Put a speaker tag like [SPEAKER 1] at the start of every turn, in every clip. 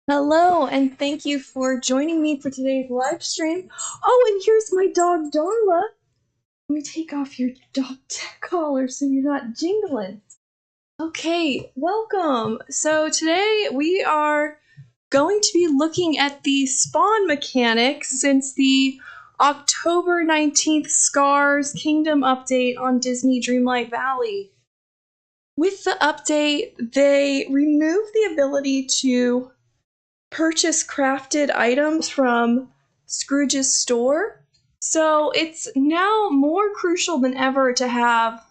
[SPEAKER 1] Hello, and thank you for joining me for today's live stream. Oh, and here's my dog, Darla. Let me take off your dog collar so you're not jingling. Okay, welcome. So today we are going to be looking at the spawn mechanics since the October 19th Scars Kingdom update on Disney Dreamlight Valley. With the update, they removed the ability to purchase crafted items from Scrooge's store. So it's now more crucial than ever to have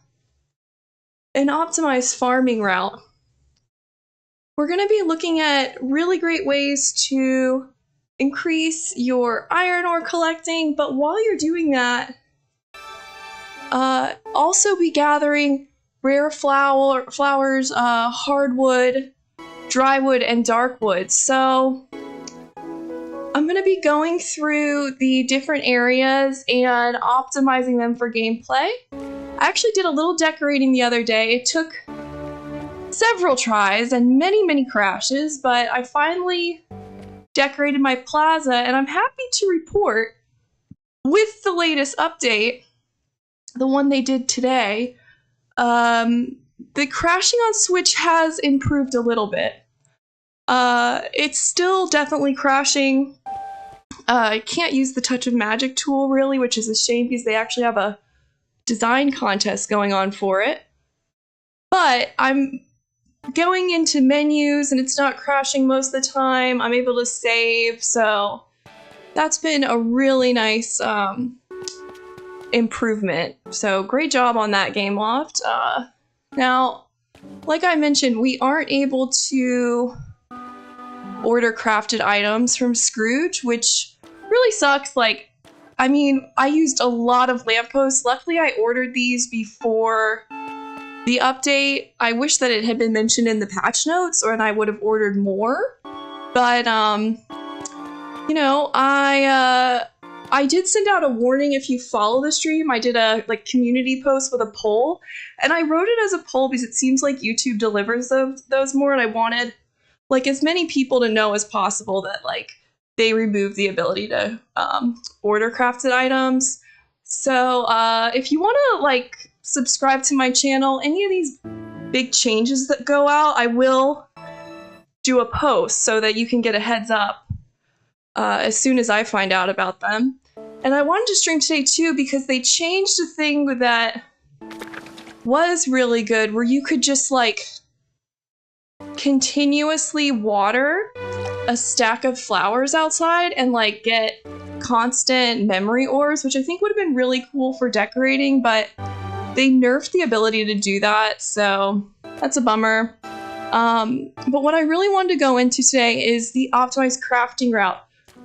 [SPEAKER 1] an optimized farming route. We're going to be looking at really great ways to increase your iron ore collecting, but while you're doing that, also be gathering rare flowers, hardwood, drywood, and darkwood. So I'm going to be going through the different areas and optimizing them for gameplay. I actually did a little decorating the other day. It took several tries and many crashes, but I finally decorated my plaza, and I'm happy to report with the latest update, the one they did today, the crashing on Switch has improved a little bit. It's still definitely crashing. I can't use the Touch of Magic tool really, which is a shame because they actually have a design contest going on for it. But I'm going into menus and it's not crashing most of the time. I'm able to save, so that's been a really nice improvement. So great job on that, Gameloft. Now, like I mentioned, we aren't able to order crafted items from Scrooge, which really sucks. Like, I mean, I used a lot of lampposts. Luckily, I ordered these before the update. I wish that it had been mentioned in the patch notes, or I would have ordered more. But, you know, I did send out a warning if you follow the stream. I did a community post with a poll, and I wrote it as a poll because it seems like YouTube delivers those more, and I wanted as many people to know as possible that they removed the ability to order crafted items. So if you want to subscribe to my channel, any of these big changes that go out, I will do a post so that you can get a heads up as soon as I find out about them. And I wanted to stream today too because they changed a thing that was really good where you could just continuously water a stack of flowers outside and get constant memory ores, which I think would have been really cool for decorating, but they nerfed the ability to do that, so that's a bummer. But what I really wanted to go into today is the optimized crafting route.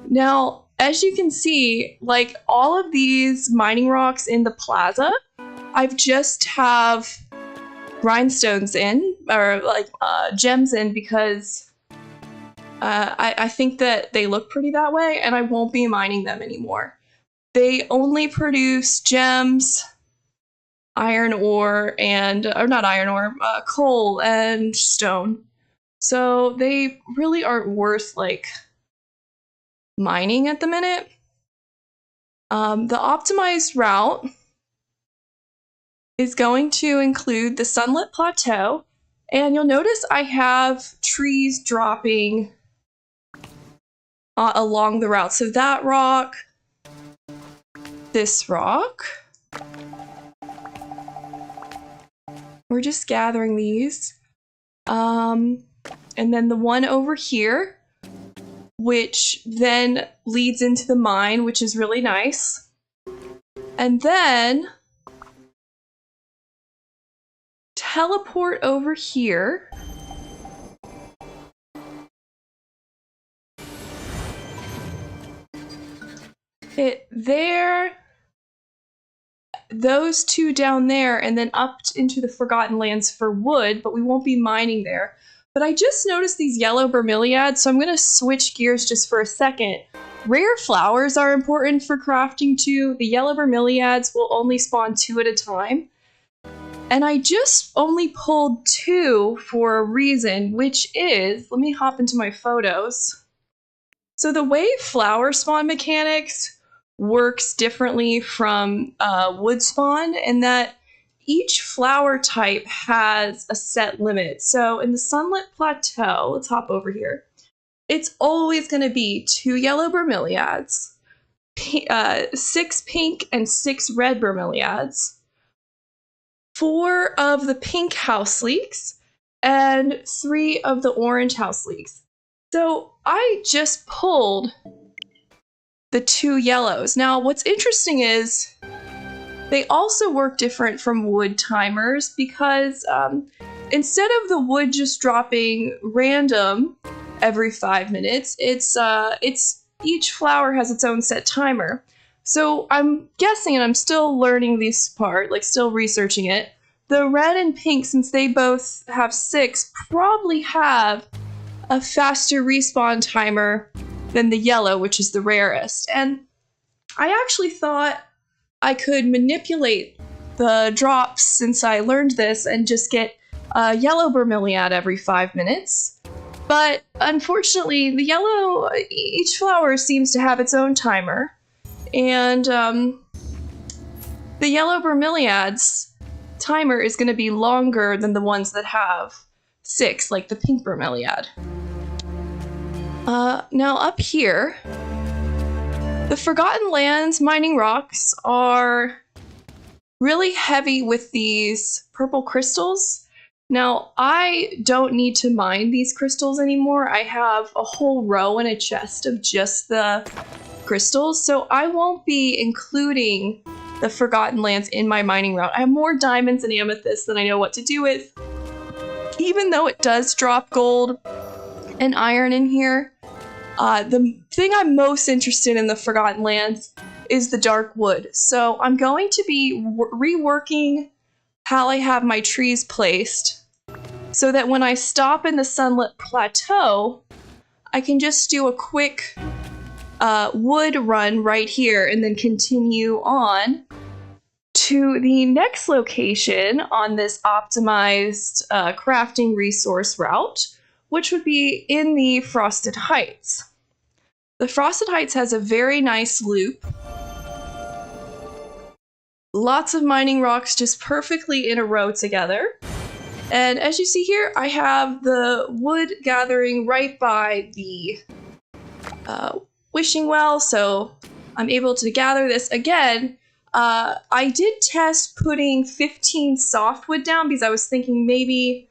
[SPEAKER 1] Now, as you can see, all of these mining rocks in the plaza, I've just have rhinestones in, or gems in, because I think that they look pretty that way, and I won't be mining them anymore. They only produce gems, iron ore, and, or not iron ore, coal and stone. So they really aren't worth mining at the minute. The optimized route is going to include the Sunlit Plateau, and you'll notice I have trees dropping along the route. So that rock, this rock, we're just gathering these, and then the one over here, which then leads into the mine, which is really nice. And then teleport over here. Hit there, those two down there, and then up into the Forgotten Lands for wood, but we won't be mining there. But I just noticed these yellow bromeliads, so I'm going to switch gears just for a second. Rare flowers are important for crafting too. The yellow bromeliads will only spawn 2 at a time. And I just only pulled 2 for a reason, which is, let me hop into my photos. So the way flower spawn mechanics works differently from wood spawn in that each flower type has a set limit. So in the Sunlit Plateau, let's hop over here, it's always going to be 2 yellow bromeliads, 6 pink and 6 red bromeliads, 4 of the pink house leeks, and 3 of the orange house leeks. So I just pulled the 2 yellows. Now what's interesting is they also work different from wood timers because instead of the wood just dropping random every 5 minutes, it's each flower has its own set timer. So I'm guessing, and I'm still learning this part, like still researching it, the red and pink, since they both have 6, probably have a faster respawn timer than the yellow, which is the rarest. And I actually thought I could manipulate the drops since I learned this and just get a yellow bromeliad every 5 minutes. But unfortunately, the yellow, each flower seems to have its own timer. And the yellow bromeliad's timer is going to be longer than the ones that have 6, like the pink bromeliad. Now up here, the Forgotten Lands mining rocks are really heavy with these purple crystals. Now, I don't need to mine these crystals anymore. I have a whole row in a chest of just the crystals, so I won't be including the Forgotten Lands in my mining route. I have more diamonds and amethysts than I know what to do with. Even though it does drop gold and iron in here, the thing I'm most interested in the Forgotten Lands is the dark wood. So I'm going to be reworking how I have my trees placed so that when I stop in the Sunlit Plateau, I can just do a quick wood run right here and then continue on to the next location on this optimized crafting resource route, which would be in the Frosted Heights. The Frosted Heights has a very nice loop. Lots of mining rocks just perfectly in a row together. And as you see here, I have the wood gathering right by the wishing well, so I'm able to gather this again. I did test putting 15 softwood down because I was thinking maybe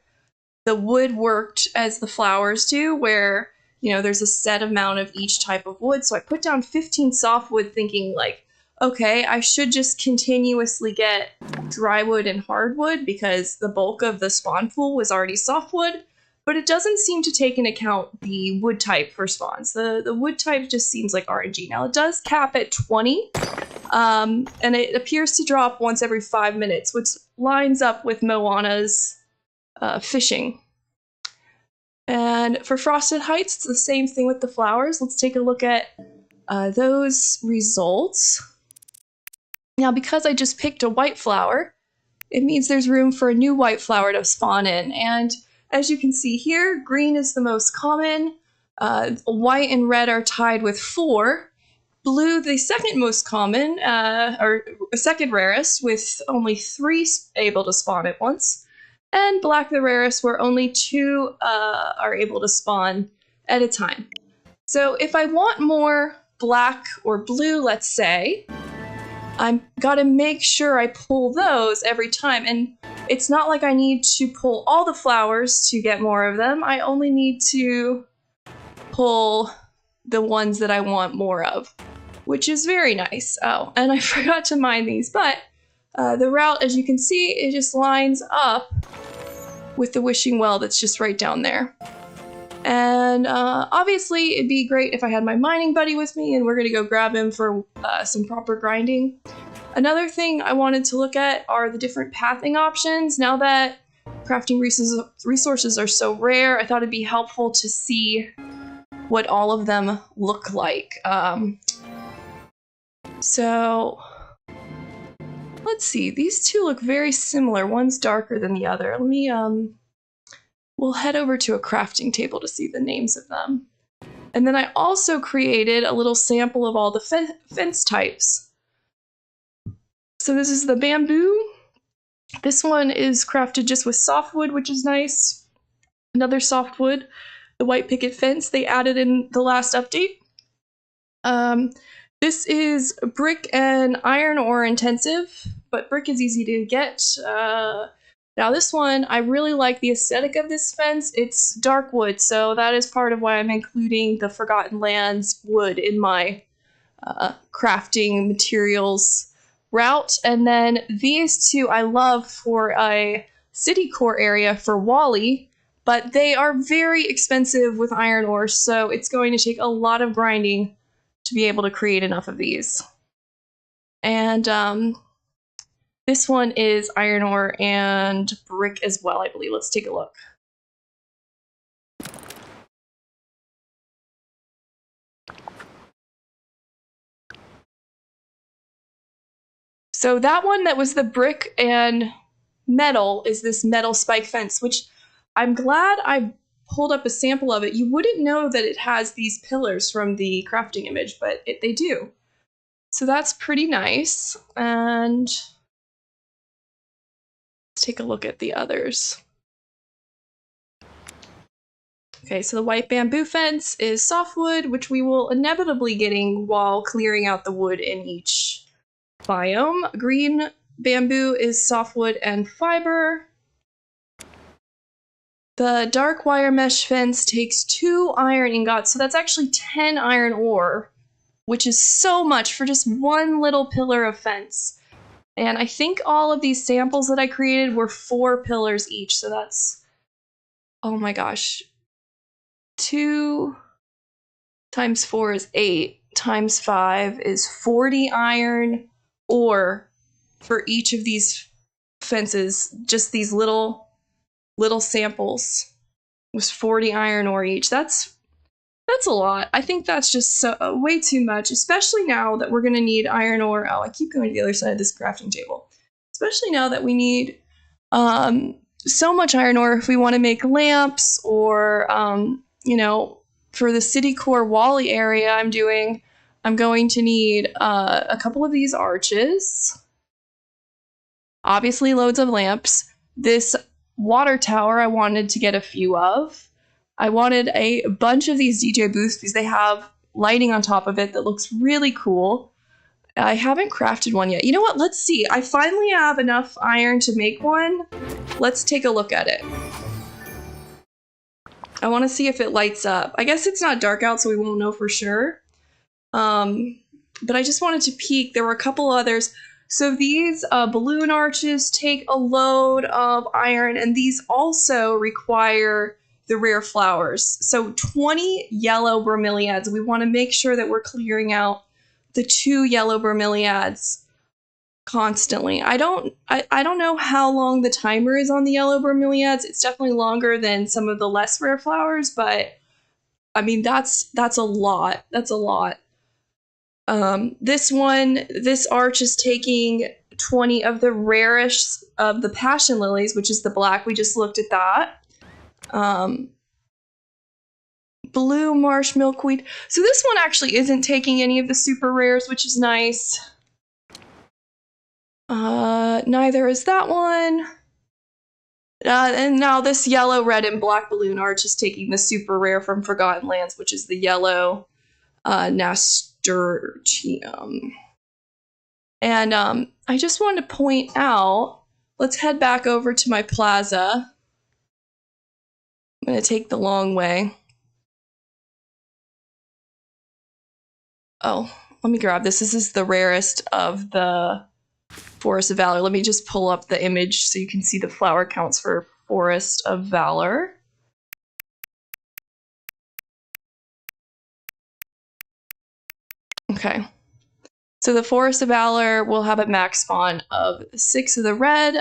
[SPEAKER 1] the wood worked as the flowers do, where, you know, there's a set amount of each type of wood. So I put down 15 softwood thinking like, okay, I should just continuously get drywood and hardwood because the bulk of the spawn pool was already softwood, but it doesn't seem to take into account the wood type for spawns. The wood type just seems like RNG. Now it does cap at 20, and it appears to drop once every 5 minutes, which lines up with Moana's fishing. And for Frosted Heights, it's the same thing with the flowers. Let's take a look at those results. Now, because I just picked a white flower, it means there's room for a new white flower to spawn in. And as you can see here, green is the most common. White and red are tied with 4. Blue, the second most common, or second rarest, with only 3 able to spawn at once. And black, the rarest, where only 2 are able to spawn at a time. So if I want more black or blue, let's say, I've got to make sure I pull those every time. And it's not like I need to pull all the flowers to get more of them. I only need to pull the ones that I want more of, which is very nice. Oh, and I forgot to mine these, but the route, as you can see, it just lines up with the wishing well that's just right down there. And obviously, it'd be great if I had my mining buddy with me, and we're going to go grab him for some proper grinding. Another thing I wanted to look at are the different pathing options. Now that crafting resources are so rare, I thought it'd be helpful to see what all of them look like. So let's see, these two look very similar. One's darker than the other. Let me, we'll head over to a crafting table to see the names of them. And then I also created a little sample of all the fence types. So this is the bamboo. This one is crafted just with softwood, which is nice. Another softwood, the white picket fence they added in the last update. This is brick and iron ore intensive, but brick is easy to get. Now this one, I really like the aesthetic of this fence. It's dark wood, so that is part of why I'm including the Forgotten Lands wood in my crafting materials route. And then these two I love for a citycore area for Wally, but they are very expensive with iron ore, so it's going to take a lot of grinding to be able to create enough of these. And this one is iron ore and brick as well, I believe. Let's take a look. So that one that was the brick and metal is this metal spike fence, which I'm glad I pulled up a sample of it. You wouldn't know that it has these pillars from the crafting image, but they do. So that's pretty nice. And let's take a look at the others. Okay, so the white bamboo fence is softwood, which we will inevitably getting while clearing out the wood in each biome. Green bamboo is softwood and fiber. The dark wire mesh fence takes 2 iron ingots, so that's actually 10 iron ore, which is so much for just one little pillar of fence. And I think all of these samples that I created were 4 pillars each, so that's, oh my gosh, 2 times 4 is 8, times 5 is 40 iron ore for each of these fences. Just these little samples was 40 iron ore each. That's a lot. I think that's just way too much, especially now that we're going to need iron ore. Oh, I keep going to the other side of this crafting table. Especially now that we need so much iron ore if we want to make lamps or, you know, for the city core Wally area I'm going to need a couple of these arches. Obviously loads of lamps. This water tower I wanted to get a few of. I wanted a bunch of these DJ booths because they have lighting on top of it that looks really cool. I haven't crafted one yet. You know what? Let's see. I finally have enough iron to make one. Let's take a look at it. I want to see if it lights up. I guess it's not dark out, so we won't know for sure. But I just wanted to peek. There were a couple others. So these balloon arches take a load of iron, and these also require the rare flowers. So 20 yellow bromeliads. We want to make sure that we're clearing out the 2 yellow bromeliads constantly. I don't know how long the timer is on the yellow bromeliads. It's definitely longer than some of the less rare flowers, but I mean that's a lot. That's a lot. This arch is taking 20 of the rarest of the passion lilies, which is the black. We just looked at that. Blue marsh milkweed. So this one actually isn't taking any of the super rares, which is nice. Neither is that one. And now this yellow, red, and black balloon arch is taking the super rare from Forgotten Lands, which is the yellow nasturtium. And I just wanted to point out, let's head back over to my plaza. I'm going to take the long way. Oh, let me grab this. This is the rarest of the Forest of Valor. Let me just pull up the image so you can see the flower counts for Forest of Valor. Okay. So the Forest of Valor will have a max spawn of 6 of the red,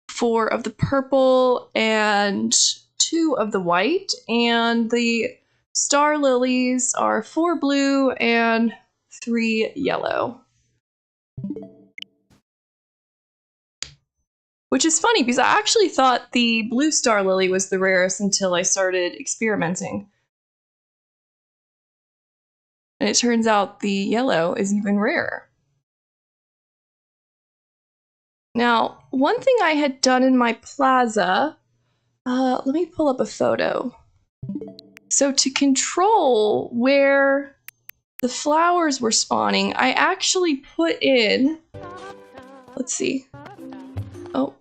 [SPEAKER 1] 4 of the purple, and 2 of the white. And the star lilies are 4 blue and 3 yellow. Which is funny because I actually thought the blue star lily was the rarest until I started experimenting. And it turns out the yellow is even rarer. Now, one thing I had done in my plaza, let me pull up a photo. So to control where the flowers were spawning, I actually put in, let's see. Oh.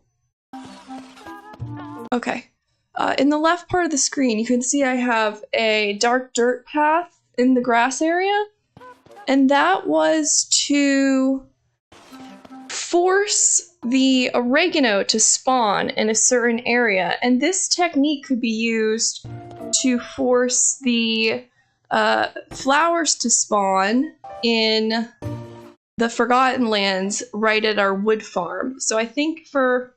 [SPEAKER 1] Okay. In the left part of the screen, you can see I have a dark dirt path in the grass area. And that was to force the oregano to spawn in a certain area. And this technique could be used to force the flowers to spawn in the Forgotten Lands right at our wood farm. So I think for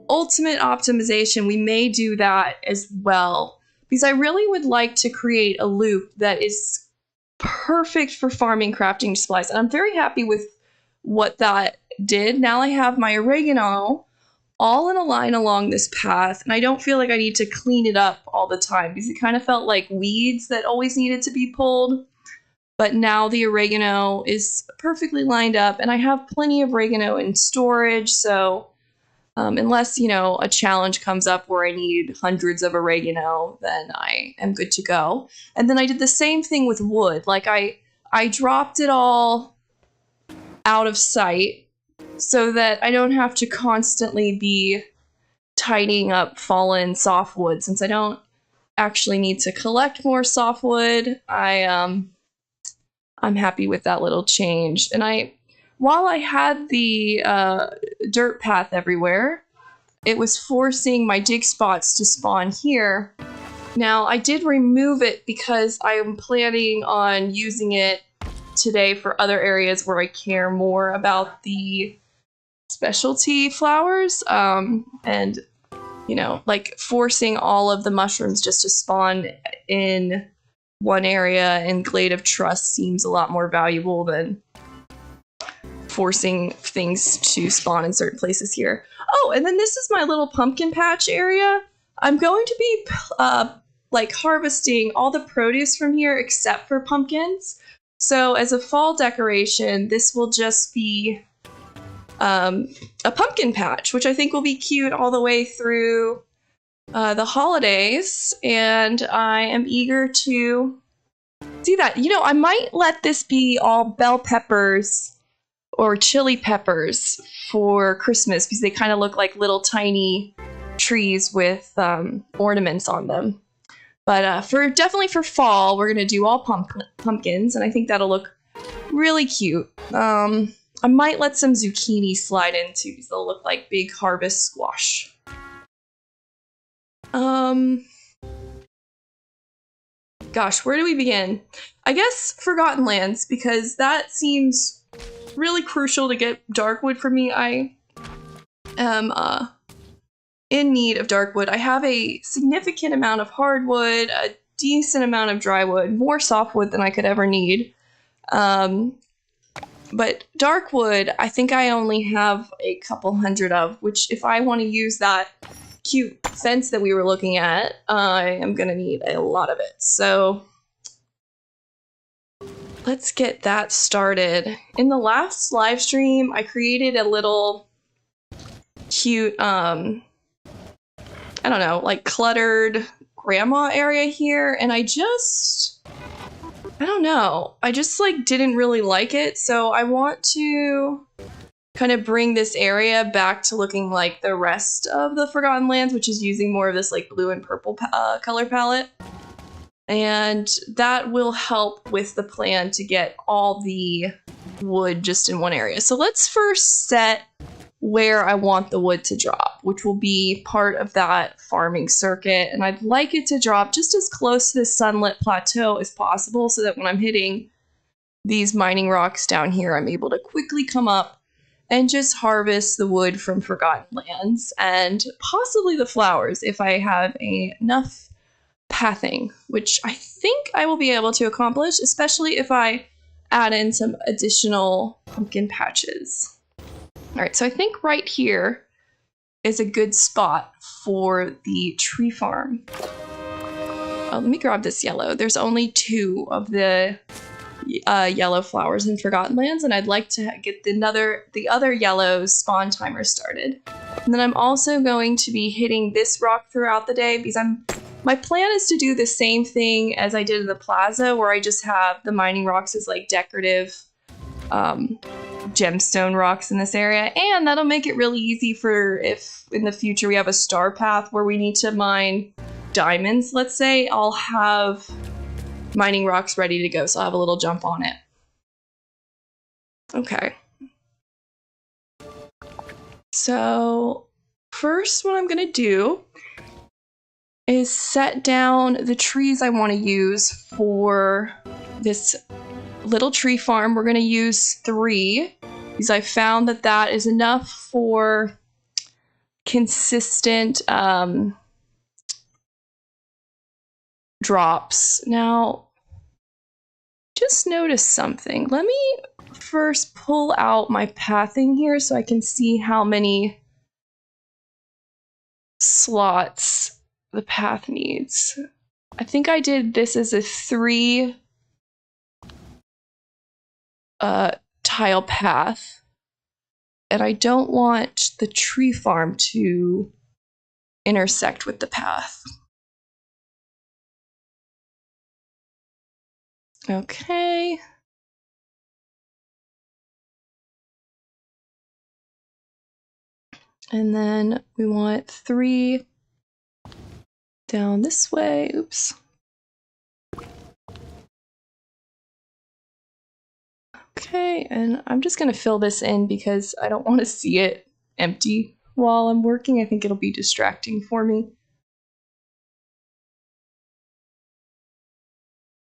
[SPEAKER 1] ultimate optimization, we may do that as well. Because I really would like to create a loop that is perfect for farming crafting supplies. And I'm very happy with what that did. Now I have my oregano all in a line along this path, and I don't feel like I need to clean it up all the time because it kind of felt like weeds that always needed to be pulled. But now the oregano is perfectly lined up, and I have plenty of oregano in storage, so unless, you know, a challenge comes up where I need hundreds of oregano, then I am good to go. And then I did the same thing with wood. Like I dropped it all out of sight so that I don't have to constantly be tidying up fallen softwood. Since I don't actually need to collect more softwood, I'm happy with that little change. And while I had the dirt path everywhere, it was forcing my dig spots to spawn here. Now, I did remove it because I am planning on using it today for other areas where I care more about the specialty flowers, and, you know, like forcing all of the mushrooms just to spawn in one area in Glade of Trust seems a lot more valuable than forcing things to spawn in certain places here. Oh, and then this is my little pumpkin patch area. I'm going to be like harvesting all the produce from here except for pumpkins. So as a fall decoration, this will just be a pumpkin patch, which I think will be cute all the way through the holidays. And I am eager to see that. You know, I might let this be all bell peppers or chili peppers for Christmas because they kind of look like little tiny trees with ornaments on them. But definitely for fall, we're gonna do all pumpkins, and I think that'll look really cute. I might let some zucchini slide in too, because they'll look like big harvest squash. Gosh, where do we begin? I guess Forgotten Lands, because that seems really crucial to get darkwood for me. I am in need of darkwood. I have a significant amount of hardwood, a decent amount of drywood, more softwood than I could ever need. But darkwood, I think I only have a couple hundred of, which if I want to use that cute fence that we were looking at, I am going to need a lot of it. So let's get that started. In the last live stream, I created a little cute, I don't know, like cluttered grandma area here, and I don't know, I just like didn't really like it, so I want to kind of bring this area back to looking like the rest of the Forgotten Lands, which is using more of this like blue and purple color palette. And that will help with the plan to get all the wood just in one area. So let's first set where I want the wood to drop, which will be part of that farming circuit. And I'd like it to drop just as close to the sunlit plateau as possible so that when I'm hitting these mining rocks down here, I'm able to quickly come up and just harvest the wood from Forgotten Lands and possibly the flowers if I have enough pathing, which I think I will be able to accomplish, especially if I add in some additional pumpkin patches. All right, so I think right here is a good spot for the tree farm. Let me grab this yellow. There's only 2 of the yellow flowers in Forgotten Lands, and I'd like to get the other yellow spawn timer started. And then I'm also going to be hitting this rock throughout the day because my plan is to do the same thing as I did in the plaza, where I just have the mining rocks as like decorative gemstone rocks in this area, and that'll make it really easy for if in the future we have a star path where we need to mine diamonds, let's say, I'll have mining rocks ready to go, so I'll have a little jump on it. Okay. So first what I'm gonna do is set down the trees I want to use for this little tree farm. We're gonna use 3 because I found that is enough for consistent drops. Now, just notice something. Let me first pull out my pathing here so I can see how many slots the path needs. I think I did this as a 3 tile path, and I don't want the tree farm to intersect with the path. Okay. And then we want 3 down this way. Oops. Okay, and I'm just going to fill this in because I don't want to see it empty while I'm working. I think it'll be distracting for me.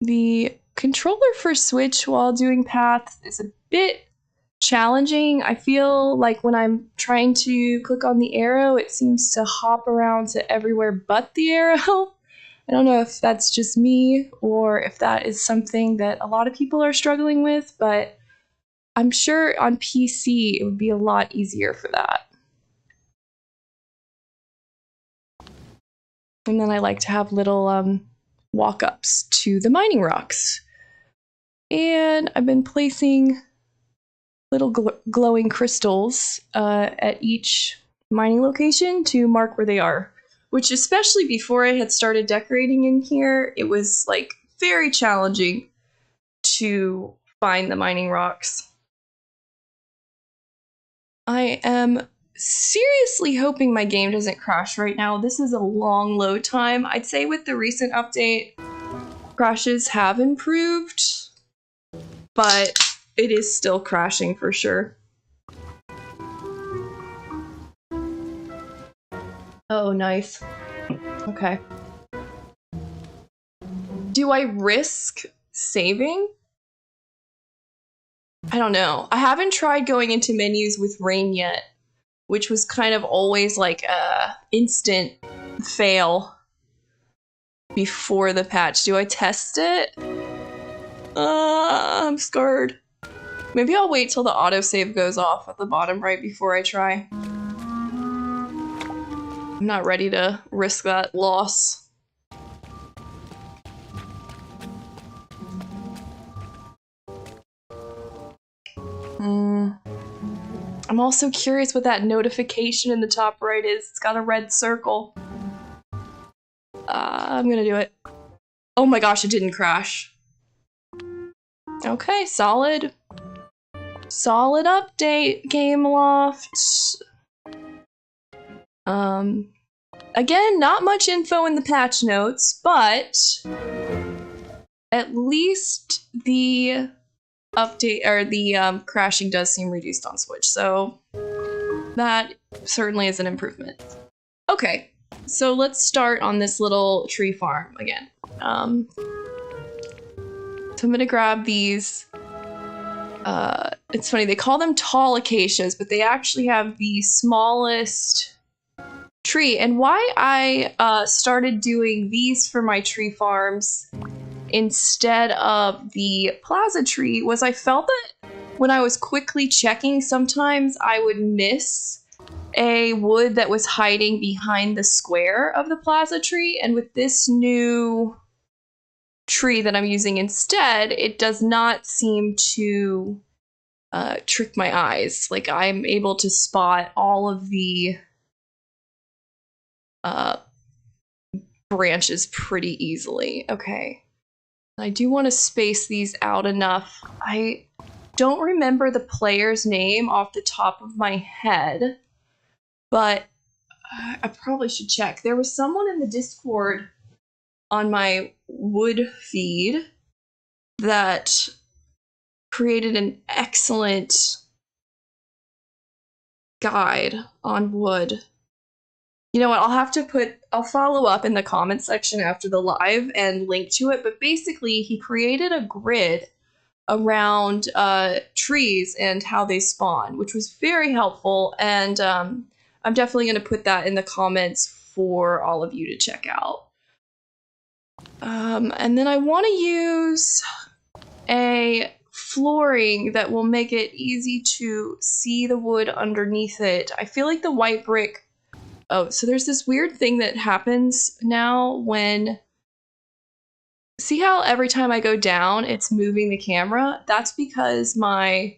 [SPEAKER 1] The controller for Switch while doing paths is a bit challenging. I feel like when I'm trying to click on the arrow, it seems to hop around to everywhere but the arrow. I don't know if that's just me or if that is something that a lot of people are struggling with, but I'm sure on PC it would be a lot easier for that. And then I like to have little walk-ups to the mining rocks. And I've been placing little glowing crystals at each mining location to mark where they are, which especially before I had started decorating in here, it was like very challenging to find the mining rocks. I am seriously hoping my game doesn't crash right now. This is a long load time. I'd say with the recent update, crashes have improved, but it is still crashing for sure. Oh, nice. Okay. Do I risk saving? I don't know. I haven't tried going into menus with rain yet, which was kind of always like a instant fail before the patch. Do I test it? I'm scared. Maybe I'll wait till the autosave goes off at the bottom right before I try. I'm not ready to risk that loss. I'm also curious what that notification in the top right is. It's got a red circle. I'm gonna do it. Oh my gosh, it didn't crash. Okay, solid. Solid update, Gameloft. Again, not much info in the patch notes, but at least the update or the crashing does seem reduced on Switch, so that certainly is an improvement. Okay, so let's start on this little tree farm again. So I'm gonna grab these. It's funny, they call them tall acacias, but they actually have the smallest tree. And why I started doing these for my tree farms instead of the plaza tree was I felt that when I was quickly checking, sometimes I would miss a wood that was hiding behind the square of the plaza tree, and with this new tree that I'm using instead, it does not seem to trick my eyes. Like, I'm able to spot all of the branches pretty easily. Okay. I do want to space these out enough. I don't remember the player's name off the top of my head, but I probably should check. There was someone in the Discord on my wood feed that created an excellent guide on wood. You know what, I'll follow up in the comments section after the live and link to it, but basically he created a grid around trees and how they spawn, which was very helpful, and I'm definitely going to put that in the comments for all of you to check out. And then I want to use a flooring that will make it easy to see the wood underneath it. I feel like the white brick... Oh, so there's this weird thing that happens now when... See how every time I go down, it's moving the camera? That's because my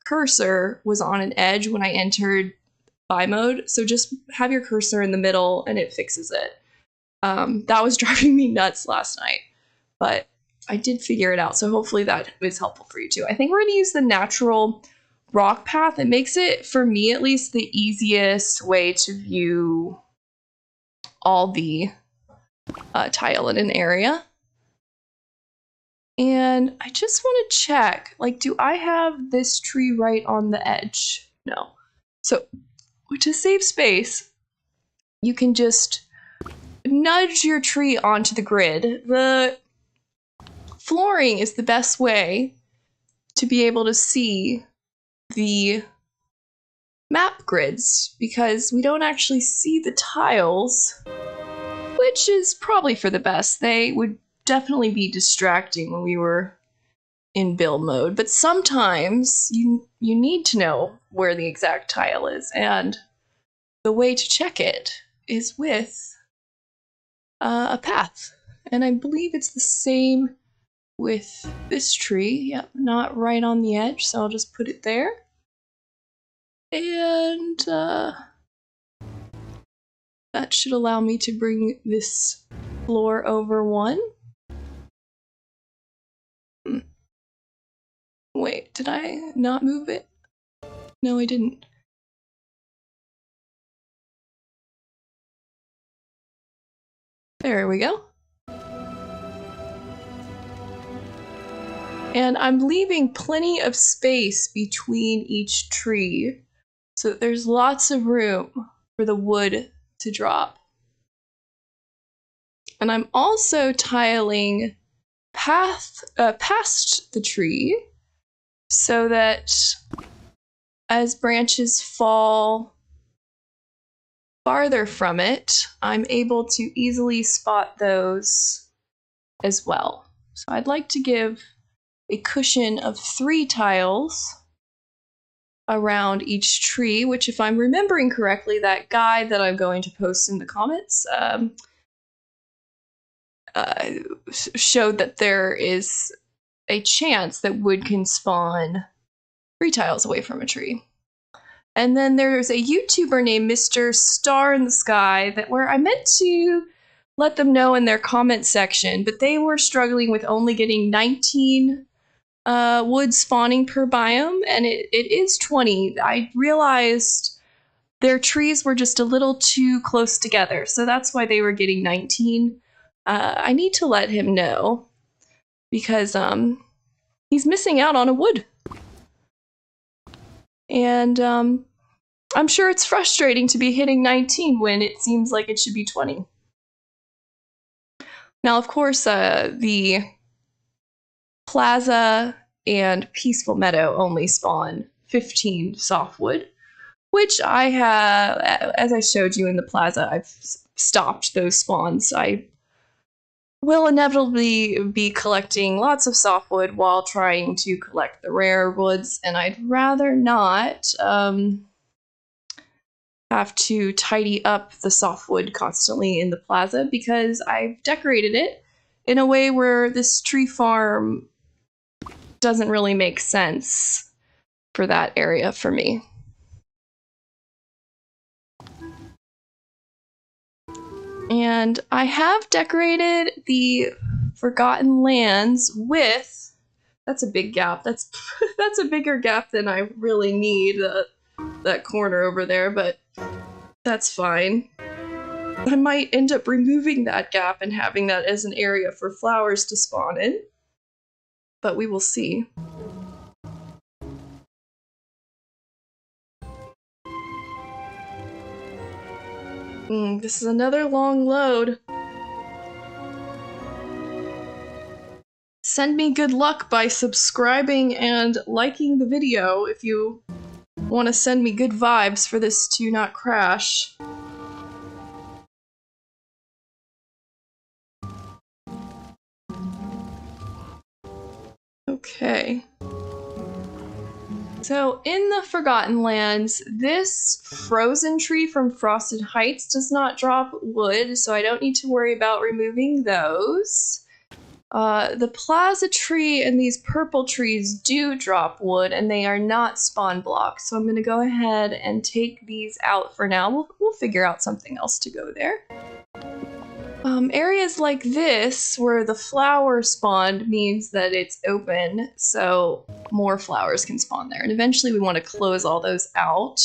[SPEAKER 1] cursor was on an edge when I entered buy mode. So just have your cursor in the middle and it fixes it. That was driving me nuts last night, but I did figure it out. So hopefully that is helpful for you too. I think we're going to use the natural rock path. It makes it, for me at least, the easiest way to view all the tile in an area. And I just want to check, like, do I have this tree right on the edge? No. So to save space, you can just nudge your tree onto the grid. The flooring is the best way to be able to see the map grids because we don't actually see the tiles, which is probably for the best. They would definitely be distracting when we were in build mode, but sometimes you need to know where the exact tile is, and the way to check it is with a path. And I believe it's the same with this tree. Yep, not right on the edge, so I'll just put it there. And that should allow me to bring this floor over one. Wait, did I not move it? No, I didn't. There we go. And I'm leaving plenty of space between each tree, so that there's lots of room for the wood to drop. And I'm also tiling past the tree, so that as branches fall farther from it, I'm able to easily spot those as well. So I'd like to give a cushion of 3 tiles around each tree, which, if I'm remembering correctly, that guide that I'm going to post in the comments showed that there is a chance that wood can spawn 3 tiles away from a tree. And then there's a YouTuber named Mr. Star in the Sky where I meant to let them know in their comment section, but they were struggling with only getting 19 wood spawning per biome, and it is 20. I realized their trees were just a little too close together, so that's why they were getting 19. I need to let him know, because he's missing out on a wood. And I'm sure it's frustrating to be hitting 19 when it seems like it should be 20. Now, of course, the Plaza and Peaceful Meadow only spawn 15 softwood, which I have, as I showed you in the Plaza, I've stopped those spawns. I will inevitably be collecting lots of softwood while trying to collect the rare woods, and I'd rather not have to tidy up the softwood constantly in the plaza because I've decorated it in a way where this tree farm doesn't really make sense for that area for me. And I have decorated the Forgotten Lands with, that's a big gap. That's a bigger gap than I really need, that corner over there, but that's fine. I might end up removing that gap and having that as an area for flowers to spawn in, but we will see. This is another long load. Send me good luck by subscribing and liking the video if you want to send me good vibes for this to not crash. Okay. So in the Forgotten Lands, this frozen tree from Frosted Heights does not drop wood, so I don't need to worry about removing those. The plaza tree and these purple trees do drop wood, and they are not spawn blocks, so I'm going to go ahead and take these out for now. We'll figure out something else to go there. Areas like this, where the flower spawned, means that it's open, so more flowers can spawn there. And eventually we want to close all those out.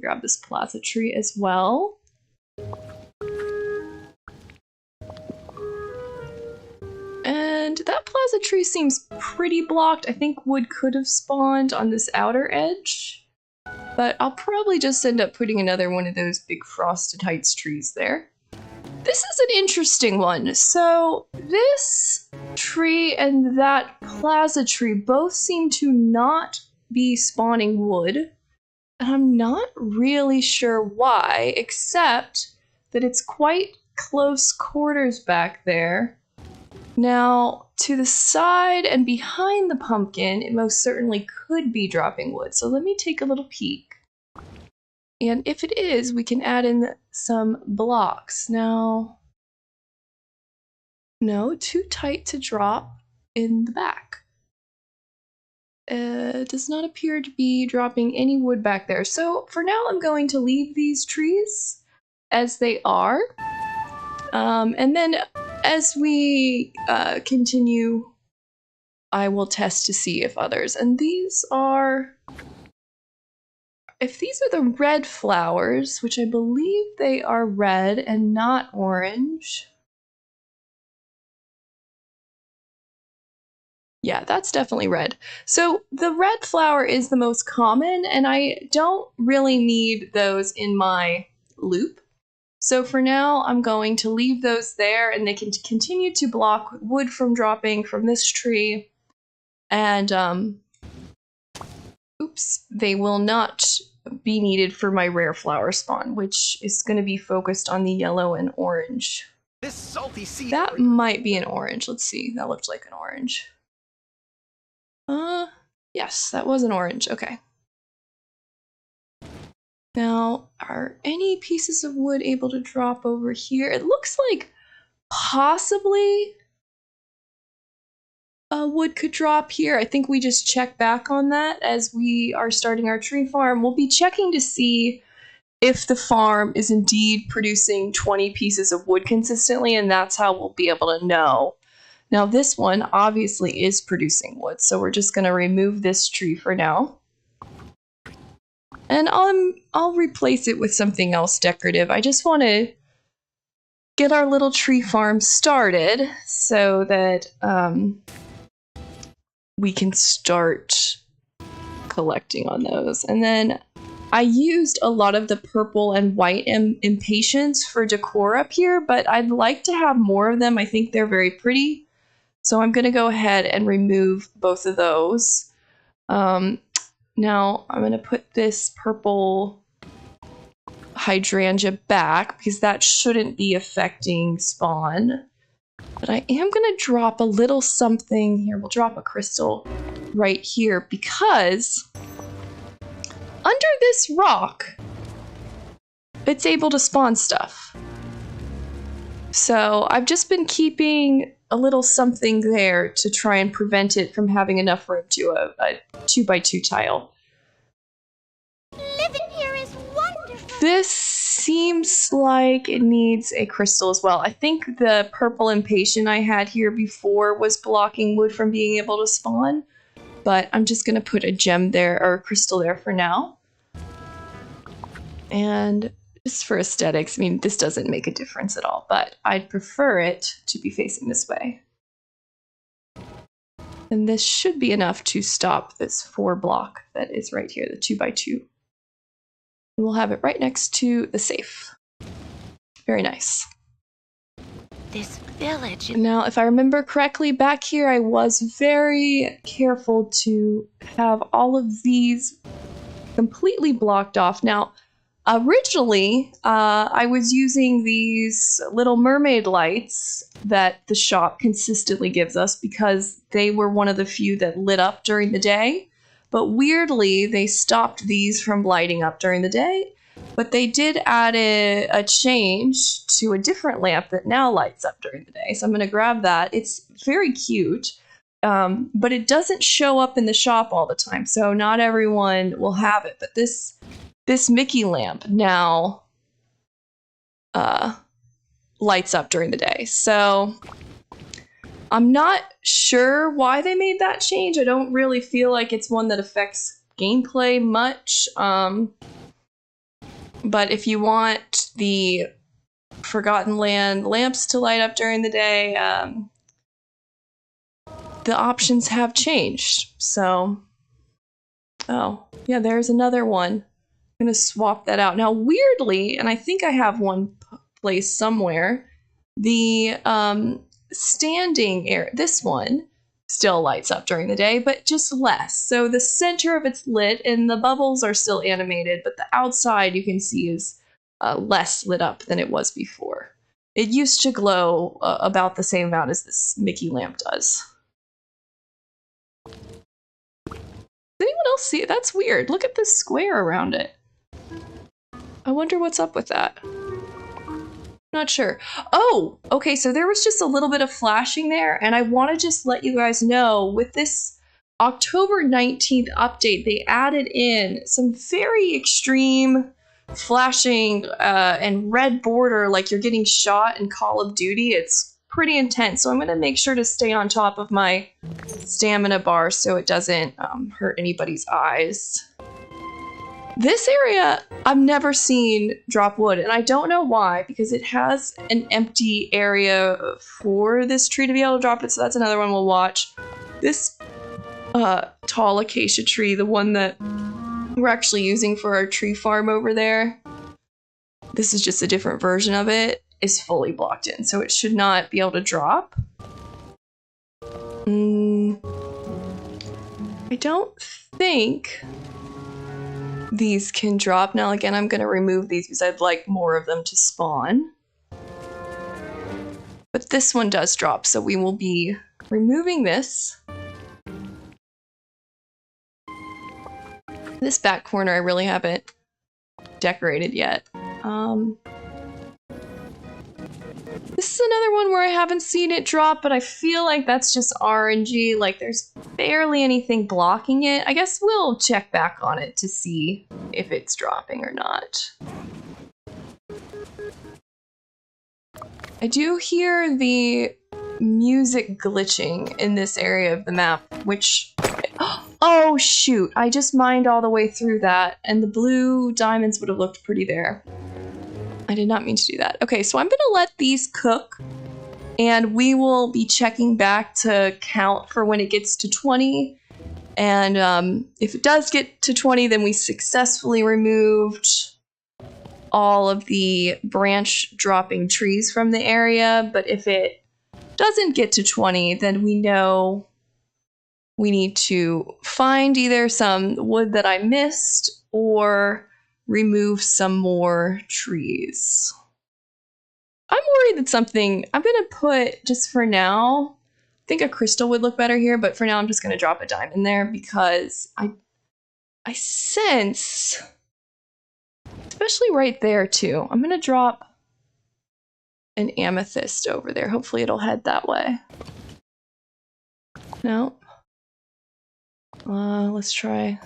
[SPEAKER 1] Grab this plaza tree as well. And that plaza tree seems pretty blocked. I think wood could have spawned on this outer edge, but I'll probably just end up putting another one of those big Frosted Heights trees there. This is an interesting one. So this tree and that plaza tree both seem to not be spawning wood, and I'm not really sure why, except that it's quite close quarters back there. Now, to the side and behind the pumpkin, it most certainly could be dropping wood. So let me take a little peek. And if it is, we can add in some blocks. Now, no, too tight to drop in the back. It does not appear to be dropping any wood back there. So for now, I'm going to leave these trees as they are. And then as we continue, I will test to see if others, and these are, if these are the red flowers, which I believe they are red and not orange. Yeah, that's definitely red. So the red flower is the most common, and I don't really need those in my loop. So for now, I'm going to leave those there, and they can continue to block wood from dropping from this tree. And, oops, they will not be needed for my rare flower spawn, which is going to be focused on the yellow and orange.
[SPEAKER 2] This salty seed.
[SPEAKER 1] That might be an orange. Let's see. That looked like an orange. Yes, that was an orange. Okay. Now, are any pieces of wood able to drop over here? It looks like possibly wood could drop here. I think we just check back on that as we are starting our tree farm. We'll be checking to see if the farm is indeed producing 20 pieces of wood consistently, and that's how we'll be able to know. Now, this one obviously is producing wood, so we're just going to remove this tree for now. And I'll replace it with something else decorative. I just want to get our little tree farm started so that we can start collecting on those. And then I used a lot of the purple and white impatiens for decor up here, but I'd like to have more of them. I think they're very pretty. So I'm going to go ahead and remove both of those. Now I'm going to put this purple hydrangea back because that shouldn't be affecting spawn. But I am going to drop a little something here. We'll drop a crystal right here because under this rock it's able to spawn stuff. So I've just been keeping a little something there to try and prevent it from having enough room to a 2x2 tile.
[SPEAKER 2] Living here is wonderful.
[SPEAKER 1] This seems like it needs a crystal as well. I think the purple impatient I had here before was blocking wood from being able to spawn, but I'm just going to put a gem there, or a crystal there for now. And just for aesthetics, I mean, this doesn't make a difference at all, but I'd prefer it to be facing this way. And this should be enough to stop this 4 block that is right here, the 2x2. And we'll have it right next to the safe. Very nice.
[SPEAKER 2] This village.
[SPEAKER 1] Now, if I remember correctly, back here I was very careful to have all of these completely blocked off. Now, originally, I was using these little mermaid lights that the shop consistently gives us because they were one of the few that lit up during the day. But weirdly, they stopped these from lighting up during the day. But they did add a change to a different lamp that now lights up during the day. So I'm going to grab that. It's very cute, but it doesn't show up in the shop all the time. So not everyone will have it. But this Mickey lamp now lights up during the day. So I'm not sure why they made that change. I don't really feel like it's one that affects gameplay much. But if you want the Forgotten Land lamps to light up during the day, the options have changed. So, oh, yeah, there's another one. I'm going to swap that out. Now, weirdly, and I think I have one place somewhere, the standing area, this one still lights up during the day, but just less. So the center of it's lit and the bubbles are still animated, but the outside you can see is less lit up than it was before. It used to glow about the same amount as this Mickey lamp does. Does anyone else see it? That's weird. Look at this square around it. I wonder what's up with that. Not sure. Oh, okay, so there was just a little bit of flashing there, and I want to just let you guys know, with this October 19th update, they added in some very extreme flashing and red border, like you're getting shot in Call of Duty. It's pretty intense, so I'm going to make sure to stay on top of my stamina bar so it doesn't hurt anybody's eyes. This area, I've never seen drop wood, and I don't know why, because it has an empty area for this tree to be able to drop it, so that's another one we'll watch. This tall acacia tree, the one that we're actually using for our tree farm over there, this is just a different version of it, is fully blocked in, so it should not be able to drop. I don't think these can drop. Now again, I'm going to remove these because I'd like more of them to spawn. But this one does drop, so we will be removing this. This back corner I really haven't decorated yet. This is another one where I haven't seen it drop, but I feel like that's just RNG. Like, there's barely anything blocking it. I guess we'll check back on it to see if it's dropping or not. I do hear the music glitching in this area of the map, which... Oh, shoot. I just mined all the way through that, and the blue diamonds would have looked pretty there. I did not mean to do that. Okay, so I'm going to let these cook, and we will be checking back to count for when it gets to 20. And if it does get to 20, then we successfully removed all of the branch dropping trees from the area. But if it doesn't get to 20, then we know we need to find either some wood that I missed or remove some more trees. I'm worried that something, I'm going to put, just for now, I think a crystal would look better here, but for now I'm just going to drop a diamond there because I sense Especially right there too. I'm gonna drop an amethyst over there. Hopefully it'll head that way. No. Let's try.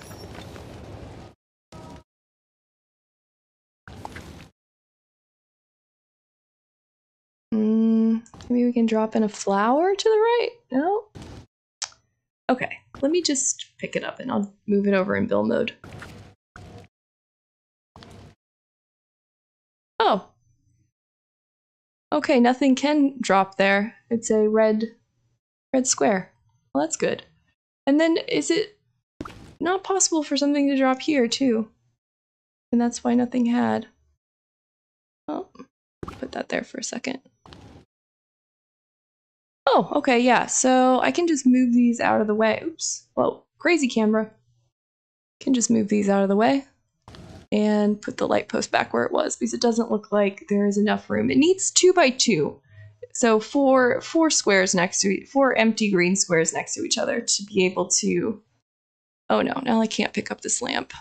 [SPEAKER 1] Maybe we can drop in a flower to the right? No? Okay, let me just pick it up and I'll move it over in build mode. Oh. Okay, nothing can drop there. It's a red square. Well, that's good. And then is it not possible for something to drop here too? And that's why nothing had. Oh, put that there for a second. Oh, okay, yeah. So I can just move these out of the way. Oops. Whoa, crazy camera. Can just move these out of the way and put the light post back where it was because it doesn't look like there is enough room. It needs 2 by 2. So four squares next to 4 empty green squares next to each other to be able to. Oh no, now I can't pick up this lamp.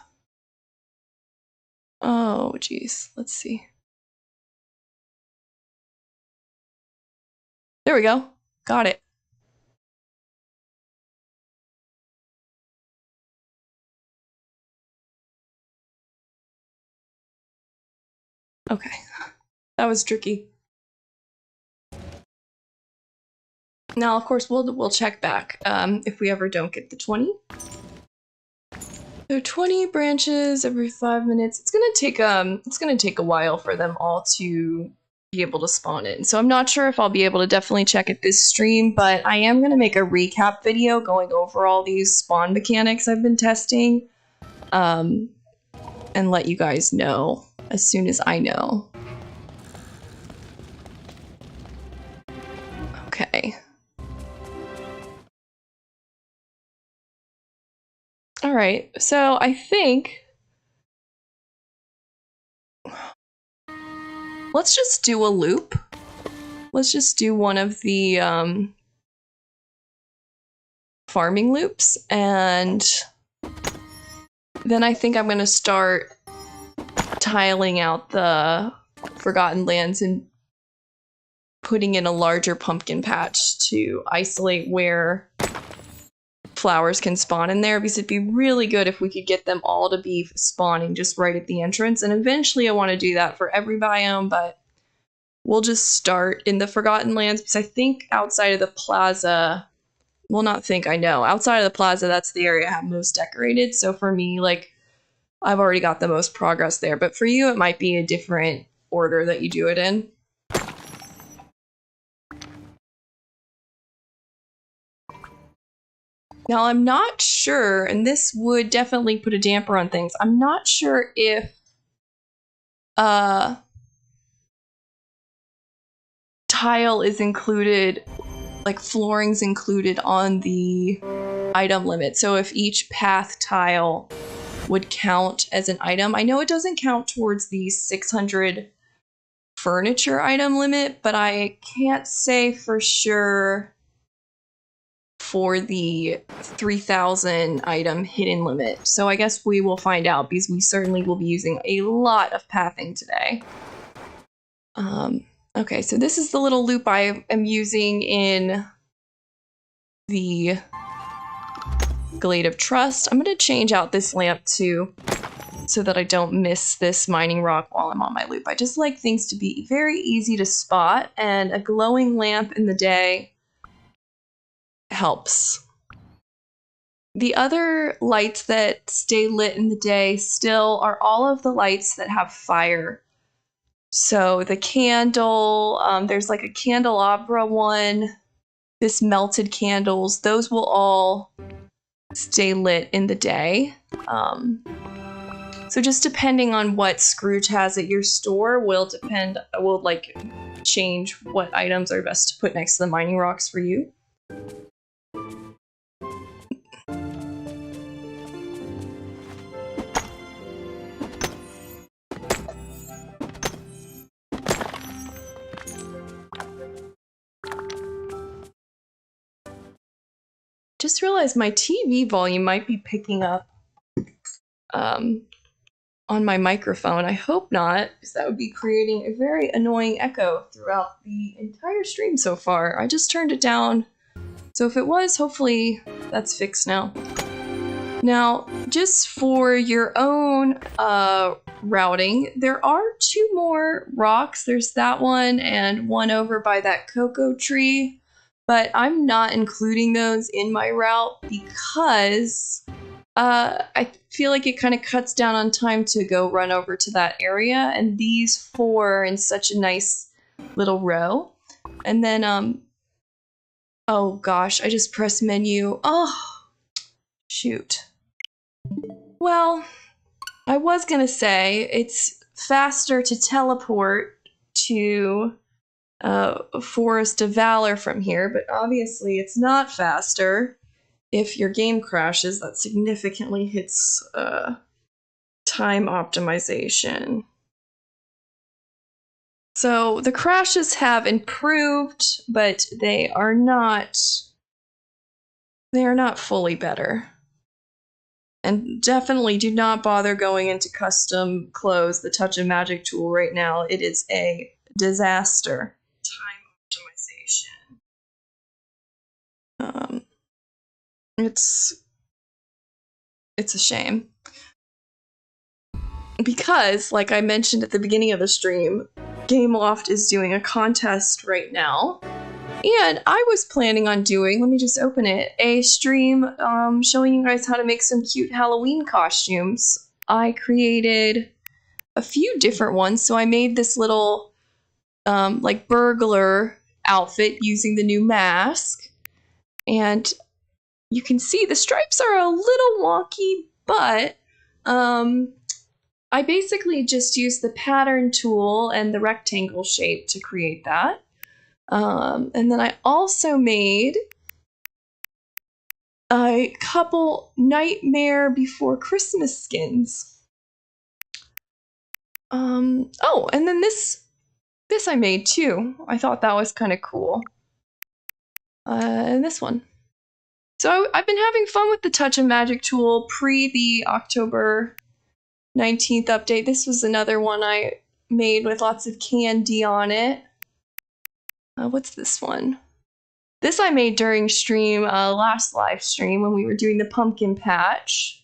[SPEAKER 1] Oh, geez. Let's see. There we go. Got it. Okay. That was tricky. Now, of course, we'll check back if we ever don't get the 20. So 20 branches every 5 minutes. It's gonna take a while for them all to be able to spawn in. So I'm not sure if I'll be able to definitely check it this stream, but I am gonna make a recap video going over all these spawn mechanics I've been testing, and let you guys know as soon as I know. Okay. All right, so I think let's just do a loop. Let's just do one of the farming loops, and then I think I'm gonna start tiling out the Forgotten Lands and putting in a larger pumpkin patch to isolate where flowers can spawn in there, because it'd be really good if we could get them all to be spawning just right at the entrance. And eventually I want to do that for every biome, but we'll just start in the Forgotten Lands because I think outside of the plaza, well, not think, I know, outside of the plaza, that's the area I have most decorated. So for me, like, I've already got the most progress there, but for you, it might be a different order that you do it in. Now, I'm not sure, and this would definitely put a damper on things. I'm not sure if tile is included, like flooring's included on the item limit. So if each path tile would count as an item. I know it doesn't count towards the 600 furniture item limit, but I can't say for sure for the 3000 item hidden limit. So I guess we will find out because we certainly will be using a lot of pathing today. Okay, so this is the little loop I am using in the Glade of Trust. I'm going to change out this lamp too so that I don't miss this mining rock while I'm on my loop. I just like things to be very easy to spot, and a glowing lamp in the day helps. The other lights that stay lit in the day still are all of the lights that have fire. So the candle, there's like a candelabra one, this melted candles, those will all stay lit in the day. So just depending on what Scrooge has at your store will like change what items are best to put next to the mining rocks for you. Just realized my TV volume might be picking up on my microphone. I hope not, because that would be creating a very annoying echo throughout the entire stream so far. I just turned it down, so if it was, hopefully that's fixed now. Now, just for your own routing, there are 2 more rocks. There's that one and one over by that cocoa tree, but I'm not including those in my route because I feel like it kind of cuts down on time to go run over to that area, and these 4 are in such a nice little row. And then, oh gosh, I just pressed menu. Oh, shoot. Well, I was gonna say it's faster to teleport to Forest of Valor from here, but obviously it's not faster. If your game crashes, that significantly hits time optimization. So the crashes have improved, but they are not fully better. And definitely do not bother going into custom close the Touch of Magic tool right now. It is a disaster. Time optimization. It's a shame. Because, like I mentioned at the beginning of the stream, Gameloft is doing a contest right now. And I was planning on doing, let me just open it, a stream showing you guys how to make some cute Halloween costumes. I created a few different ones. So I made this little like burglar outfit using the new mask. And you can see the stripes are a little wonky, but I basically just used the pattern tool and the rectangle shape to create that. And then I also made a couple Nightmare Before Christmas skins. Oh, and then this I made too. I thought that was kind of cool. And this one. So I've been having fun with the Touch of Magic tool pre the October 19th update. This was another one I made with lots of candy on it. What's this one? This I made during stream, last live stream when we were doing the pumpkin patch.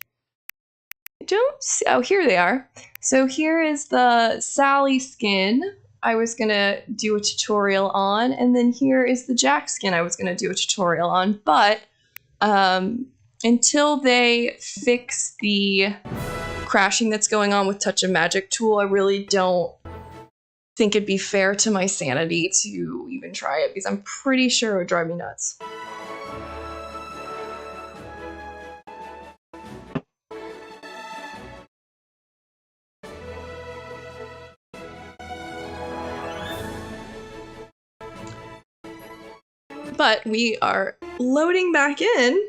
[SPEAKER 1] I don't see, oh, here they are. So here is the Sally skin I was gonna do a tutorial on, and then here is the Jack skin I was gonna do a tutorial on, but until they fix the crashing that's going on with Touch of Magic tool, I really don't think it'd be fair to my sanity to even try it, because I'm pretty sure it would drive me nuts. But we are loading back in,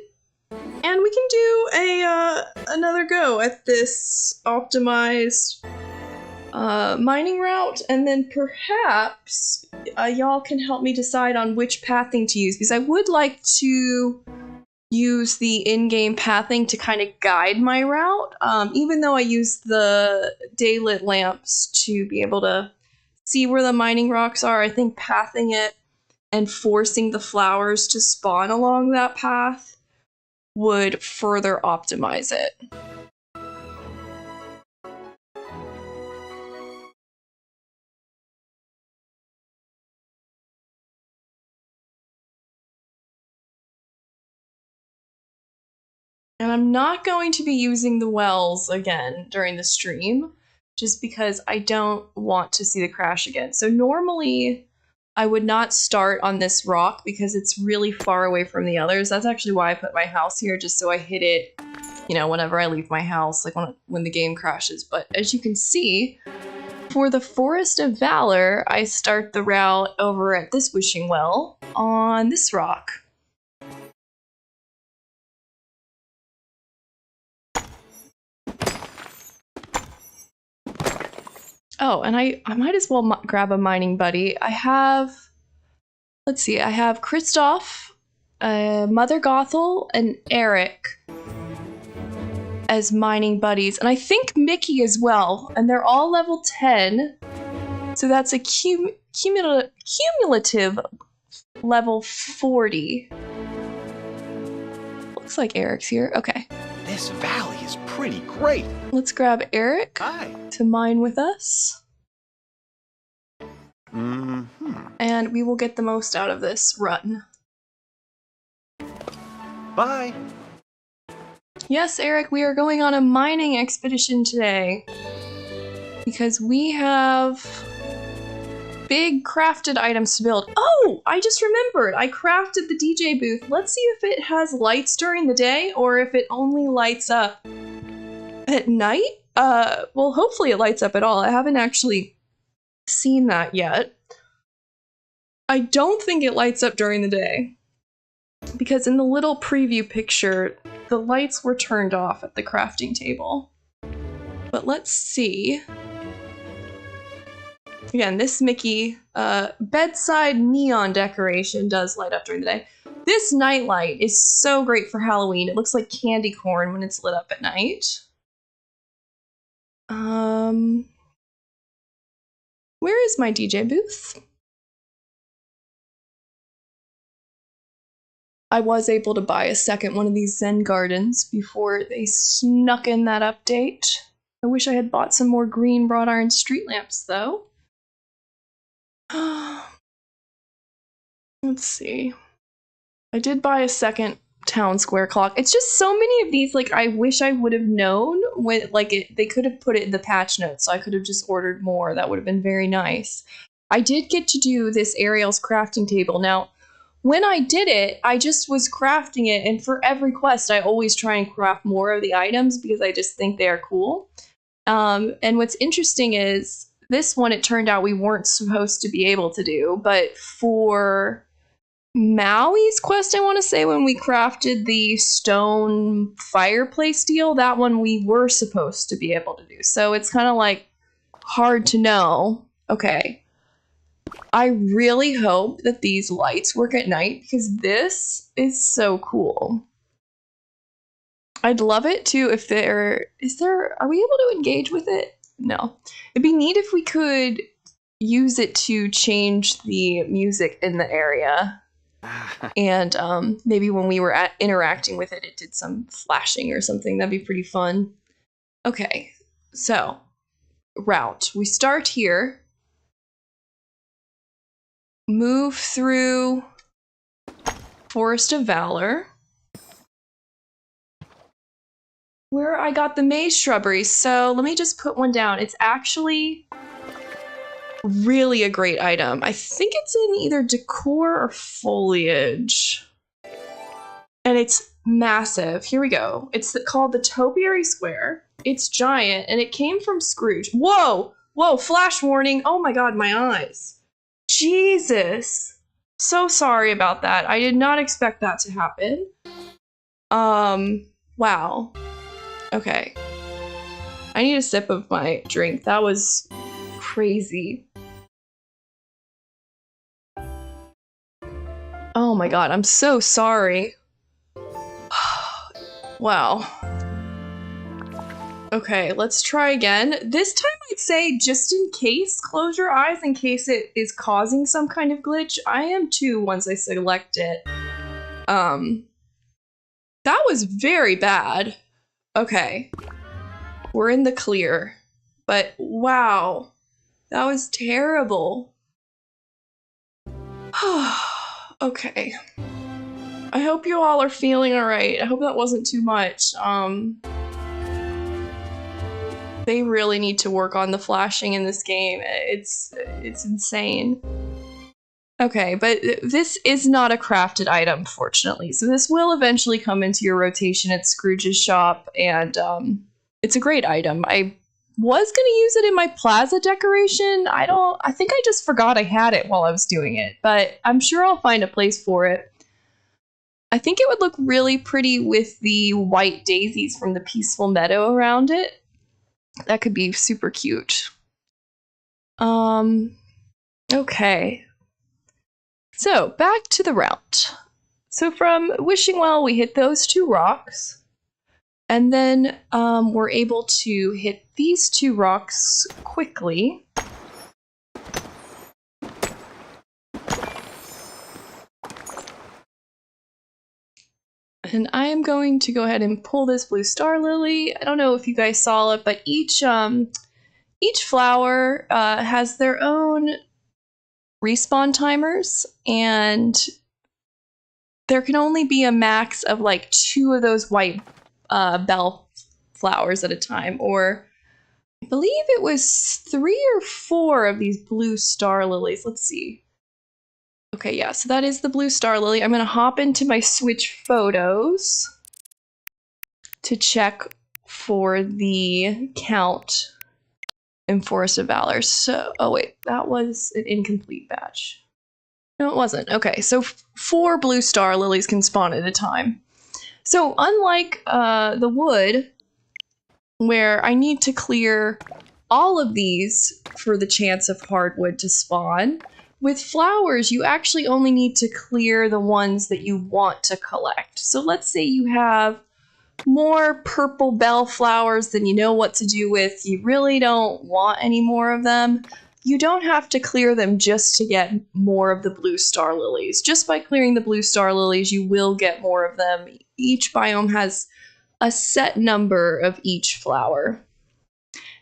[SPEAKER 1] and we can do a another go at this optimized mining route, and then perhaps y'all can help me decide on which pathing to use, because I would like to use the in-game pathing to kind of guide my route, even though I use the daylit lamps to be able to see where the mining rocks are. I think pathing it and forcing the flowers to spawn along that path would further optimize it. And I'm not going to be using the wells again during the stream, just because I don't want to see the crash again. So normally I would not start on this rock because it's really far away from the others. That's actually why I put my house here, just so I hit it, you know, whenever I leave my house, like when the game crashes. But as you can see, for the Forest of Valor, I start the route over at this wishing well on this rock. Oh, and I might as well grab a mining buddy. I have, let's see, I have Kristoff, Mother Gothel, and Eric. as mining buddies. And I think Mickey as well. And they're all level 10. So that's a cumulative level 40. Looks like Eric's here. Okay.
[SPEAKER 3] This valley is pretty great.
[SPEAKER 1] Let's grab Eric to mine with us. And we will get the most out of this run.
[SPEAKER 3] Bye.
[SPEAKER 1] Yes, Eric, we are going on a mining expedition today. Because we have big crafted items to build. Oh, I just remembered. I crafted the DJ booth. Let's see if it has lights during the day or if it only lights up at night. Well, hopefully it lights up at all. I haven't actually seen that yet. I don't think it lights up during the day because in the little preview picture, the lights were turned off at the crafting table. But let's see. Again, this Mickey bedside neon decoration does light up during the day. This nightlight is so great for Halloween. It looks like candy corn when it's lit up at night. Where is my DJ booth? I was able to buy a second one of these Zen Gardens before they snuck in that update. I wish I had bought some more green wrought iron street lamps, though. Let's see. I did buy a second town square clock. It's just so many of these, like, I wish I would have known when, like, they could have put it in the patch notes, so I could have just ordered more. That would have been very nice. I did get to do this Ariel's crafting table. Now, when I did it, I just was crafting it, and for every quest, I always try and craft more of the items because I just think they are cool. And what's interesting is, this one, it turned out we weren't supposed to be able to do, but for Maui's quest, I want to say, when we crafted the stone fireplace deal, that one we were supposed to be able to do. So it's kind of like hard to know. Okay. I really hope that these lights work at night because this is so cool. I'd love it too if are we able to engage with it? No. It'd be neat if we could use it to change the music in the area. And maybe when we were interacting with it, it did some flashing or something. That'd be pretty fun. Okay, so route. We start here. Move through Forest of Valor. Where I got the maze shrubbery. So let me just put one down. It's actually really a great item. I think it's in either decor or foliage. And it's massive. Here we go. It's called the Topiary Square. It's giant and it came from Scrooge. Whoa! Whoa, flash warning. Oh my god, my eyes. Jesus. So sorry about that. I did not expect that to happen. Wow. Okay. I need a sip of my drink. That was crazy. Oh my god, I'm so sorry. Wow. Okay, let's try again. This time I'd say, just in case, close your eyes in case it is causing some kind of glitch. I am too once I select it. That was very bad. Okay. We're in the clear. But wow. That was terrible. Okay. I hope you all are feeling alright. I hope that wasn't too much. They really need to work on the flashing in this game. It's insane. Okay, but this is not a crafted item, fortunately. So this will eventually come into your rotation at Scrooge's shop, and it's a great item. I was gonna use it in my plaza decoration. I think I just forgot I had it while I was doing it, but I'm sure I'll find a place for it. I think it would look really pretty with the white daisies from the peaceful meadow around it. That could be super cute. Okay. So, back to the route. So from Wishing Well, we hit those two rocks. And then we're able to hit these two rocks quickly. And I am going to go ahead and pull this blue star lily. I don't know if you guys saw it, but each flower has their own respawn timers, and there can only be a max of like 2 of those white bell flowers at a time, or I believe it was 3 or 4 of these blue star lilies. Let's see. Okay, yeah, so that is the blue star lily. I'm going to hop into my Switch photos to check for the count in Forest of Valor. So, oh wait, that was an incomplete batch. No, it wasn't. Okay, so 4 blue star lilies can spawn at a time. So unlike the wood, where I need to clear all of these for the chance of hardwood to spawn, with flowers, you actually only need to clear the ones that you want to collect. So let's say you have more purple bell flowers than you know what to do with. You really don't want any more of them. You don't have to clear them just to get more of the blue star lilies. Just by clearing the blue star lilies, you will get more of them. Each biome has a set number of each flower.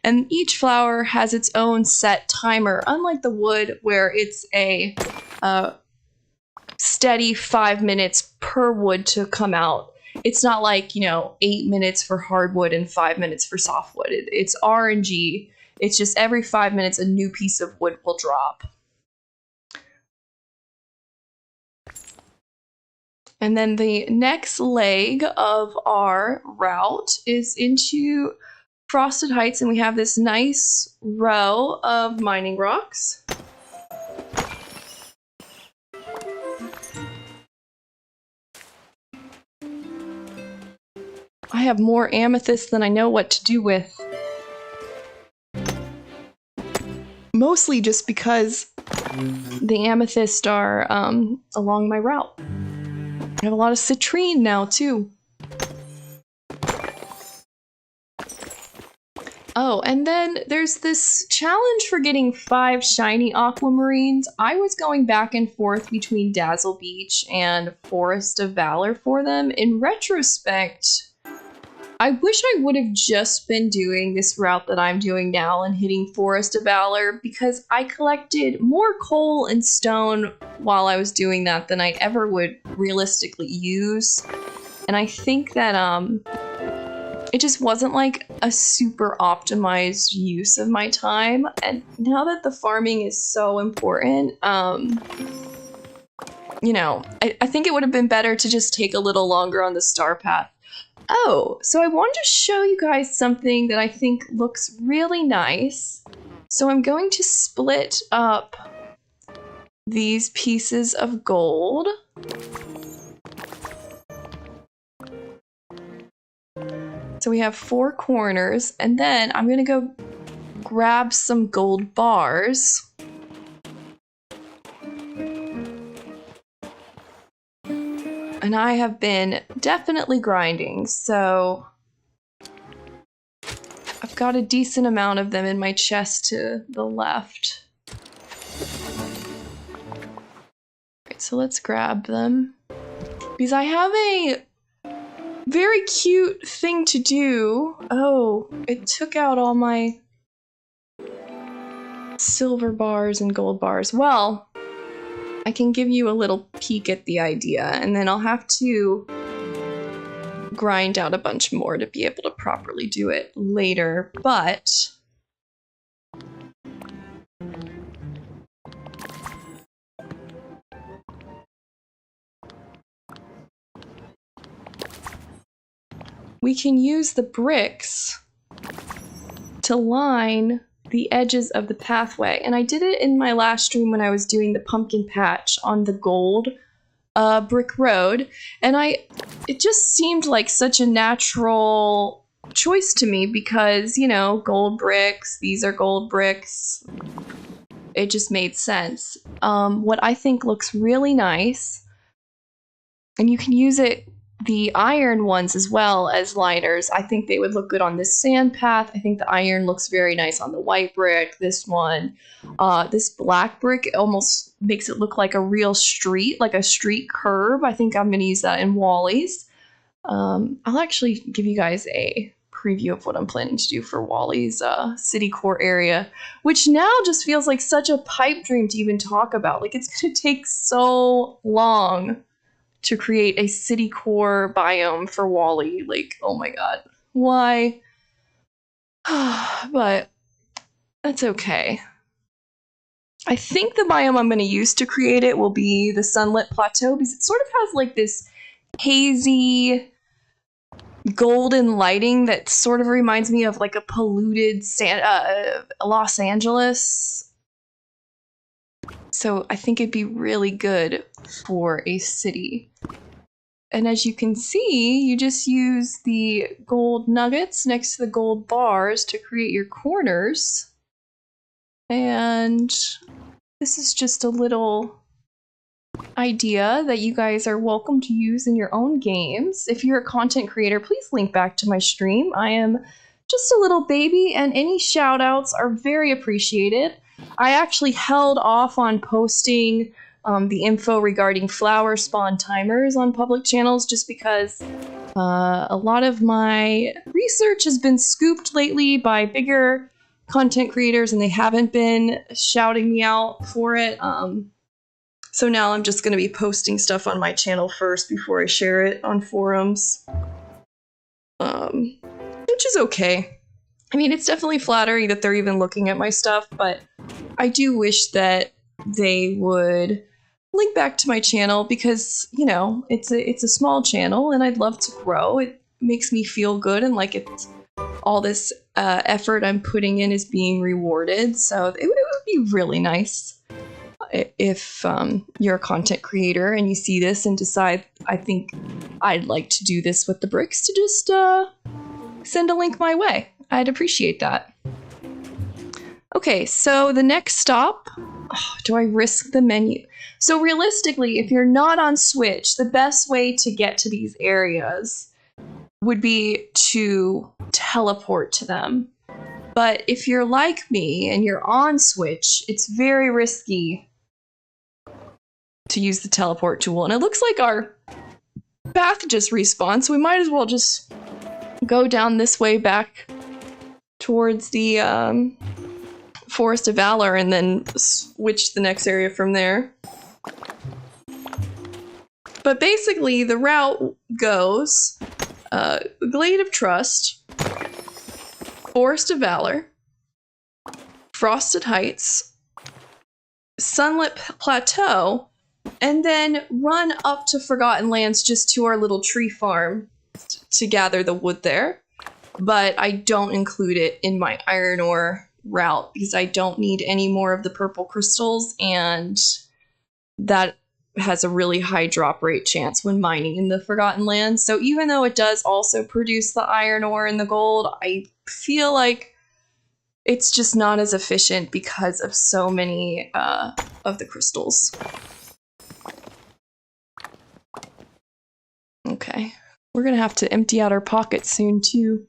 [SPEAKER 1] And each flower has its own set timer, unlike the wood where it's a steady 5 minutes per wood to come out. It's not like, 8 minutes for hardwood and 5 minutes for softwood. It's RNG. It's just every 5 minutes a new piece of wood will drop. And then the next leg of our route is into Frosted Heights, and we have this nice row of mining rocks. I have more amethyst than I know what to do with. Mostly just because the amethyst are along my route. I have a lot of citrine now too. Oh, and then there's this challenge for getting 5 shiny aquamarines. I was going back and forth between Dazzle Beach and Forest of Valor for them. In retrospect, I wish I would have just been doing this route that I'm doing now and hitting Forest of Valor, because I collected more coal and stone while I was doing that than I ever would realistically use. And I think that it just wasn't like a super optimized use of my time. And now that the farming is so important, I think it would have been better to just take a little longer on the star path. Oh, so I wanted to show you guys something that I think looks really nice. So I'm going to split up these pieces of gold. So we have 4 corners, and then I'm gonna go grab some gold bars. And I have been definitely grinding, so I've got a decent amount of them in my chest to the left. Alright, so let's grab them. Because I have a very cute thing to do. Oh, it took out all my silver bars and gold bars. Well, I can give you a little peek at the idea, and then I'll have to grind out a bunch more to be able to properly do it later, but we can use the bricks to line the edges of the pathway. And I did it in my last stream when I was doing the pumpkin patch on the gold brick road, and it just seemed like such a natural choice to me because, gold bricks, these are gold bricks. It just made sense. What I think looks really nice, and you can use it the iron ones as well as liners. I think they would look good on this sand path. I think the iron looks very nice on the white brick. This one, this black brick almost makes it look like a real street, like a street curb. I think I'm going to use that in Wally's. I'll actually give you guys a preview of what I'm planning to do for Wally's city core area, which now just feels like such a pipe dream to even talk about. Like, it's going to take so long to create a city core biome for Wally. Like, oh my god, why? But that's okay. I think the biome I'm going to use to create it will be the sunlit plateau, because it sort of has like this hazy golden lighting that sort of reminds me of like a polluted Los Angeles. So I think it'd be really good for a city. And as you can see, you just use the gold nuggets next to the gold bars to create your corners. And this is just a little idea that you guys are welcome to use in your own games. If you're a content creator, please link back to my stream. I am just a little baby, and any shout outs are very appreciated. I actually held off on posting the info regarding flower spawn timers on public channels just because a lot of my research has been scooped lately by bigger content creators and they haven't been shouting me out for it. So now I'm just going to be posting stuff on my channel first before I share it on forums. Which is okay. I mean, it's definitely flattering that they're even looking at my stuff, but I do wish that they would link back to my channel because, you know, it's a small channel and I'd love to grow. It makes me feel good and like it's all this effort I'm putting in is being rewarded. So it would be really nice if you're a content creator and you see this and decide, I think I'd like to do this with the bricks, to just send a link my way. I'd appreciate that. Okay, so the next stop, do I risk the menu? So realistically, if you're not on Switch, the best way to get to these areas would be to teleport to them. But if you're like me and you're on Switch, it's very risky to use the teleport tool. And it looks like our path just respawned, so we might as well just go down this way back towards the Forest of Valor and then switch the next area from there. But basically, the route goes Glade of Trust, Forest of Valor, Frosted Heights, Sunlit Plateau, and then run up to Forgotten Lands just to our little tree farm to gather the wood there. But I don't include it in my iron ore route because I don't need any more of the purple crystals, and that has a really high drop rate chance when mining in the Forgotten Lands. So even though it does also produce the iron ore and the gold, I feel like it's just not as efficient because of so many of the crystals. Okay. We're gonna have to empty out our pockets soon, too.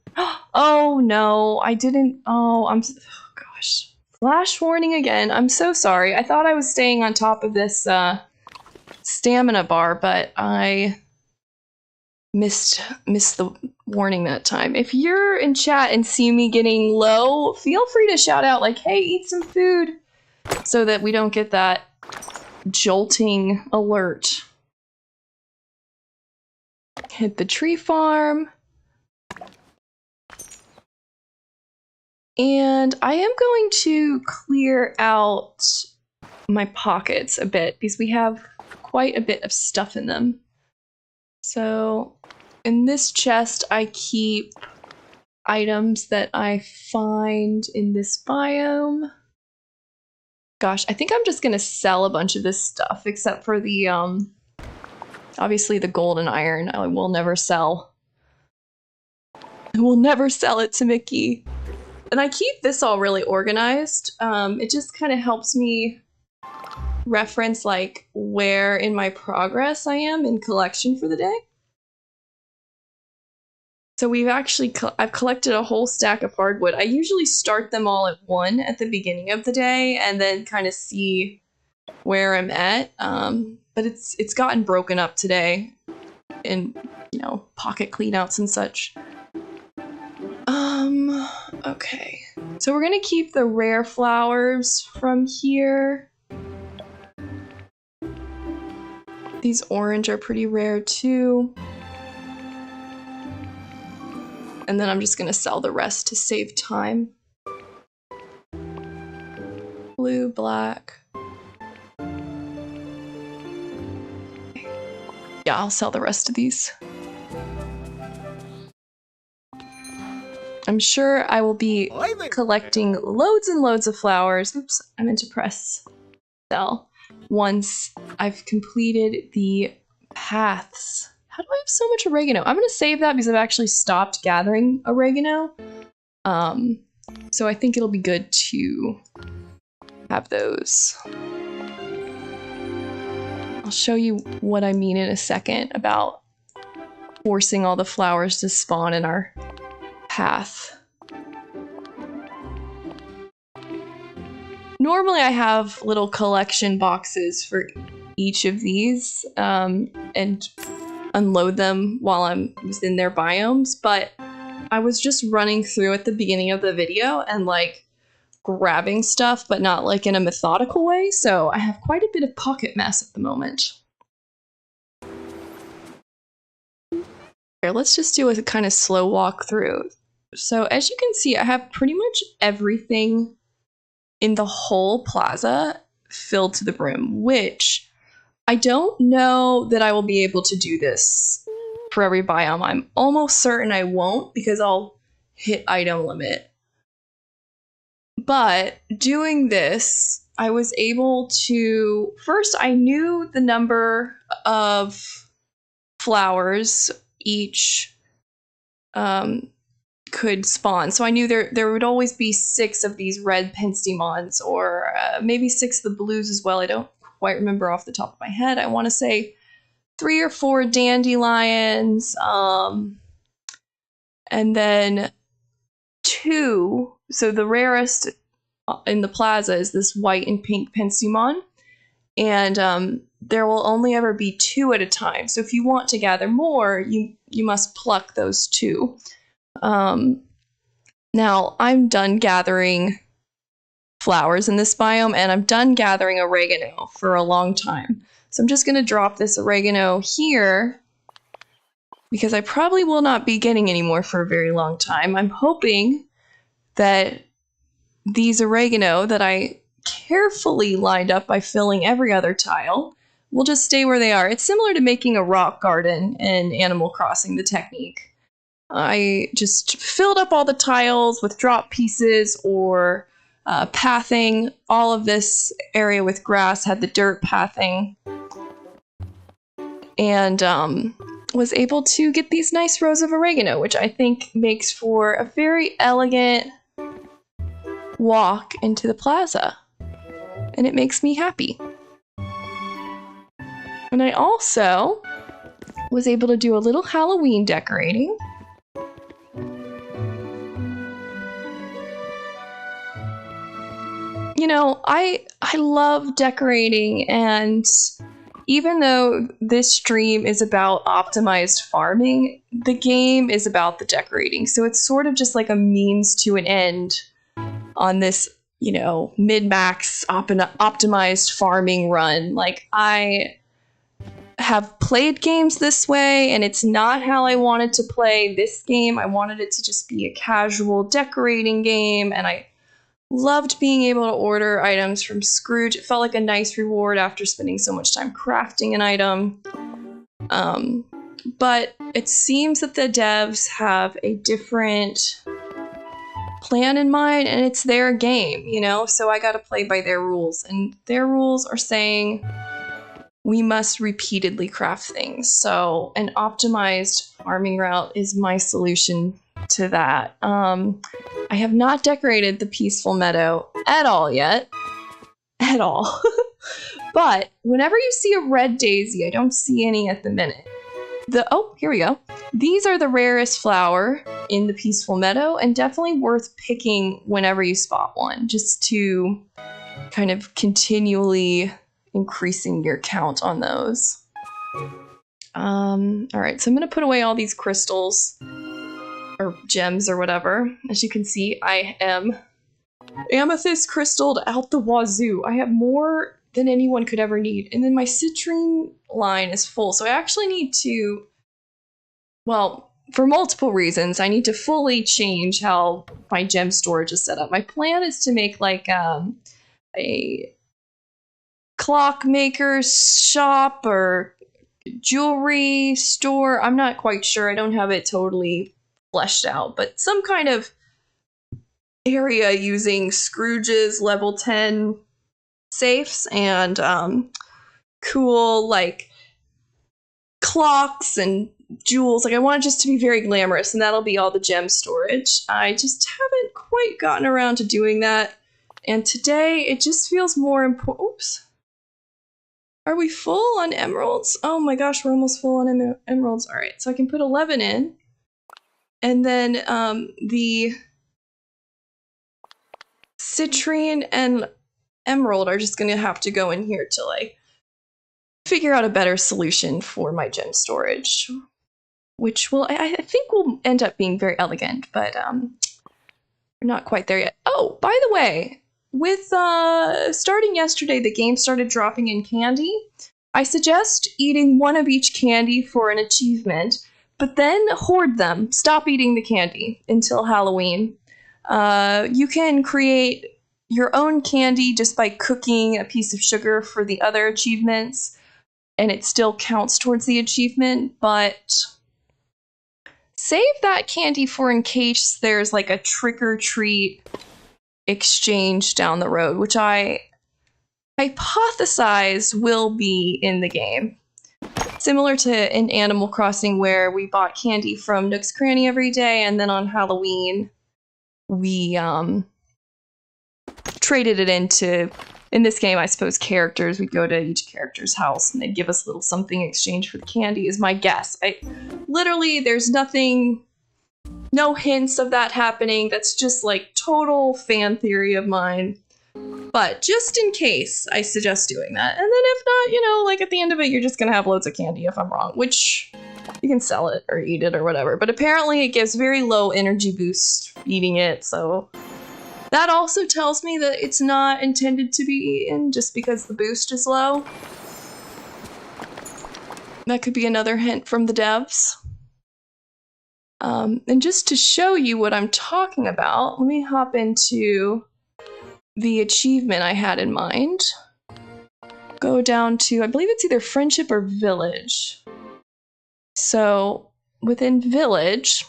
[SPEAKER 1] Oh, no. I didn't... Oh, gosh. Flash warning again. I'm so sorry. I thought I was staying on top of this stamina bar, but I missed the warning that time. If you're in chat and see me getting low, feel free to shout out, like, hey, eat some food, so that we don't get that jolting alert. Hit the tree farm. And I am going to clear out my pockets a bit because we have quite a bit of stuff in them. So in this chest, I keep items that I find in this biome. Gosh, I think I'm just gonna sell a bunch of this stuff except for the obviously the gold and iron. I will never sell. I will never sell it to Mickey. And I keep this all really organized. It just kind of helps me reference like where in my progress I am in collection for the day. So we've actually, I've collected a whole stack of hardwood. I usually start them all at one at the beginning of the day and then kind of see where I'm at. But it's gotten broken up today in, you know, pocket cleanouts and such. Okay. So we're gonna keep the rare flowers from here. These orange are pretty rare too. And then I'm just gonna sell the rest to save time. Blue, black. Yeah, I'll sell the rest of these. I'm sure I will be collecting loads and loads of flowers. Oops, I meant to press sell. Once I've completed the paths. How do I have so much oregano? I'm gonna save that because I've actually stopped gathering oregano. So I think it'll be good to have those. I'll show you what I mean in a second about forcing all the flowers to spawn in our path. Normally I have little collection boxes for each of these and unload them while I'm within their biomes, but I was just running through at the beginning of the video and like grabbing stuff, but not like in a methodical way, so I have quite a bit of pocket mess at the moment. Here, let's just do a kind of slow walk through. So as you can see, I have pretty much everything in the whole plaza filled to the brim, which I don't know that I will be able to do this for every biome. I'm almost certain I won't because I'll hit item limit. But doing this, I was able to, first I knew the number of flowers each could spawn. So I knew there would always be 6 of these red penstemons, or maybe 6 of the blues as well. I don't quite remember off the top of my head. I want to say 3 or 4 dandelions, and then 2. So the rarest in the plaza is this white and pink penstemon, and there will only ever be 2 at a time. So if you want to gather more, you must pluck those 2. Now I'm done gathering flowers in this biome, and I'm done gathering oregano for a long time. So I'm just going to drop this oregano here because I probably will not be getting any more for a very long time. I'm hoping that these oregano that I carefully lined up by filling every other tile will just stay where they are. It's similar to making a rock garden in Animal Crossing, the technique. I just filled up all the tiles with drop pieces or pathing. All of this area with grass had the dirt pathing. And was able to get these nice rows of oregano, which I think makes for a very elegant walk into the plaza. And it makes me happy. And I also was able to do a little Halloween decorating. You know, I love decorating, and even though this stream is about optimized farming, the game is about the decorating. So it's sort of just like a means to an end on this, you know, min-max optimized farming run. Like, I have played games this way, and it's not how I wanted to play this game. I wanted it to just be a casual decorating game, and I loved being able to order items from Scrooge. It felt like a nice reward after spending so much time crafting an item. But it seems that the devs have a different plan in mind, and it's their game, you know? So I gotta play by their rules, and their rules are saying we must repeatedly craft things. So an optimized farming route is my solution to that. I have not decorated the peaceful meadow at all yet. At all. But whenever you see a red daisy, I don't see any at the minute. Oh, here we go. These are the rarest flower in the Peaceful Meadow, and definitely worth picking whenever you spot one, just to kind of continually increasing your count on those. Alright, so I'm gonna put away all these crystals, or gems or whatever. As you can see, I am amethyst crystalled out the wazoo. I have more than anyone could ever need. And then my citrine line is full, so I actually need to, well, for multiple reasons, I need to fully change how my gem storage is set up. My plan is to make like a clockmaker's shop or jewelry store. I'm not quite sure. I don't have it totally fleshed out, but some kind of area using Scrooge's level 10 safes and cool like clocks and jewels. Like I want it just to be very glamorous, and that'll be all the gem storage. I just haven't quite gotten around to doing that, and today it just feels more important. Oops. Are we full on emeralds? Oh my gosh, we're almost full on emeralds. All right, so I can put 11 in, and then the citrine and emerald are just gonna have to go in here till I figure out a better solution for my gem storage, which will, I think will end up being very elegant, but we're not quite there yet. Oh, by the way, with starting yesterday, the game started dropping in candy. I suggest eating one of each candy for an achievement, but then hoard them. Stop eating the candy until Halloween. You can create your own candy just by cooking a piece of sugar for the other achievements, and it still counts towards the achievement, but save that candy for in case there's like a trick-or-treat exchange down the road, which I hypothesize will be in the game. Similar to in Animal Crossing, where we bought candy from Nook's Cranny every day, and then on Halloween we traded it into, in this game, I suppose, characters. We'd go to each character's house and they'd give us a little something in exchange for the candy, is my guess. Literally, there's nothing, no hints of that happening. That's just like total fan theory of mine. But just in case, I suggest doing that. And then if not, you know, like at the end of it, you're just gonna have loads of candy if I'm wrong, which you can sell it or eat it or whatever. But apparently it gives very low energy boost eating it, so that also tells me that it's not intended to be eaten just because the boost is low. That could be another hint from the devs. And just to show you what I'm talking about, let me hop into the achievement I had in mind. Go down to, I believe it's either Friendship or Village. So within Village,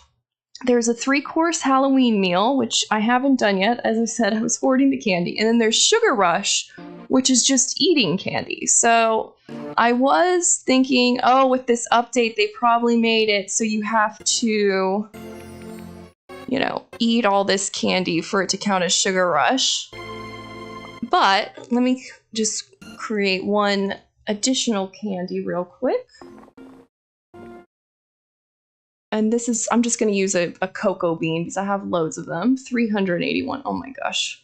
[SPEAKER 1] there's a 3-course Halloween meal, which I haven't done yet. As I said, I was hoarding the candy. And then there's Sugar Rush, which is just eating candy. So I was thinking, oh, with this update, they probably made it so you have to, you know, eat all this candy for it to count as Sugar Rush. But let me just create one additional candy real quick. And this is, I'm just going to use a cocoa bean because I have loads of them. 381. Oh my gosh.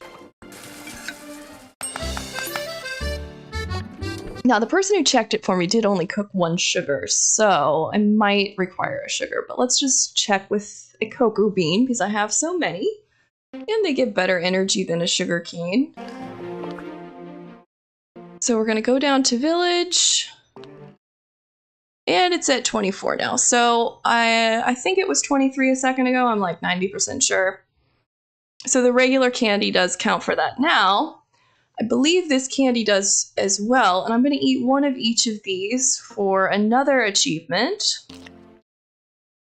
[SPEAKER 1] Now, the person who checked it for me did only cook 1 sugar, so I might require a sugar. But let's just check with a cocoa bean because I have so many. And they give better energy than a sugar cane. So we're going to go down to Village. And it's at 24 now. So I think it was 23 a second ago. I'm like 90% sure. So the regular candy does count for that. Now, I believe this candy does as well. And I'm going to eat one of each of these for another achievement.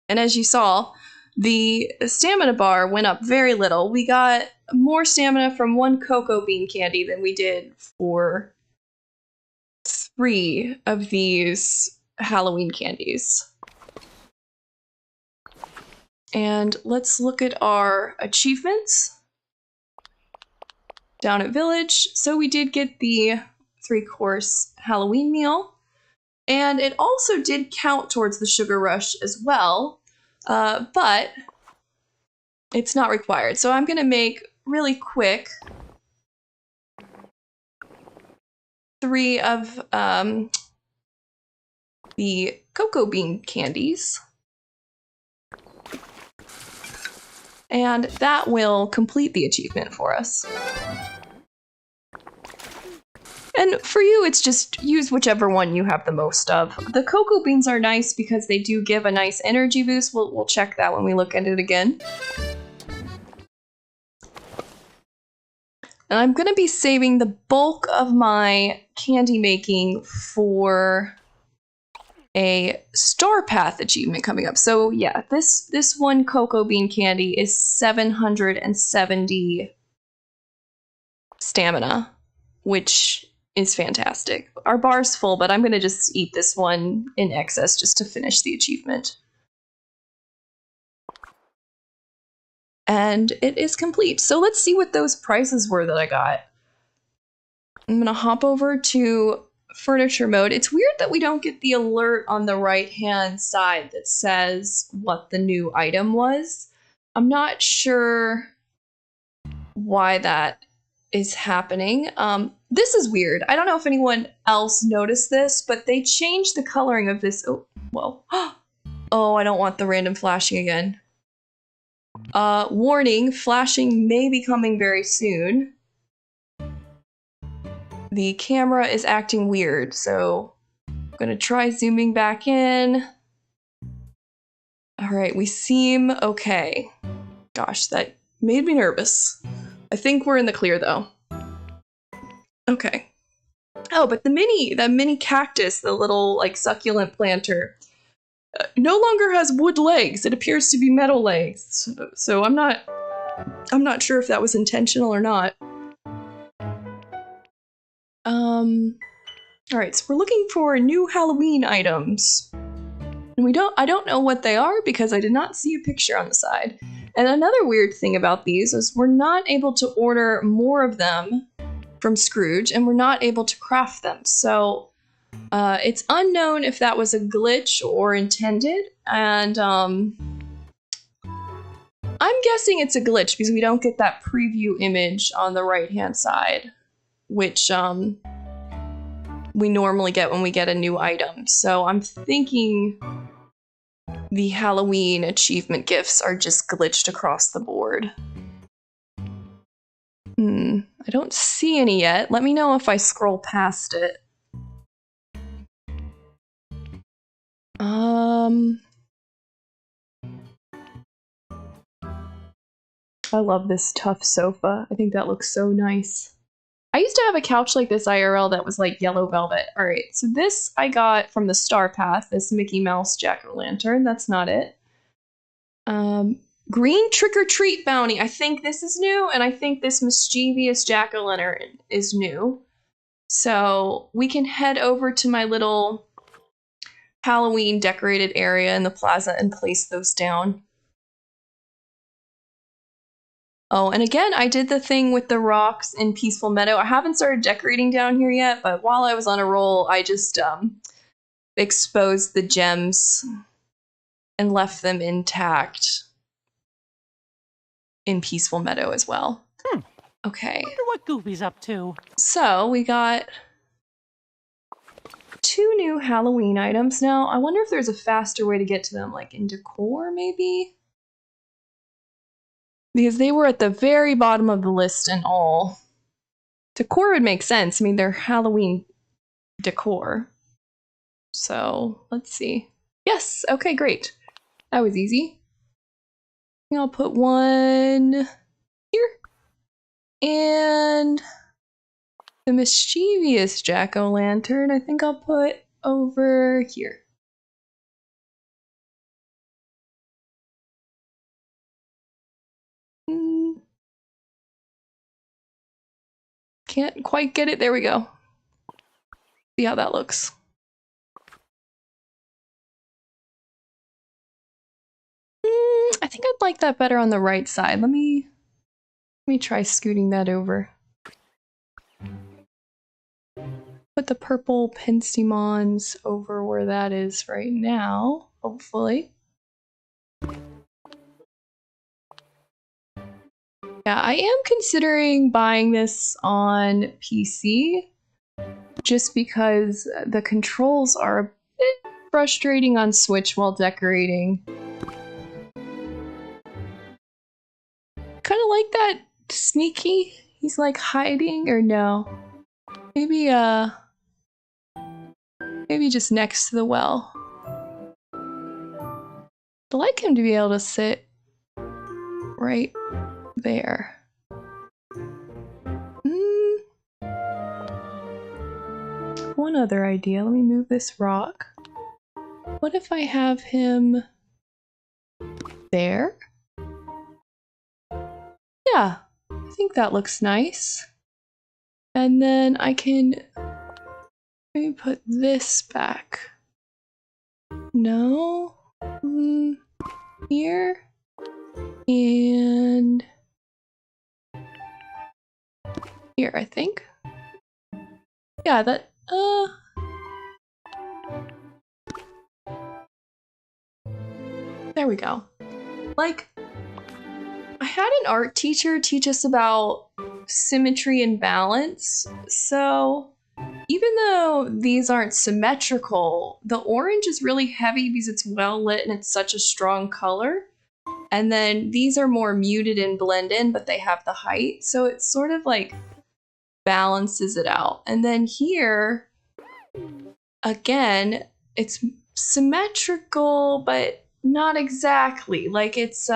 [SPEAKER 1] And as you saw, the stamina bar went up very little. We got more stamina from 1 cocoa bean candy than we did for 3 of these Halloween candies. And let's look at our achievements down at Village. So we did get the 3-course Halloween meal. And it also did count towards the sugar rush as well, but it's not required. So I'm gonna make really quick 3 of the cocoa bean candies. And that will complete the achievement for us. And for you, it's just use whichever one you have the most of. The cocoa beans are nice because they do give a nice energy boost. We'll check that when we look at it again. And I'm going to be saving the bulk of my candy making for a Star Path achievement coming up. So yeah, this one cocoa bean candy is 770 stamina, which is fantastic. Our bar's full, but I'm going to just eat this one in excess just to finish the achievement. And it is complete. So let's see what those prices were that I got. I'm going to hop over to furniture mode. It's weird that we don't get the alert on the right-hand side that says what the new item was. I'm not sure why that is happening. This is weird. I don't know if anyone else noticed this, but they changed the coloring of this. Oh, whoa. Oh, I don't want the random flashing again. Warning, flashing may be coming very soon. The camera is acting weird, so I'm gonna try zooming back in. All right, we seem okay. Gosh, that made me nervous. I think we're in the clear though. Okay. Oh, but the mini cactus, the little like succulent planter, no longer has wood legs. It appears to be metal legs. So I'm not sure if that was intentional or not. All right, so we're looking for new Halloween items. And I don't know what they are because I did not see a picture on the side. And another weird thing about these is we're not able to order more of them from Scrooge, and we're not able to craft them. So it's unknown if that was a glitch or intended, and I'm guessing it's a glitch because we don't get that preview image on the right-hand side, which we normally get when we get a new item. So I'm thinking the Halloween achievement gifts are just glitched across the board. I don't see any yet. Let me know if I scroll past it. I love this tough sofa. I think that looks so nice. I used to have a couch like this IRL that was like yellow velvet. All right, so this I got from the Star Path, this Mickey Mouse jack-o'-lantern. That's not it. Green trick-or-treat bounty. I think this is new, and I think this mischievous jack-o'-lantern is new. So we can head over to my little Halloween decorated area in the plaza and place those down. Oh, and again, I did the thing with the rocks in Peaceful Meadow. I haven't started decorating down here yet, but while I was on a roll, I just exposed the gems and left them intact in Peaceful Meadow as well. Okay.
[SPEAKER 4] Wonder what Goofy's up to.
[SPEAKER 1] So we got 2 new Halloween items. Now, I wonder if there's a faster way to get to them, like in decor, maybe? Because they were at the very bottom of the list and all. Decor would make sense. I mean, they're Halloween decor. So, let's see. Yes! Okay, great. That was easy. I'll put one here. And the mischievous jack-o'-lantern, I think I'll put over here. Can't quite get it. There we go. See how that looks. I think I'd like that better on the right side. Let me try scooting that over. Put put the purple Penstemons over where that is right now, hopefully. Yeah, I am considering buying this on PC just because the controls are a bit frustrating on Switch while decorating. Kind of like that sneaky. He's like hiding, or no? Maybe just next to the well. I'd like him to be able to sit right there. One other idea. Let me move this rock. What if I have him there? Yeah, I think that looks nice. And then I can maybe put this back. No. Here. And here, I think. Yeah, that, there we go. Like, I had an art teacher teach us about symmetry and balance, so even though these aren't symmetrical, the orange is really heavy because it's well lit and it's such a strong color. And then these are more muted and blend in, but they have the height, so it sort of like balances it out. And then here, again, it's symmetrical, but not exactly. Like it's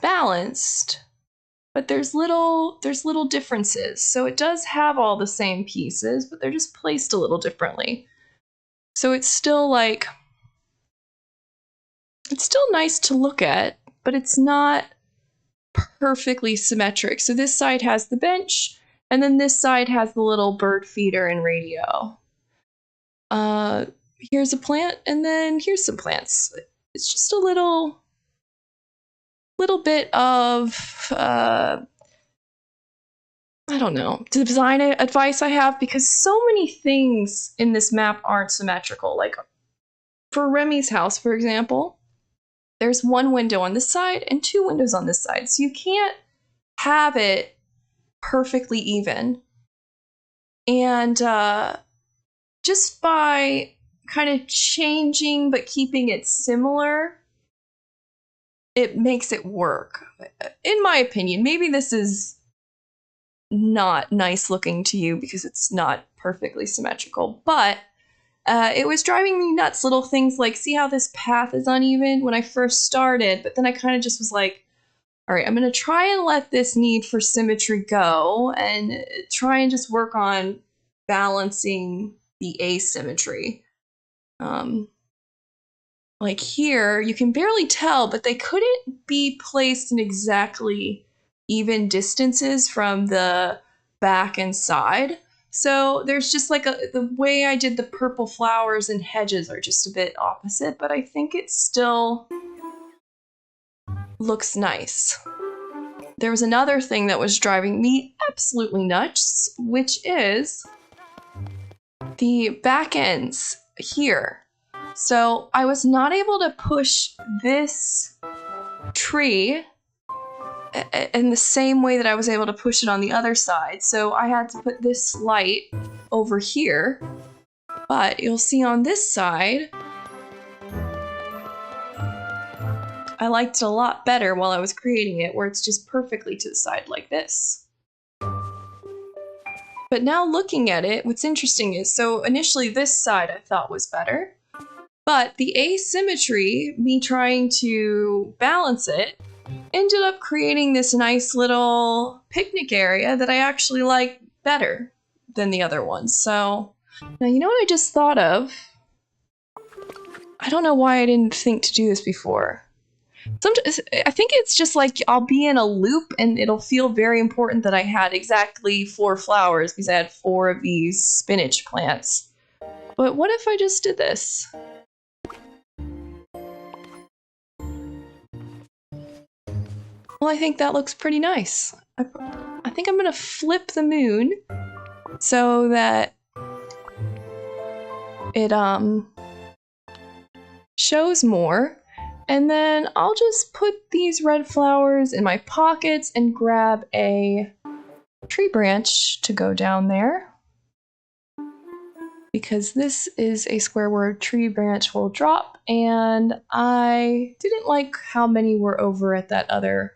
[SPEAKER 1] balanced, but there's little differences. So it does have all the same pieces, but they're just placed a little differently. So it's still like, it's still nice to look at, but it's not perfectly symmetric. So this side has the bench, and then this side has the little bird feeder and radio. Here's a plant, and then here's some plants. It's just a little bit of, I don't know, design advice I have, because so many things in this map aren't symmetrical. Like for Remy's house, for example, there's one window on this side and two windows on this side. So you can't have it perfectly even. And just by kind of changing but keeping it similar, it makes it work. In my opinion, maybe this is not nice looking to you because it's not perfectly symmetrical, but it was driving me nuts. Little things like, see how this path is uneven when I first started, but then I kind of just was like, all right, I'm going to try and let this need for symmetry go and try and just work on balancing the asymmetry. Like here, you can barely tell, but they couldn't be placed in exactly even distances from the back and side. So there's just like the way I did the purple flowers and hedges are just a bit opposite, but I think it still looks nice. There was another thing that was driving me absolutely nuts, which is the back ends here. So I was not able to push this tree in the same way that I was able to push it on the other side. So I had to put this light over here. But you'll see on this side, I liked it a lot better while I was creating it, where it's just perfectly to the side like this. But now looking at it, what's interesting is, so initially this side I thought was better, but the asymmetry, me trying to balance it, ended up creating this nice little picnic area that I actually like better than the other ones. So, now you know what I just thought of? I don't know why I didn't think to do this before. Sometimes, I think it's just like I'll be in a loop and it'll feel very important that I had exactly 4 flowers because I had 4 of these spinach plants. But what if I just did this? Well, I think that looks pretty nice. I think I'm gonna flip the moon so that it shows more. And then I'll just put these red flowers in my pockets and grab a tree branch to go down there. Because this is a square where tree branch will drop, and I didn't like how many were over at that other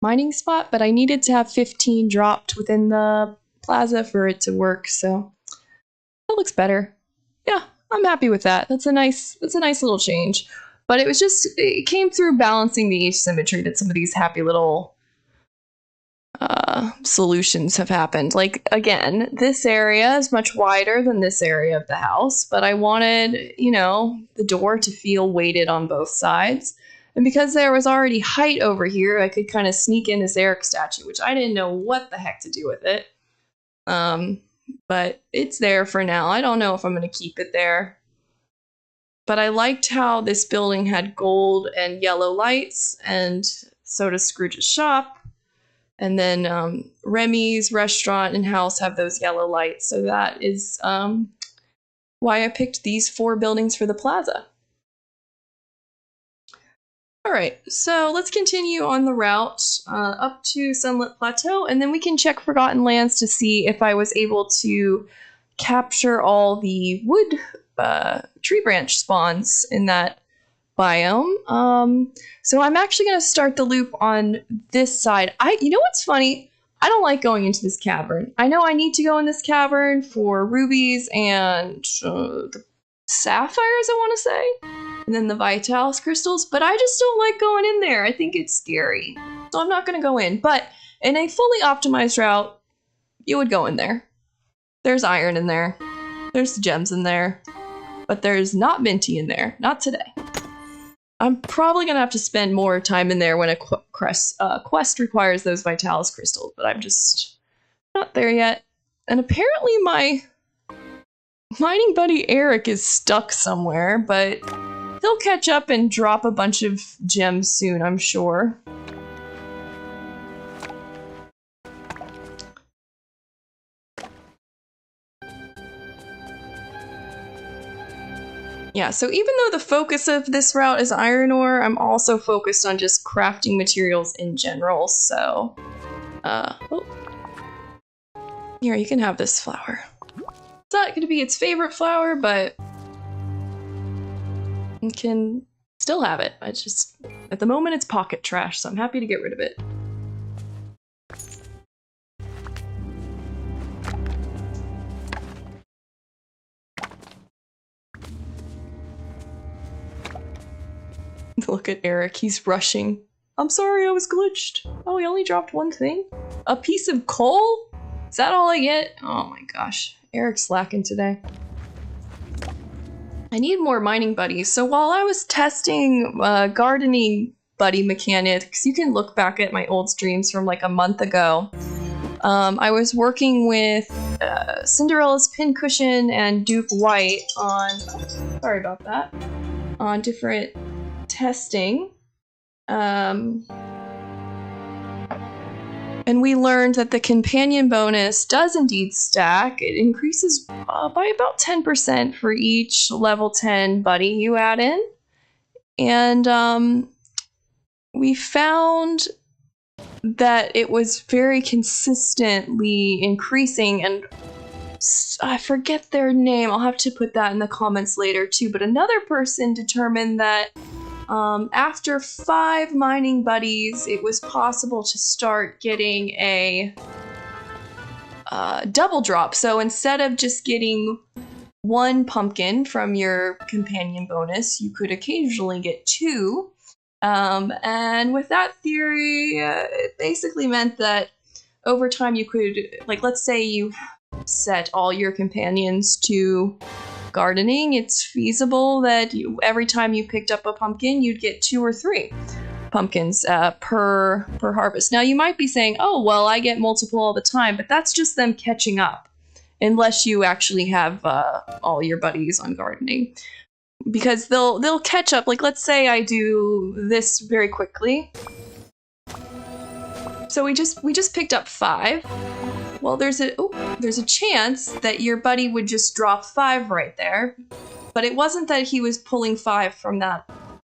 [SPEAKER 1] mining spot, but I needed to have 15 dropped within the plaza for it to work, so that looks better. Yeah, I'm happy with that. That's a nice little change. But it came through balancing the asymmetry that some of these happy little solutions have happened. Like, again, this area is much wider than this area of the house, but I wanted, you know, the door to feel weighted on both sides. And because there was already height over here, I could kind of sneak in this Eric statue, which I didn't know what the heck to do with it. But it's there for now. I don't know if I'm going to keep it there. But I liked how this building had gold and yellow lights, and so does Scrooge's shop. And then Remy's restaurant and house have those yellow lights. So that is why I picked these 4 buildings for the plaza. All right, so let's continue on the route up to Sunlit Plateau, and then we can check Forgotten Lands to see if I was able to capture all the wood tree branch spawns in that biome. So I'm actually going to start the loop on this side. You know what's funny? I don't like going into this cavern. I know I need to go in this cavern for rubies and the sapphires, I want to say, and then the Vitalis crystals, but I just don't like going in there. I think it's scary. So I'm not going to go in. But in a fully optimized route, you would go in there. There's iron in there. There's gems in there. But there's not minty in there. Not today. I'm probably going to have to spend more time in there when a quest requires those Vitalis crystals, but I'm just not there yet. And apparently my mining buddy Eric is stuck somewhere, but he'll catch up and drop a bunch of gems soon, I'm sure. Yeah, so even though the focus of this route is iron ore, I'm also focused on just crafting materials in general, so... Here, you can have this flower. It's not going to be its favorite flower, but... you can still have it. I just... at the moment, it's pocket trash, so I'm happy to get rid of it. Look at Eric, he's rushing. I'm sorry, I was glitched. Oh, he only dropped one thing? A piece of coal? Is that all I get? Oh my gosh, Eric's slacking today. I need more mining buddies. So while I was testing gardening buddy mechanics, you can look back at my old streams from like a month ago. I was working with Cinderella's Pincushion and Duke White on, sorry about that, on different testing. And we learned that the companion bonus does indeed stack. It increases by about 10% for each level 10 buddy you add in. And we found that it was very consistently increasing, and I forget their name. I'll have to put that in the comments later too. But another person determined that after 5 mining buddies, it was possible to start getting a double drop. So instead of just getting 1 pumpkin from your companion bonus, you could occasionally get 2. And with that theory, it basically meant that over time you could, like, let's say you set all your companions to gardening, it's feasible that every time you picked up a pumpkin, you'd get 2 or 3 pumpkins per harvest. Now, you might be saying, oh, well, I get multiple all the time, but that's just them catching up, unless you actually have all your buddies on gardening. Because they'll catch up. Like, let's say I do this very quickly. So we just picked up 5. Well, there's a chance that your buddy would just drop 5 right there, but it wasn't that he was pulling 5 from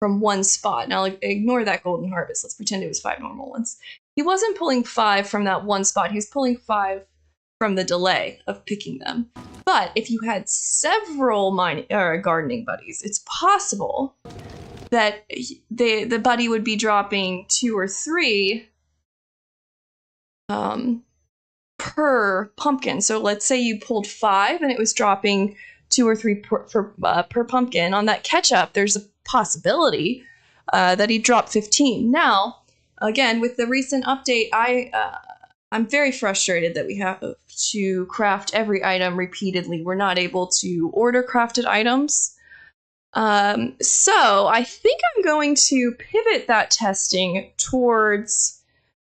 [SPEAKER 1] one spot. Now, like, ignore that golden harvest. Let's pretend it was 5 normal ones. He wasn't pulling 5 from that one spot. He was pulling 5 from the delay of picking them. But if you had several gardening buddies, it's possible that the buddy would be dropping 2 or 3 per pumpkin. So let's say you pulled 5 and it was dropping 2 or 3 per pumpkin. On that catch-up, there's a possibility that he dropped 15. Now, again, with the recent update, I'm very frustrated that we have to craft every item repeatedly. We're not able to order crafted items. So I think I'm going to pivot that testing towards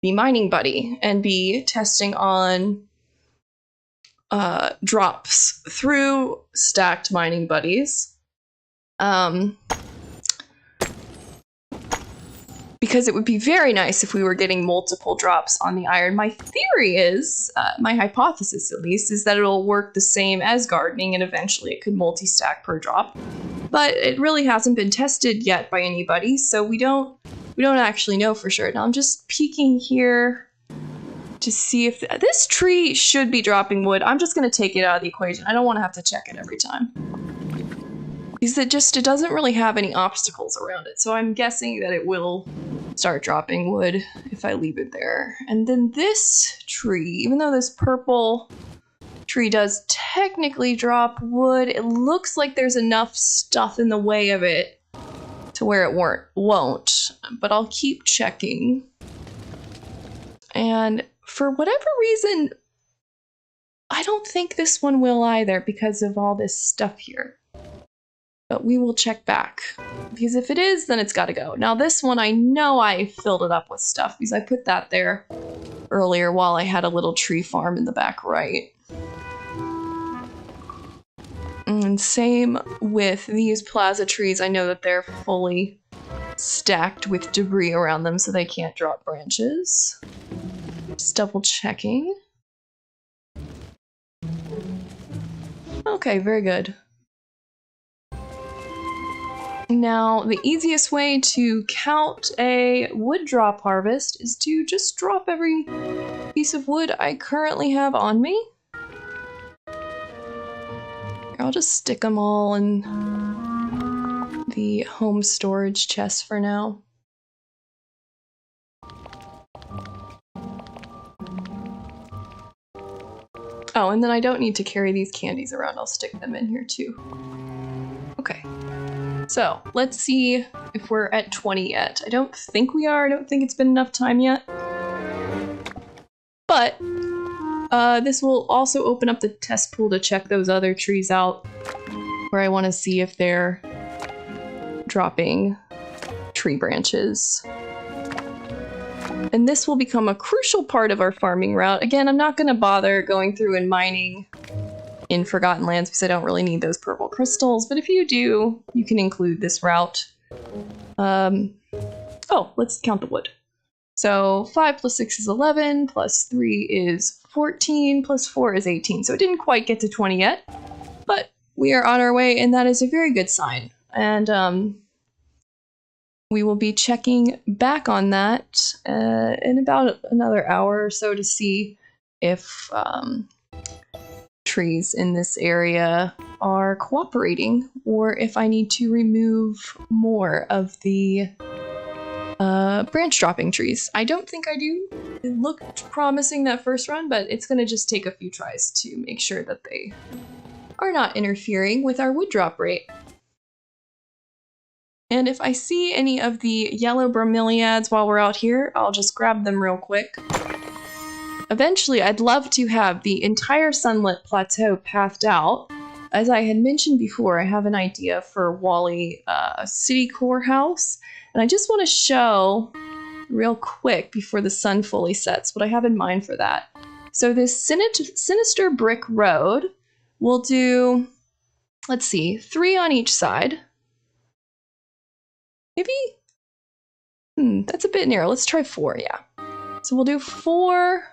[SPEAKER 1] the mining buddy and be testing on drops through stacked mining buddies. Because it would be very nice if we were getting multiple drops on the iron. My theory is, my hypothesis at least, is that it'll work the same as gardening and eventually it could multi-stack per drop. But it really hasn't been tested yet by anybody, so we don't actually know for sure. Now I'm just peeking here to see if this tree should be dropping wood. I'm just going to take it out of the equation. I don't want to have to check it every time. Because it doesn't really have any obstacles around it. So I'm guessing that it will start dropping wood if I leave it there. And then this tree, even though this purple tree does technically drop wood, it looks like there's enough stuff in the way of it to where it won't. But I'll keep checking. And for whatever reason, I don't think this one will either because of all this stuff here. But we will check back, because if it is, then it's got to go. Now this one, I know I filled it up with stuff because I put that there earlier while I had a little tree farm in the back right. And same with these plaza trees. I know that they're fully stacked with debris around them so they can't drop branches. Just double checking. Okay, very good. Now, the easiest way to count a wood drop harvest is to just drop every piece of wood I currently have on me. I'll just stick them all in the home storage chest for now. Oh, and then I don't need to carry these candies around. I'll stick them in here too. Okay. So, let's see if we're at 20 yet. I don't think we are. I don't think it's been enough time yet. But this will also open up the test pool to check those other trees out where I want to see if they're dropping tree branches. And this will become a crucial part of our farming route. Again, I'm not going to bother going through and mining in Forgotten Lands because I don't really need those purple crystals, but if you do, you can include this route. Oh, let's count the wood. So 5 plus 6 is 11, plus 3 is 14, plus 4 is 18. So it didn't quite get to 20 yet, but we are on our way, and that is a very good sign. And we will be checking back on that in about another hour or so to see if trees in this area are cooperating, or if I need to remove more of the branch dropping trees. I don't think I do. It looked promising that first run, but it's going to just take a few tries to make sure that they are not interfering with our wood drop rate. And if I see any of the yellow bromeliads while we're out here, I'll just grab them real quick. Eventually, I'd love to have the entire Sunlit Plateau pathed out. As I had mentioned before, I have an idea for Wally citycore house, and I just want to show real quick before the sun fully sets what I have in mind for that. So this sinister brick road will do, let's see, 3 on each side. Maybe? That's a bit narrow. Let's try 4, yeah. So we'll do 4.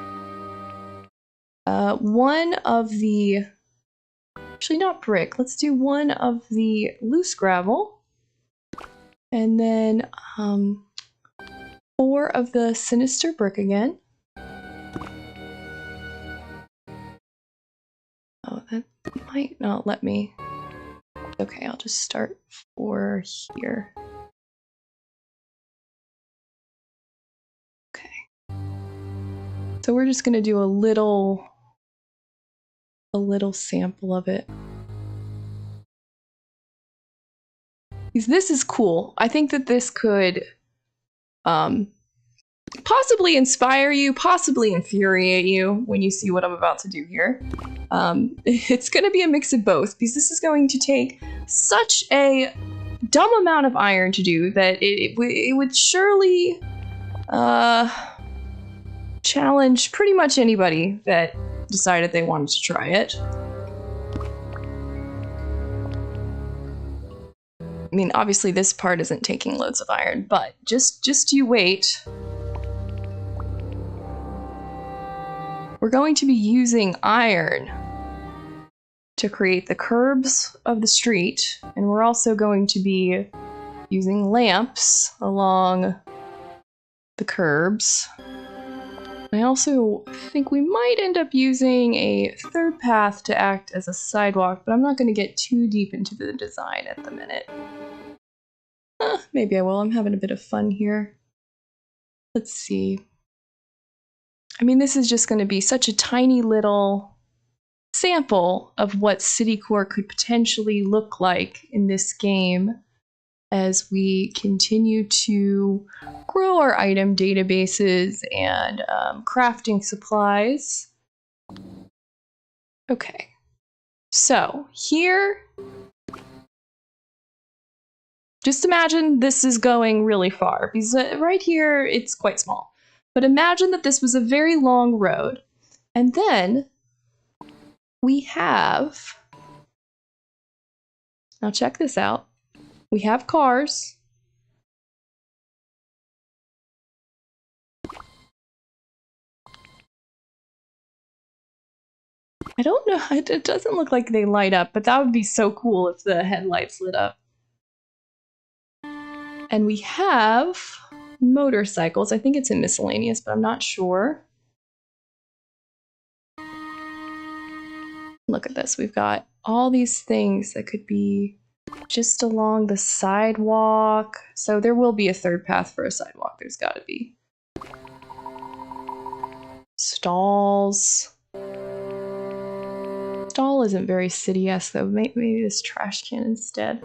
[SPEAKER 1] One of the, actually not brick, let's do one of the loose gravel. And then 4 of the sinister brick again. Oh, that might not let me. Okay, I'll just start 4 here. Okay. So we're just gonna do a little sample of it. Because this is cool. I think that this could possibly inspire you, possibly infuriate you when you see what I'm about to do here. It's going to be a mix of both, because this is going to take such a dumb amount of iron to do that it would surely challenge pretty much anybody that decided they wanted to try it. I mean, obviously this part isn't taking loads of iron, but just you wait. We're going to be using iron to create the curbs of the street, and we're also going to be using lamps along the curbs. I also think we might end up using a third path to act as a sidewalk, but I'm not going to get too deep into the design at the minute. Maybe I will. I'm having a bit of fun here. Let's see. I mean, this is just going to be such a tiny little sample of what citycore could potentially look like in this game as we continue to grow our item databases and crafting supplies. Okay, so here, just imagine this is going really far, because right here it's quite small. But imagine that this was a very long road, and then we have, now check this out, we have cars. I don't know, it doesn't look like they light up, but that would be so cool if the headlights lit up. And we have motorcycles. I think it's in miscellaneous, but I'm not sure. Look at this. We've got all these things that could be just along the sidewalk. So there will be a third path for a sidewalk. There's got to be. Stalls. Stall isn't very city-esque though. Maybe this trash can instead.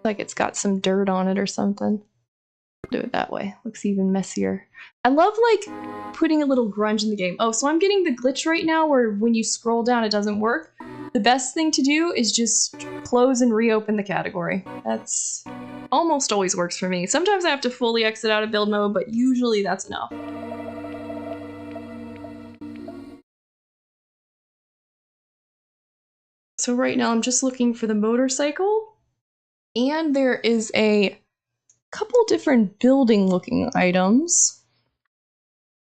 [SPEAKER 1] Like it's got some dirt on it or something. Do it that way. Looks even messier. I love like putting a little grunge in the game. Oh, so I'm getting the glitch right now where when you scroll down it doesn't work. The best thing to do is just close and reopen the category. That's almost always works for me. Sometimes I have to fully exit out of build mode, but usually that's enough. So right now I'm just looking for the motorcycle, and there is a couple different building looking items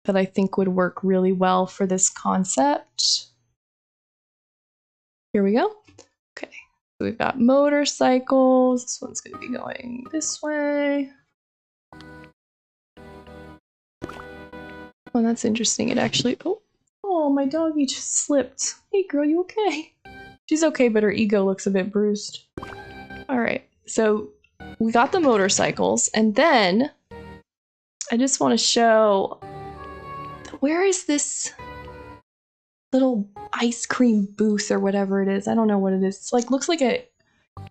[SPEAKER 1] that I think would work really well for this concept. Here we go. Okay, so we've got motorcycles. This one's going to be going this way. Oh, that's interesting. It actually, oh, my doggy just slipped. Hey girl, you okay? She's okay, but her ego looks a bit bruised. All right, so we got the motorcycles, and then I just want to show, where is this little ice cream booth or whatever it is? I don't know what it is. It's like, looks like a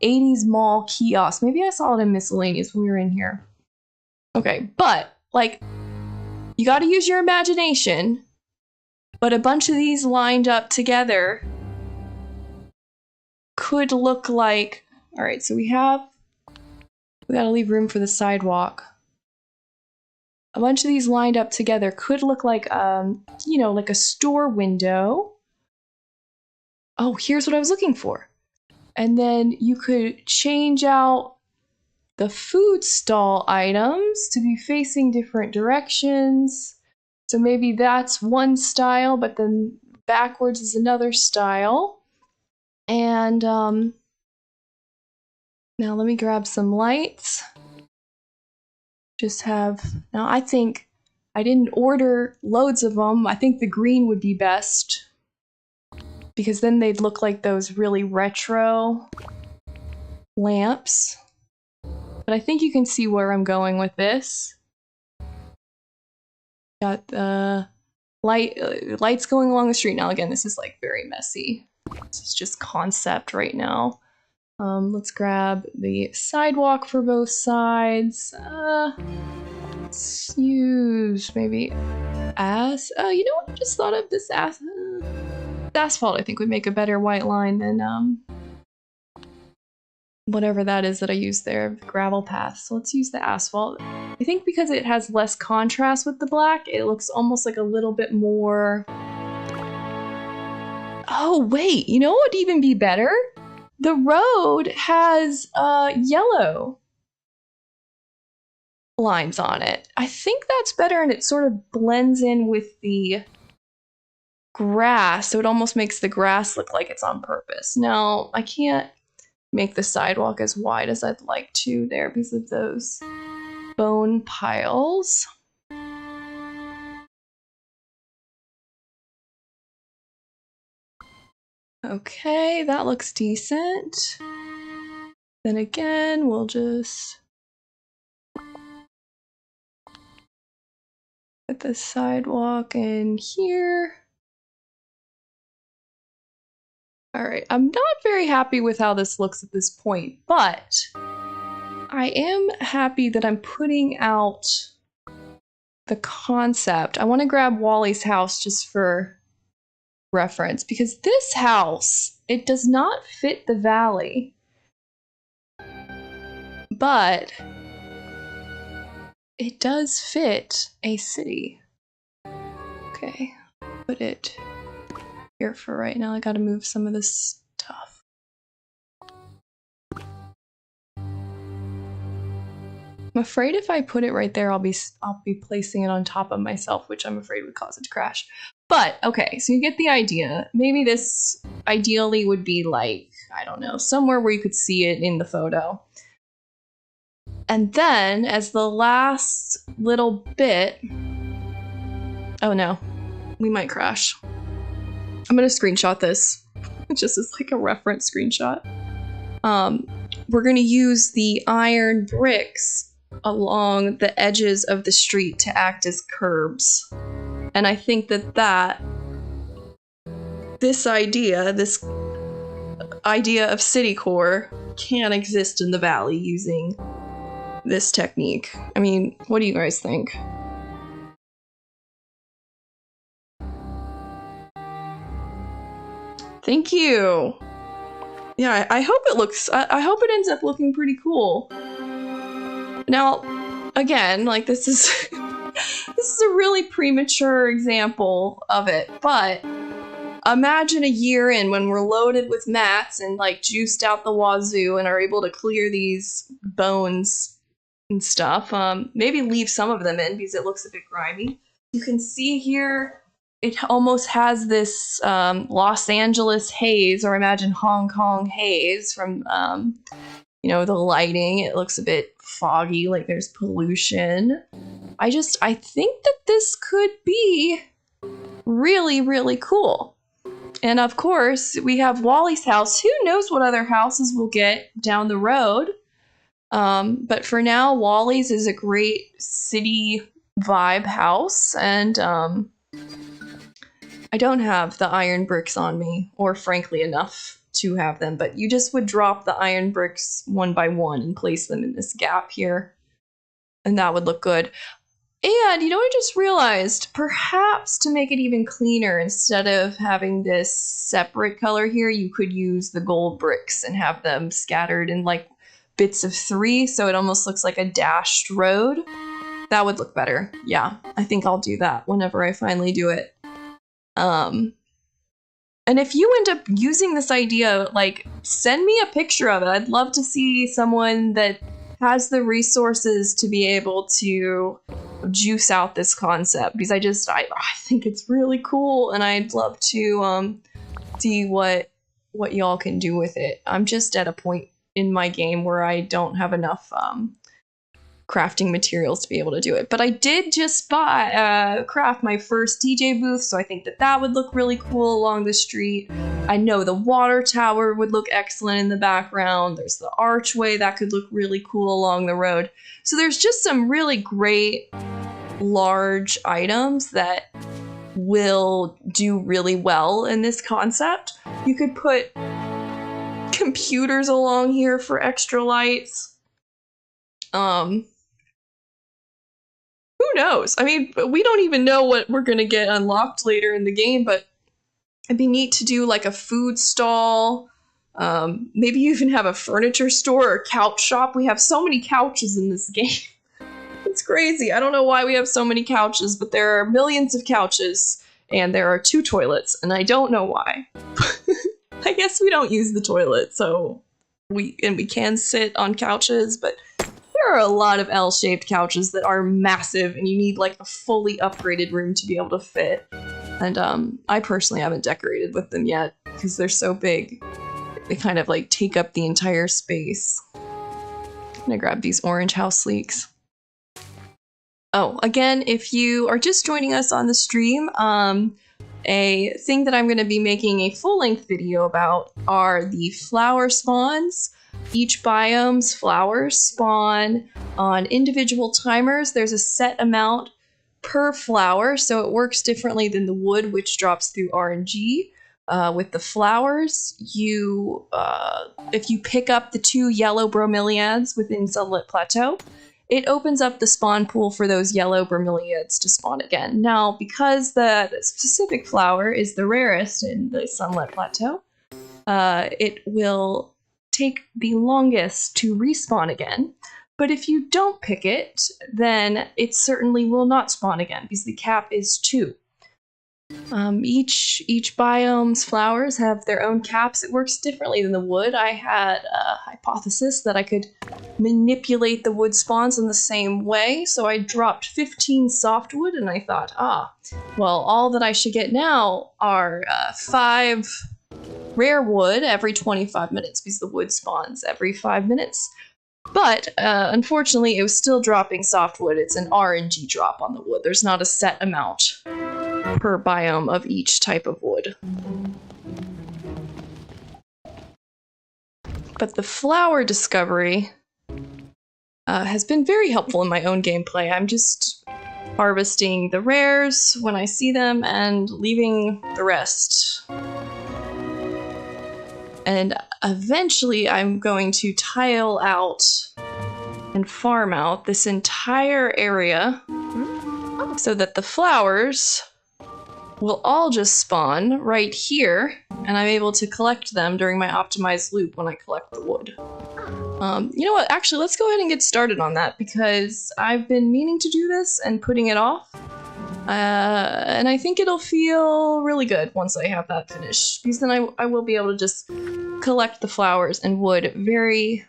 [SPEAKER 1] 80s mall kiosk. Maybe I saw it in miscellaneous when we were in here. Okay, but like, you got to use your imagination, but a bunch of these lined up together could look like, all right, so we got to leave room for the sidewalk. A bunch of these lined up together could look like, you know, like a store window. Oh, here's what I was looking for. And then you could change out the food stall items to be facing different directions. So maybe that's one style, but then backwards is another style. And now let me grab some lights. Now I think I didn't order loads of them. I think the green would be best because then they'd look like those really retro lamps. But I think you can see where I'm going with this. Got the lights going along the street. Now again, this is like very messy. This is just concept right now. Let's grab the sidewalk for both sides. Let's use maybe you know what? I just thought of this asphalt. I think would make a better white line than whatever that is that I use there, the gravel path. So let's use the asphalt. I think because it has less contrast with the black, it looks almost like a little bit more. Oh wait, you know what would even be better? The road has yellow lines on it. I think that's better, and it sort of blends in with the grass, so it almost makes the grass look like it's on purpose. Now, I can't make the sidewalk as wide as I'd like to there because of those bone piles. Okay, that looks decent. Then again, we'll just put the sidewalk in here. All right, I'm not very happy with how this looks at this point, but I am happy that I'm putting out the concept. I want to grab Wally's house just for reference because this house, it does not fit the valley, but it does fit a city. Okay, put it here for right now. I gotta move some of this stuff. I'm afraid if I put it right there, I'll be placing it on top of myself, which I'm afraid would cause it to crash. But okay, so you get the idea. Maybe this ideally would be like, I don't know, somewhere where you could see it in the photo. And then as the last little bit, oh no, we might crash. I'm gonna screenshot this. It just is like a reference screenshot. We're gonna use the iron bricks along the edges of the street to act as curbs. And I think that this idea of citycore can exist in the valley using this technique. I mean, what do you guys think? Thank you. Yeah, I hope it looks, I hope it ends up looking pretty cool. Now, again, like this is this is a really premature example of it, but imagine a year in when we're loaded with mats and like juiced out the wazoo and are able to clear these bones and stuff. Maybe leave some of them in because it looks a bit grimy. You can see here it almost has this Los Angeles haze, or imagine Hong Kong haze from you know, the lighting. It looks a bit foggy, like there's pollution. I think that this could be really, really cool. And of course, we have Wally's house. Who knows what other houses we'll get down the road? But for now, Wally's is a great city vibe house, and I don't have the iron bricks on me, or frankly enough to have them, but you just would drop the iron bricks one by one and place them in this gap here, and that would look good. And you know what I just realized? Perhaps to make it even cleaner, instead of having this separate color here, you could use the gold bricks and have them scattered in like bits of 3, so it almost looks like a dashed road. That would look better. Yeah, I think I'll do that whenever I finally do it. And if you end up using this idea, like, send me a picture of it. I'd love to see someone that has the resources to be able to juice out this concept because I think it's really cool, and I'd love to see what y'all can do with it. I'm just at a point in my game where I don't have enough crafting materials to be able to do it. But I did just craft my first DJ booth, so I think that would look really cool along the street. I know the water tower would look excellent in the background. There's the archway that could look really cool along the road. So there's just some really great large items that will do really well in this concept. You could put computers along here for extra lights. Who knows? I mean, we don't even know what we're gonna get unlocked later in the game, but it'd be neat to do like a food stall. Maybe you even have a furniture store or couch shop. We have so many couches in this game. It's crazy. I don't know why we have so many couches, but there are millions of couches, and there are 2 toilets, and I don't know why. I guess we don't use the toilet, so we can sit on couches, but there are a lot of L-shaped couches that are massive, and you need like a fully upgraded room to be able to fit. And I personally haven't decorated with them yet because they're so big. They kind of like take up the entire space. I'm gonna grab these orange house leeks. Oh, again, if you are just joining us on the stream, a thing that I'm going to be making a full-length video about are the flower spawns. Each biome's flowers spawn on individual timers. There's a set amount per flower, so it works differently than the wood, which drops through RNG. With the flowers, if you pick up the 2 yellow bromeliads within Sunlit Plateau, it opens up the spawn pool for those yellow bromeliads to spawn again. Now, because the specific flower is the rarest in the Sunlit Plateau, it will take the longest to respawn again. But if you don't pick it, then it certainly will not spawn again, because the cap is 2. Each biome's flowers have their own caps. It works differently than the wood. I had a hypothesis that I could manipulate the wood spawns in the same way, so I dropped 15 softwood, and I thought, well, all that I should get now are 5 rare wood every 25 minutes, because the wood spawns every 5 minutes. But, unfortunately, it was still dropping softwood. It's an RNG drop on the wood. There's not a set amount per biome of each type of wood. But the flower discovery has been very helpful in my own gameplay. I'm just harvesting the rares when I see them and leaving the rest. And eventually I'm going to tile out and farm out this entire area so that the flowers will all just spawn right here, and I'm able to collect them during my optimized loop when I collect the wood. You know what? Actually, let's go ahead and get started on that, because I've been meaning to do this and putting it off. And I think it'll feel really good once I have that finished, because then I will be able to just collect the flowers and wood very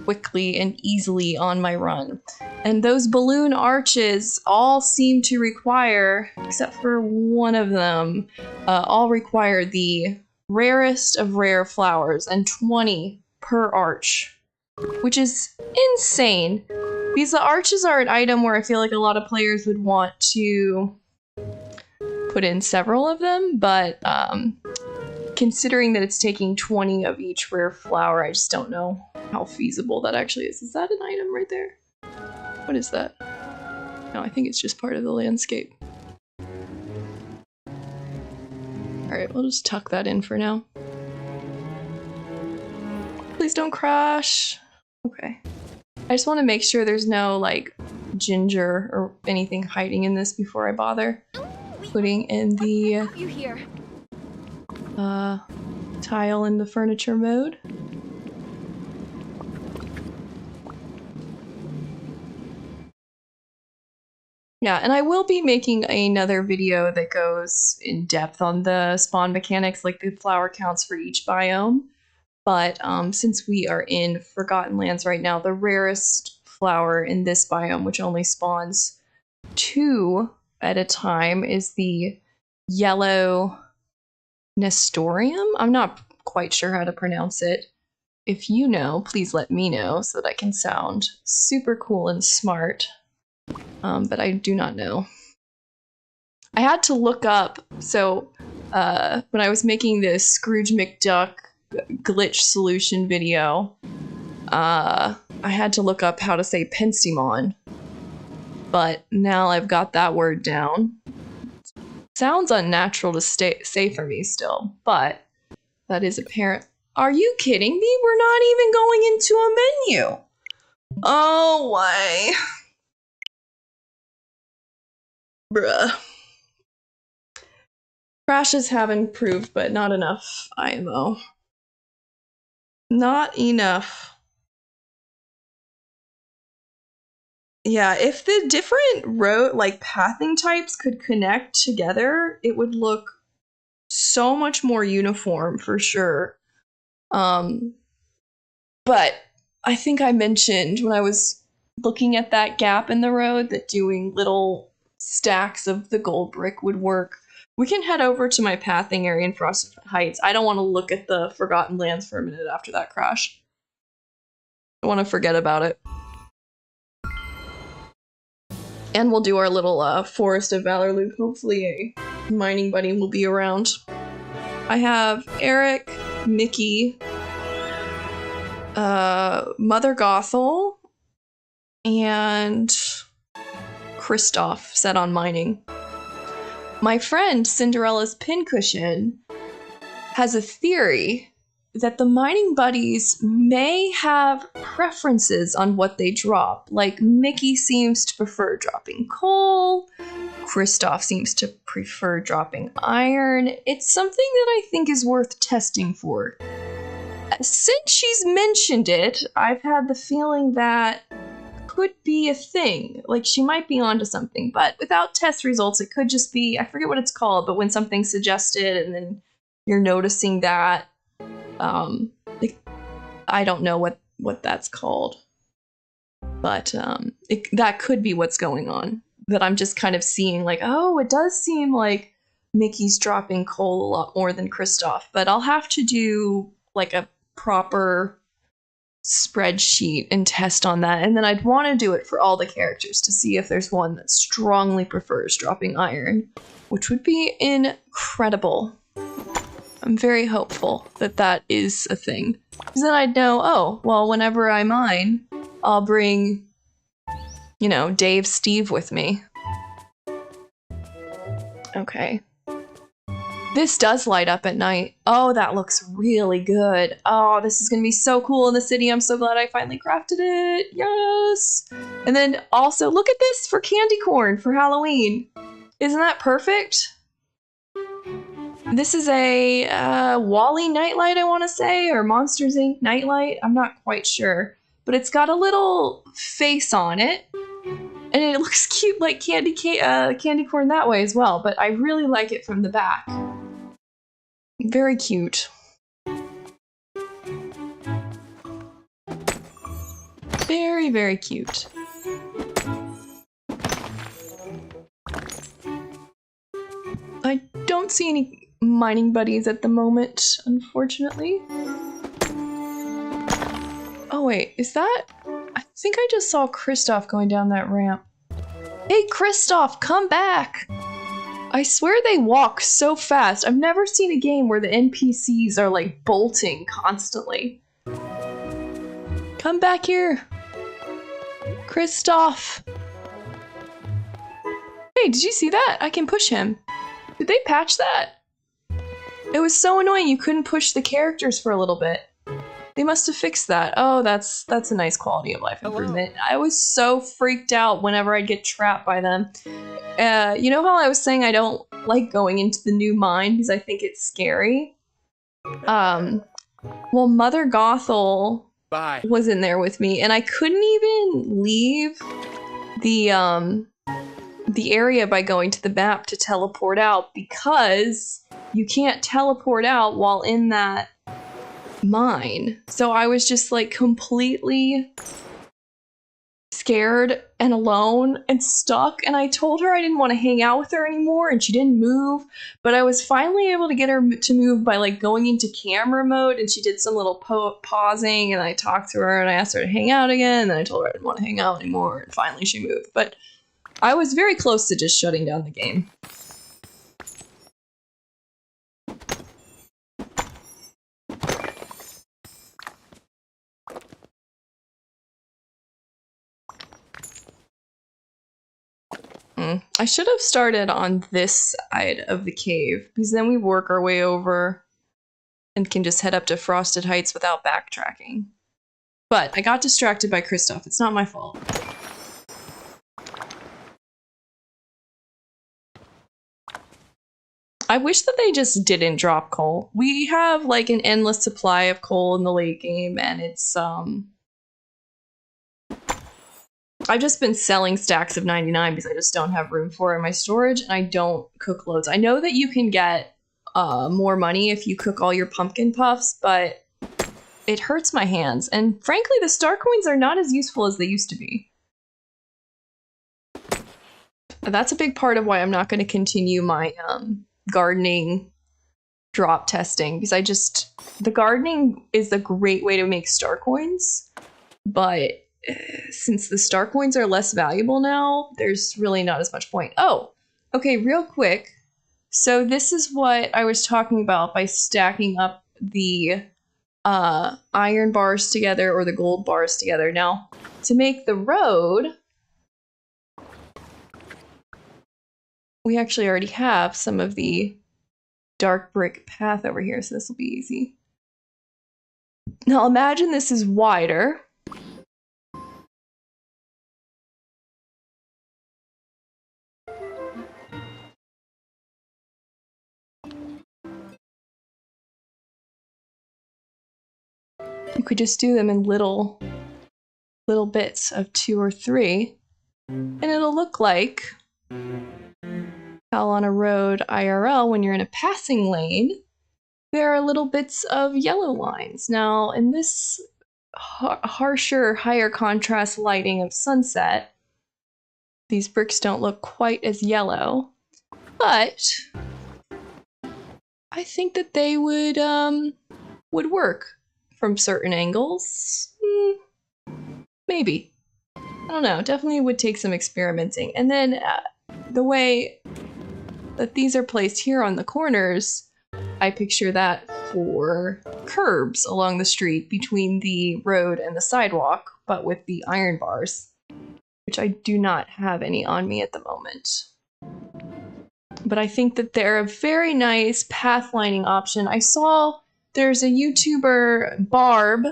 [SPEAKER 1] quickly and easily on my run. And those balloon arches all seem to require, except for one of them, all require the rarest of rare flowers, and 20 per arch, which is insane. Because the arches are an item where I feel like a lot of players would want to put in several of them, but considering that it's taking 20 of each rare flower, I just don't know how feasible that actually is. Is that an item right there? What is that? No, I think it's just part of the landscape. Alright, we'll just tuck that in for now. Please don't crash. Okay. I just want to make sure there's no, like, ginger or anything hiding in this before I bother putting in the tile in the furniture mode. Yeah, and I will be making another video that goes in depth on the spawn mechanics, like the flower counts for each biome. But since we are in Forgotten Lands right now, the rarest flower in this biome, which only spawns 2 at a time is the yellow Nestorium. I'm not quite sure how to pronounce it. If you know, please let me know so that I can sound super cool and smart. But I do not know. I had to look up, so when I was making this Scrooge McDuck glitch solution video, I had to look up how to say Pensimon. But now I've got that word down. Sounds unnatural to say for me still, but that is apparent. Are you kidding me? We're not even going into a menu. Oh, why? Bruh. Crashes have improved, but not enough IMO. Not enough. Yeah, if the different road, like pathing types could connect together, it would look so much more uniform for sure. But I think I mentioned when I was looking at that gap in the road that doing little stacks of the gold brick would work. We can head over to my pathing area in Frosted Heights. I don't want to look at the Forgotten Lands for a minute after that crash. I want to forget about it. And we'll do our little Forest of Valor loop. Hopefully a mining buddy will be around. I have Eric, Mickey, Mother Gothel, and Kristoff set on mining. My friend Cinderella's Pincushion has a theory that the mining buddies may have preferences on what they drop. Like Mickey seems to prefer dropping coal, Kristoff seems to prefer dropping iron. It's something that I think is worth testing for. Since she's mentioned it, I've had the feeling that could be a thing. Like she might be onto something, but without test results, it could just be, I forget what it's called, but when something's suggested and then you're noticing that, like, I don't know what that's called, but that could be what's going on. That I'm just kind of seeing like, oh, it does seem like Mickey's dropping coal a lot more than Kristoff, but I'll have to do like a proper spreadsheet and test on that, and then I'd want to do it for all the characters to see if there's one that strongly prefers dropping iron, which would be incredible. I'm very hopeful that that is a thing. Because then I'd know, oh, well, whenever I mine, I'll bring, you know, Dave Steve with me. Okay. This does light up at night. Oh, that looks really good. Oh, this is going to be so cool in the city. I'm so glad I finally crafted it. Yes! And then also, look at this for candy corn for Halloween. Isn't that perfect? This is a Wally nightlight, I want to say, or Monsters Inc. nightlight. I'm not quite sure. But it's got a little face on it. And it looks cute like candy corn that way as well. But I really like it from the back. Very cute. Very, very cute. I don't see any mining buddies at the moment, unfortunately. Oh wait, is that... I think I just saw Kristoff going down that ramp. Hey Kristoff, come back! I swear they walk so fast. I've never seen a game where the NPCs are like bolting constantly. Come back here. Kristoff. Hey, did you see that? I can push him. Did they patch that? It was so annoying you couldn't push the characters for a little bit. They must have fixed that. Oh, that's a nice quality of life improvement. Hello. I was so freaked out whenever I'd get trapped by them. You know how I was saying I don't like going into the new mine because I think it's scary? Well, Mother Gothel was in there with me, and I couldn't even leave the area by going to the map to teleport out because you can't teleport out while in that mine. So I was just like completely scared and alone and stuck, and I told her I didn't want to hang out with her anymore, and she didn't move, but I was finally able to get her to move by like going into camera mode, and she did some little pausing, and I talked to her and I asked her to hang out again, and then I told her I didn't want to hang out anymore, and finally she moved. But I was very close to just shutting down the game. I should have started on this side of the cave, because then we work our way over and can just head up to Frosted Heights without backtracking. But I got distracted by Kristoff. It's not my fault. I wish that they just didn't drop coal. We have like an endless supply of coal in the late game, and it's I've just been selling stacks of 99 because I just don't have room for it in my storage, and I don't cook loads. I know that you can get more money if you cook all your pumpkin puffs, but it hurts my hands. And frankly, the star coins are not as useful as they used to be. That's a big part of why I'm not going to continue my gardening drop testing, because the gardening is a great way to make star coins, but since the star coins are less valuable now, there's really not as much point. Oh, okay, real quick. So this is what I was talking about by stacking up the iron bars together or the gold bars together. Now, to make the road, we actually already have some of the dark brick path over here, so this will be easy. Now imagine this is wider. You could just do them in little bits of 2 or 3, and it'll look like how on a road IRL, when you're in a passing lane, there are little bits of yellow lines. Now, in this harsher, higher contrast lighting of sunset, these bricks don't look quite as yellow, but I think that they would work from certain angles. Maybe. I don't know. Definitely would take some experimenting. And then the way that these are placed here on the corners, I picture that for curbs along the street between the road and the sidewalk, but with the iron bars, which I do not have any on me at the moment. But I think that they're a very nice pathlining option. I saw there's a YouTuber, Barb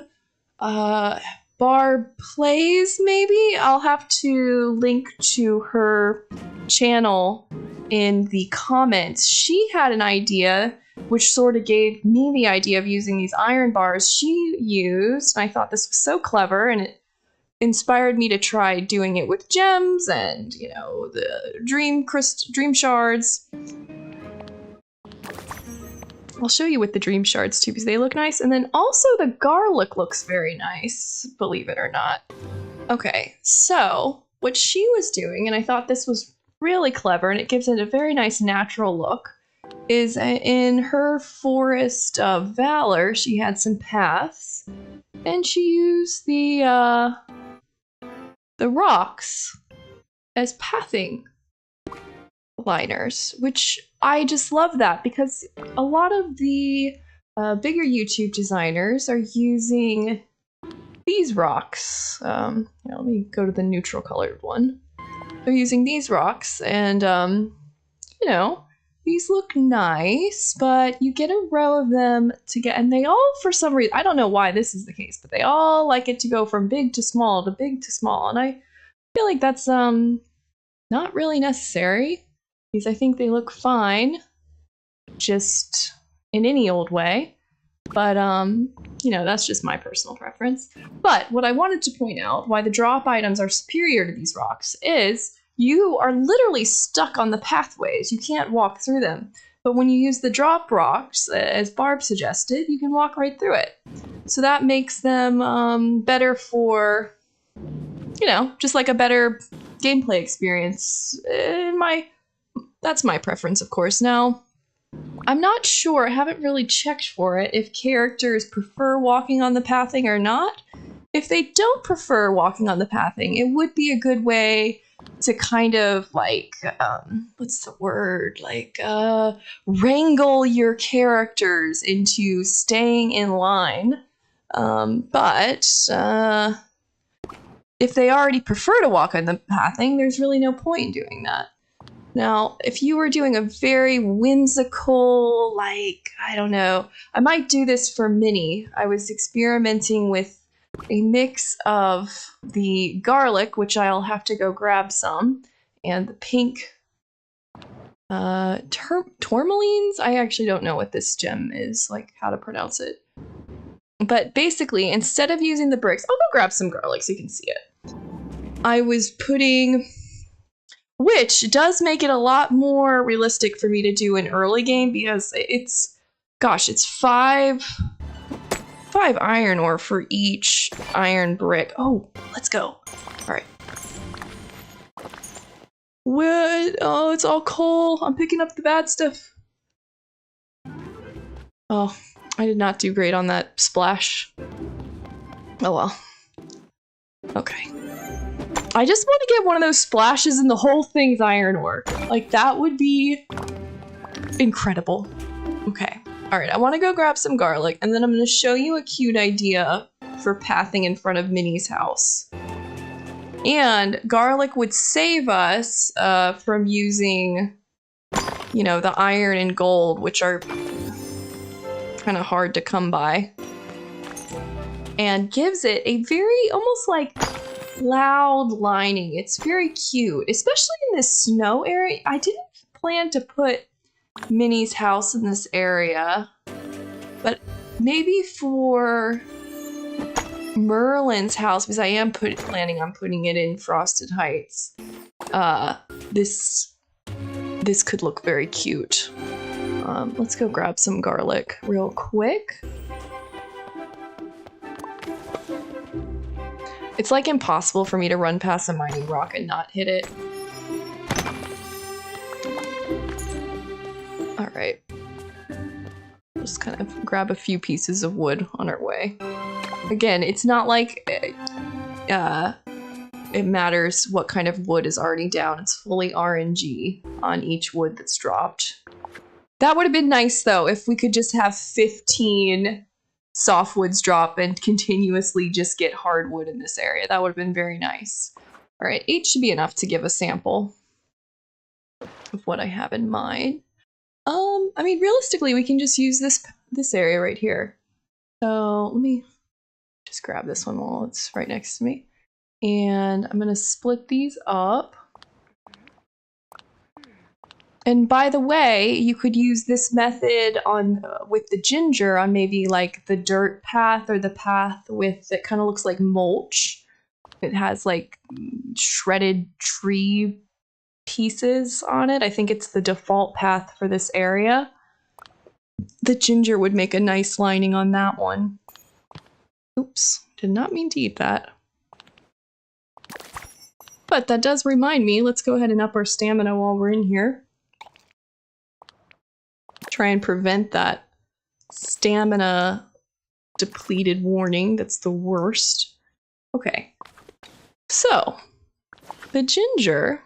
[SPEAKER 1] Plays, maybe? I'll have to link to her channel in the comments. She had an idea, which sort of gave me the idea of using these iron bars she used. And I thought this was so clever, and it inspired me to try doing it with gems and, you know, the dream shards. I'll show you with the dream shards too, because they look nice. And then also the garlic looks very nice, believe it or not. Okay, so what she was doing, and I thought this was really clever, and it gives it a very nice natural look, is in her Forest of Valor, she had some paths, and she used the rocks as pathing liners, which I just love that, because a lot of the bigger YouTube designers are using these rocks. Let me go to the neutral colored one. They're using these rocks, and you know, these look nice, but you get a row of them to get, and they all, for some reason, I don't know why this is the case, but they all like it to go from big to small to big to small, and I feel like that's not really necessary, because I think they look fine just in any old way. But you know, that's just my personal preference. But what I wanted to point out, why the drop items are superior to these rocks, is you are literally stuck on the pathways. You can't walk through them. But when you use the drop rocks, as Barb suggested, you can walk right through it. So that makes them better for you know, just like a better gameplay experience. That's my preference, of course. Now, I'm not sure, I haven't really checked for it, if characters prefer walking on the pathing or not. If they don't prefer walking on the pathing, it would be a good way to kind of like, what's the word? Like, wrangle your characters into staying in line. But if they already prefer to walk on the pathing, there's really no point in doing that. Now, if you were doing a very whimsical, like, I don't know, I might do this for Minnie. I was experimenting with a mix of the garlic, which I'll have to go grab some, and the pink tourmalines? I actually don't know what this gem is, like how to pronounce it. But basically, instead of using the bricks, I'll go grab some garlic so you can see it. I was putting... Which does make it a lot more realistic for me to do in early game because it's 5 iron ore for each iron brick. Oh, let's go. All right. What? Oh, it's all coal. I'm picking up the bad stuff. Oh, I did not do great on that splash. Oh well. Okay. I just want to get one of those splashes and the whole thing's iron ore. Like, that would be incredible. Okay. All right, I want to go grab some garlic, and then I'm going to show you a cute idea for pathing in front of Minnie's house. And garlic would save us from using, you know, the iron and gold, which are kind of hard to come by. And gives it a very, almost like... cloud lining. It's very cute, especially in this snow area. I didn't plan to put Minnie's house in this area, but maybe for Merlin's house, because I am planning on putting it in Frosted Heights, this could look very cute. Let's go grab some garlic real quick. It's like impossible for me to run past a mining rock and not hit it. All right. Just kind of grab a few pieces of wood on our way. Again, it's not like it matters what kind of wood is already down. It's fully RNG on each wood that's dropped. That would have been nice though if we could just have 15 softwoods drop and continuously just get hardwood in this area. That would have been very nice. All right, 8 should be enough to give a sample of what I have in mind. I mean, realistically, we can just use this area right here. So let me just grab this one while it's right next to me. And I'm gonna split these up. And by the way, you could use this method on with the ginger on maybe like the dirt path or the path with that kind of looks like mulch. It has like shredded tree pieces on it. I think it's the default path for this area. The ginger would make a nice lining on that one. Oops, did not mean to eat that. But that does remind me, let's go ahead and up our stamina while we're in here. Try and prevent that stamina depleted warning. That's the worst. Okay. So, the ginger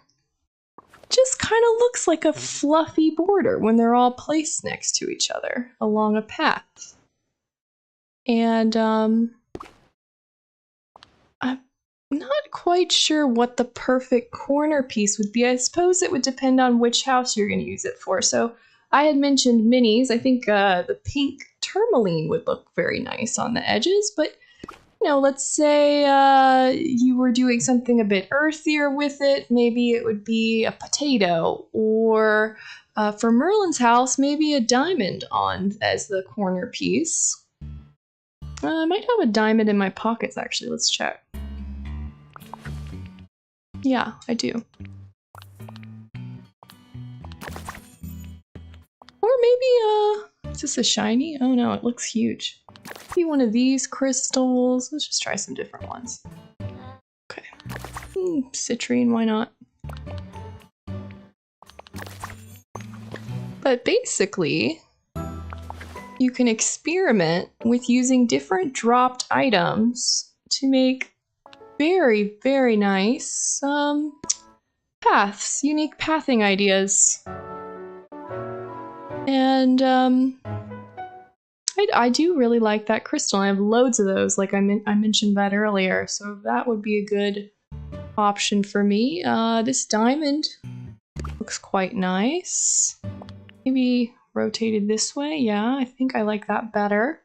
[SPEAKER 1] just kind of looks like a fluffy border when they're all placed next to each other along a path. And I'm not quite sure what the perfect corner piece would be. I suppose it would depend on which house you're going to use it for. So I had mentioned minis. I think the pink tourmaline would look very nice on the edges, but you know, let's say you were doing something a bit earthier with it. Maybe it would be a potato, or for Merlin's house, maybe a diamond on as the corner piece. I might have a diamond in my pockets, actually. Let's check. Yeah, I do. Or maybe, is this a shiny? Oh no, it looks huge. Maybe one of these crystals. Let's just try some different ones. Okay. Citrine, why not? But basically, you can experiment with using different dropped items to make very, very nice paths, unique pathing ideas. And I do really like that crystal. I have loads of those, like I mentioned that earlier, so that would be a good option for me. This diamond looks quite nice. Maybe rotated this way. Yeah, I think I like that better.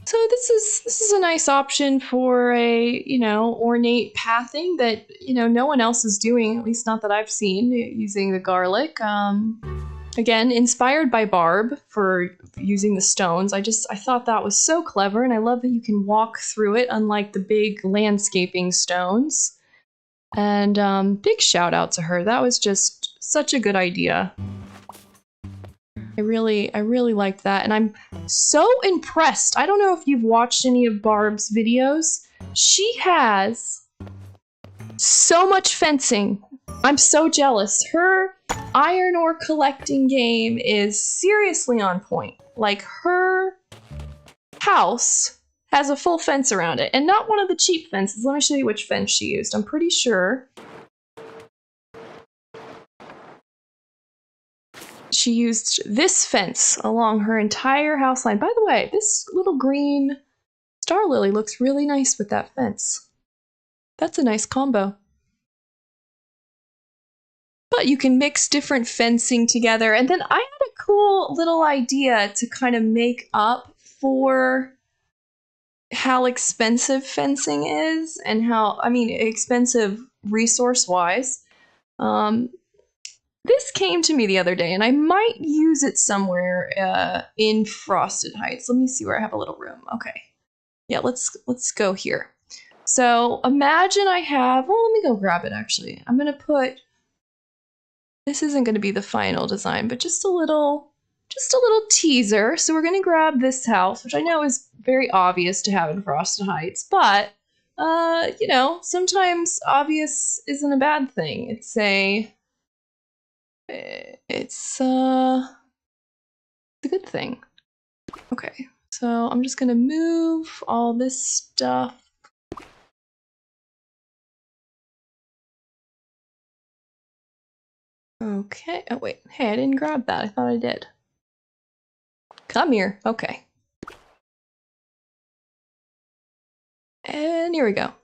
[SPEAKER 1] So this is a nice option for a, you know, ornate pathing that, you know, no one else is doing, at least not that I've seen, using the garlic. Again, inspired by Barb for using the stones. I thought that was so clever, and I love that you can walk through it, unlike the big landscaping stones. And big shout out to her. That was just such a good idea. I really liked that, and I'm so impressed. I don't know if you've watched any of Barb's videos. She has so much fencing. I'm so jealous. Her iron ore collecting game is seriously on point. Like, her house has a full fence around it, and not one of the cheap fences. Let me show you which fence she used. I'm pretty sure she used this fence along her entire house line. By the way, this little green star lily looks really nice with that fence. That's a nice combo. But you can mix different fencing together. And then I had a cool little idea to kind of make up for how expensive fencing is and how, I mean, expensive resource-wise. This came to me the other day, and I might use it somewhere in Frosted Heights. Let me see where I have a little room. Okay. Yeah, let's go here. So imagine I have, well, let me go grab it actually. I'm gonna put, this isn't gonna be the final design, but just a little teaser. So we're gonna grab this house, which I know is very obvious to have in Frosted Heights, but you know, sometimes obvious isn't a bad thing. It's a good thing. Okay, so I'm just gonna move all this stuff. Okay, oh wait, hey, I didn't grab that. I thought I did. Come here, okay. And here we go.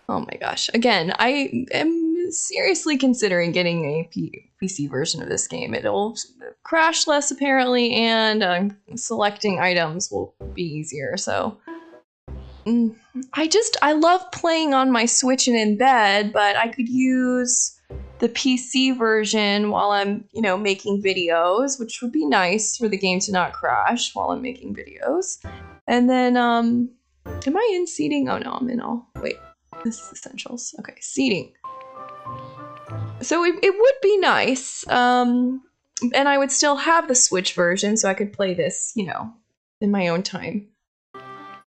[SPEAKER 1] Oh my gosh, again, I am seriously considering getting a PC version of this game. It'll crash less apparently, and selecting items will be easier, so. I love playing on my Switch and in bed, but I could use the PC version while I'm, you know, making videos, which would be nice for the game to not crash while I'm making videos. And then, am I in seating? Oh no, I'm in all, wait, this is essentials. Okay, seating. So it would be nice, and I would still have the Switch version, so I could play this, you know, in my own time.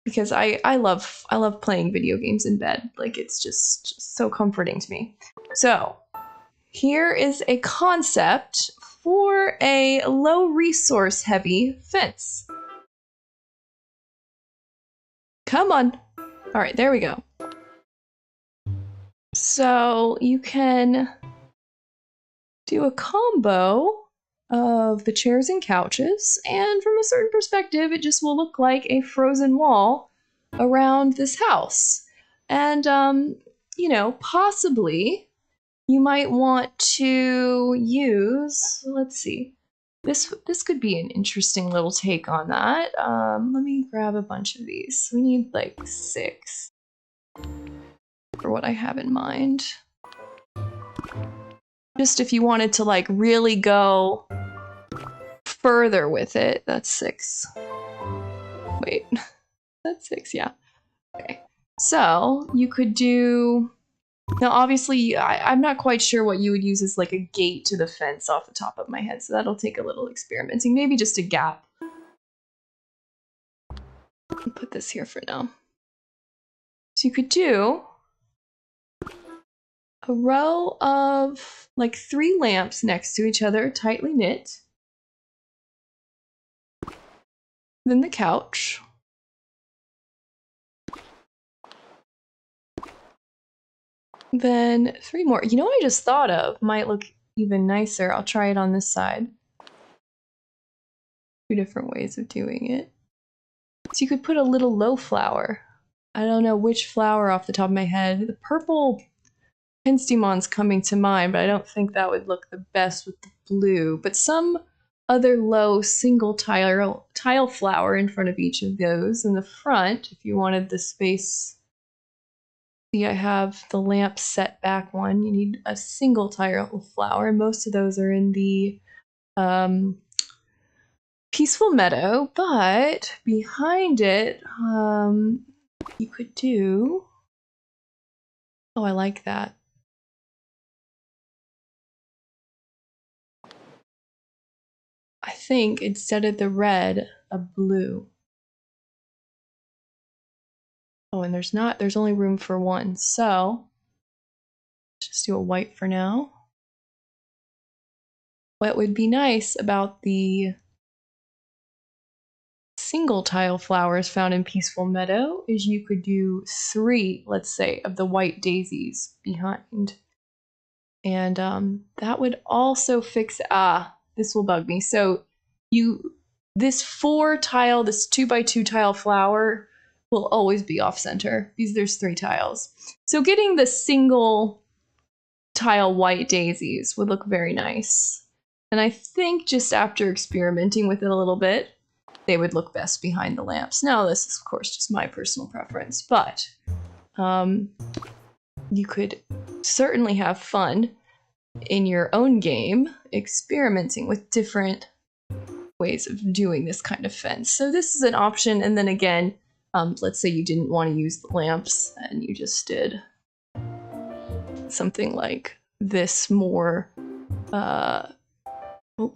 [SPEAKER 1] Because I love playing video games in bed. Like, it's just so comforting to me. So here is a concept for a low resource heavy fence. Come on. All right, there we go. So you can do a combo of the chairs and couches, and from a certain perspective, it just will look like a frozen wall around this house. And, you know, possibly you might want to use, let's see, this could be an interesting little take on that. Let me grab a bunch of these. We need like 6 for what I have in mind. Just if you wanted to like really go further with it, that's 6. Wait, that's 6, yeah. Okay, so you could do, now obviously I'm not quite sure what you would use as like a gate to the fence off the top of my head, so that'll take a little experimenting. Maybe just a gap. I'll put this here for now. So you could do a row of like 3 lamps next to each other, tightly knit. Then the couch. Then 3 more. You know what I just thought of? Might look even nicer. I'll try it on this side. 2 different ways of doing it. So you could put a little low flower. I don't know which flower off the top of my head. The purple Penstimon's coming to mind, but I don't think that would look the best with the blue. But some other low single tile flower in front of each of those. In the front, if you wanted the space. See, I have the lamp set back one. You need a single tile flower. Most of those are in the peaceful meadow, but behind it, you could do. Oh, I like that. I think instead of the red, a blue. Oh, and there's only room for 1, so just do a white for now. What would be nice about the single tile flowers found in Peaceful Meadow is you could do 3, let's say, of the white daisies behind. And that would also fix, this will bug me. So this 4 tile, this 2x2 tile flower will always be off center because there's 3 tiles. So getting the single tile white daisies would look very nice. And I think just after experimenting with it a little bit, they would look best behind the lamps. Now, this is, of course, just my personal preference, but you could certainly have fun in your own game experimenting with different ways of doing this kind of fence. So this is an option, and then again, let's say you didn't want to use the lamps and you just did something like this more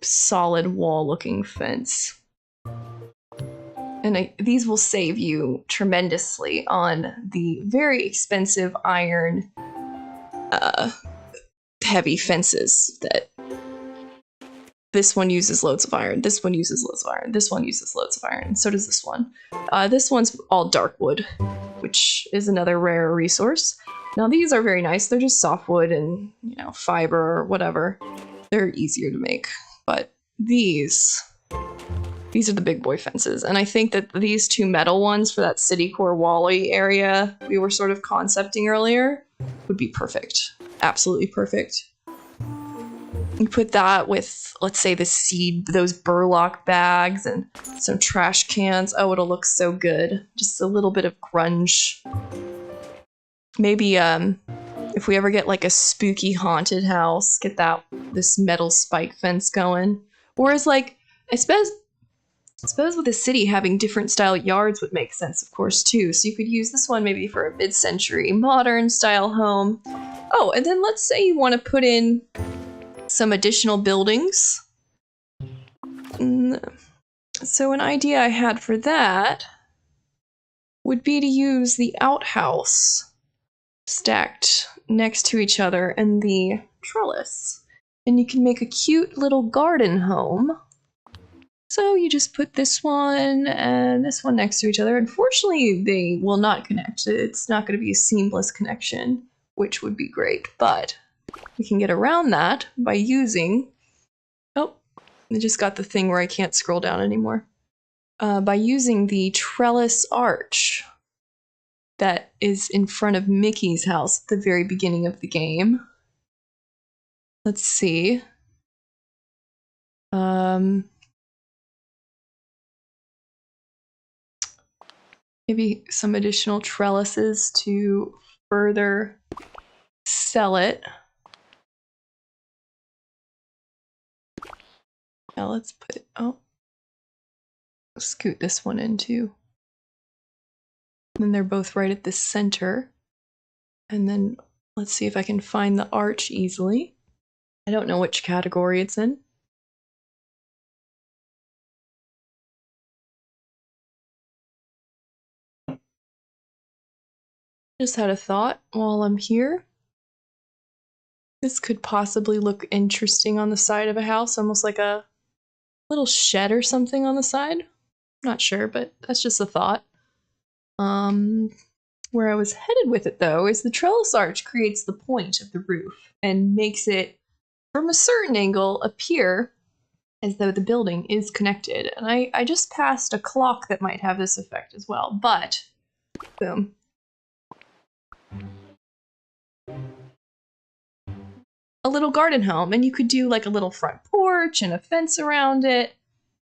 [SPEAKER 1] solid wall looking fence. And these will save you tremendously on the very expensive iron heavy fences that this one uses loads of iron, this one uses loads of iron, this one uses loads of iron, and so does this one. This one's all dark wood, which is another rare resource. Now these are very nice. They're just softwood and, fiber or whatever. They're easier to make. But these are the big boy fences. And I think that these 2 metal ones for that citycore Wally area we were sort of concepting earlier would be perfect. Absolutely perfect. You put that with, let's say, those burlap bags and some trash cans. Oh, it'll look so good. Just a little bit of grunge. Maybe, if we ever get like a spooky haunted house, get this metal spike fence going. Or is like, I suppose with the city having different style yards would make sense, of course, too. So you could use this one maybe for a mid-century modern style home. Oh, and then let's say you want to put in some additional buildings. So an idea I had for that would be to use the outhouse stacked next to each other and the trellis. And you can make a cute little garden home. So you just put this one and this one next to each other. Unfortunately, they will not connect. It's not going to be a seamless connection, which would be great, but we can get around that by using... Oh, I just got the thing where I can't scroll down anymore. By using the trellis arch that is in front of Mickey's house at the very beginning of the game. Let's see. Maybe some additional trellises to further sell it. Now let's scoot this one in too. And then they're both right at the center. And then let's see if I can find the arch easily. I don't know which category it's in. Just had a thought while I'm here. This could possibly look interesting on the side of a house, almost like a little shed or something on the side. Not sure, but that's just a thought. Where I was headed with it, though, is the trellis arch creates the point of the roof and makes it, from a certain angle, appear as though the building is connected. And I just passed a clock that might have this effect as well, but boom. A little garden home, and you could do like a little front porch and a fence around it,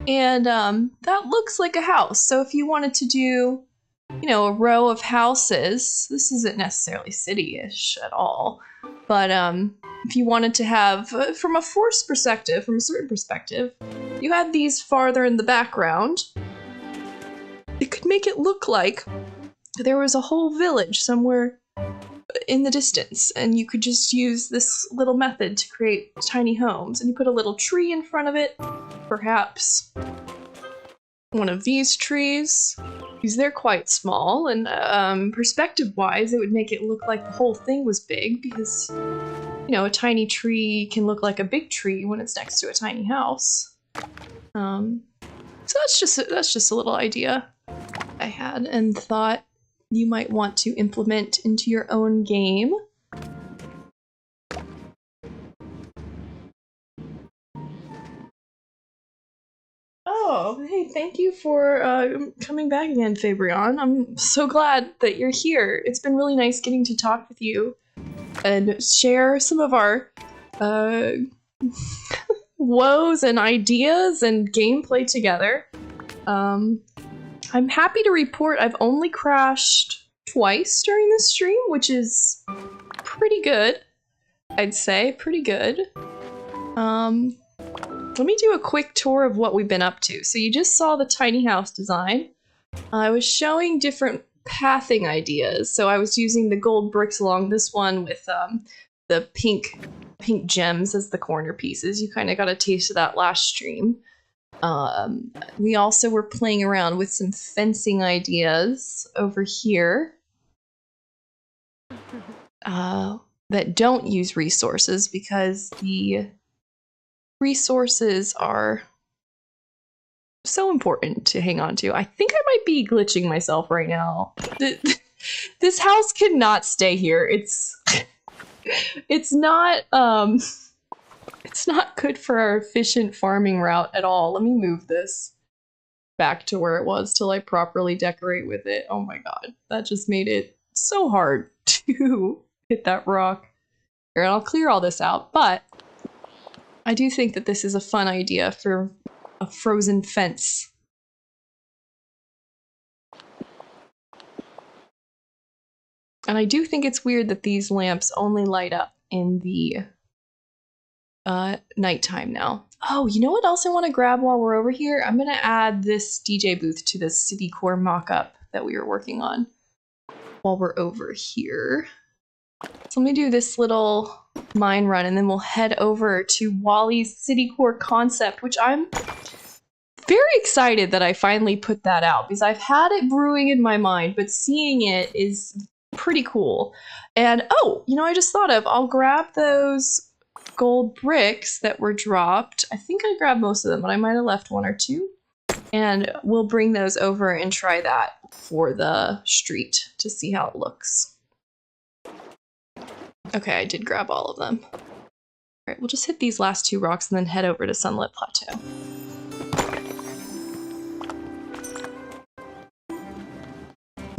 [SPEAKER 1] and that looks like a house. So if you wanted to do, you know, a row of houses, this isn't necessarily city-ish at all, but if you wanted to have, from a forced perspective, from a certain perspective, you had these farther in the background, it could make it look like there was a whole village somewhere in the distance, and you could just use this little method to create tiny homes. And you put a little tree in front of it, perhaps one of these trees, because they're quite small, and perspective-wise, it would make it look like the whole thing was big, because, you know, a tiny tree can look like a big tree when it's next to a tiny house. So that's just a little idea I had and thought you might want to implement into your own game. Oh, hey, thank you for coming back again, Fabrian. I'm so glad that you're here. It's been really nice getting to talk with you and share some of our woes and ideas and gameplay together. I'm happy to report I've only crashed twice during this stream, which is pretty good. I'd say pretty good. Let me do a quick tour of what we've been up to. So you just saw the tiny house design. I was showing different pathing ideas. So I was using the gold bricks along this one with the pink gems as the corner pieces. You kind of got a taste of that last stream. We also were playing around with some fencing ideas over here that don't use resources, because the resources are so important to hang on to. I think I might be glitching myself right now. This house cannot stay here. It's not good for our efficient farming route at all. Let me move this back to where it was till I properly decorate with it. Oh my god, that just made it so hard to hit that rock. Here, I'll clear all this out, but I do think that this is a fun idea for a frozen fence. And I do think it's weird that these lamps only light up in the nighttime now. Oh, you know what else I want to grab while we're over here? I'm going to add this DJ booth to the citycore mock-up that we were working on while we're over here. So let me do this little mine run, and then we'll head over to Wally's citycore concept, which I'm very excited that I finally put that out, because I've had it brewing in my mind, but seeing it is pretty cool. And oh, you know, I just thought of, I'll grab those gold bricks that were dropped. I think I grabbed most of them, but I might have left one or two. And we'll bring those over and try that for the street to see how it looks. Okay, I did grab all of them. All right, we'll just hit these last two rocks and then head over to Sunlit Plateau.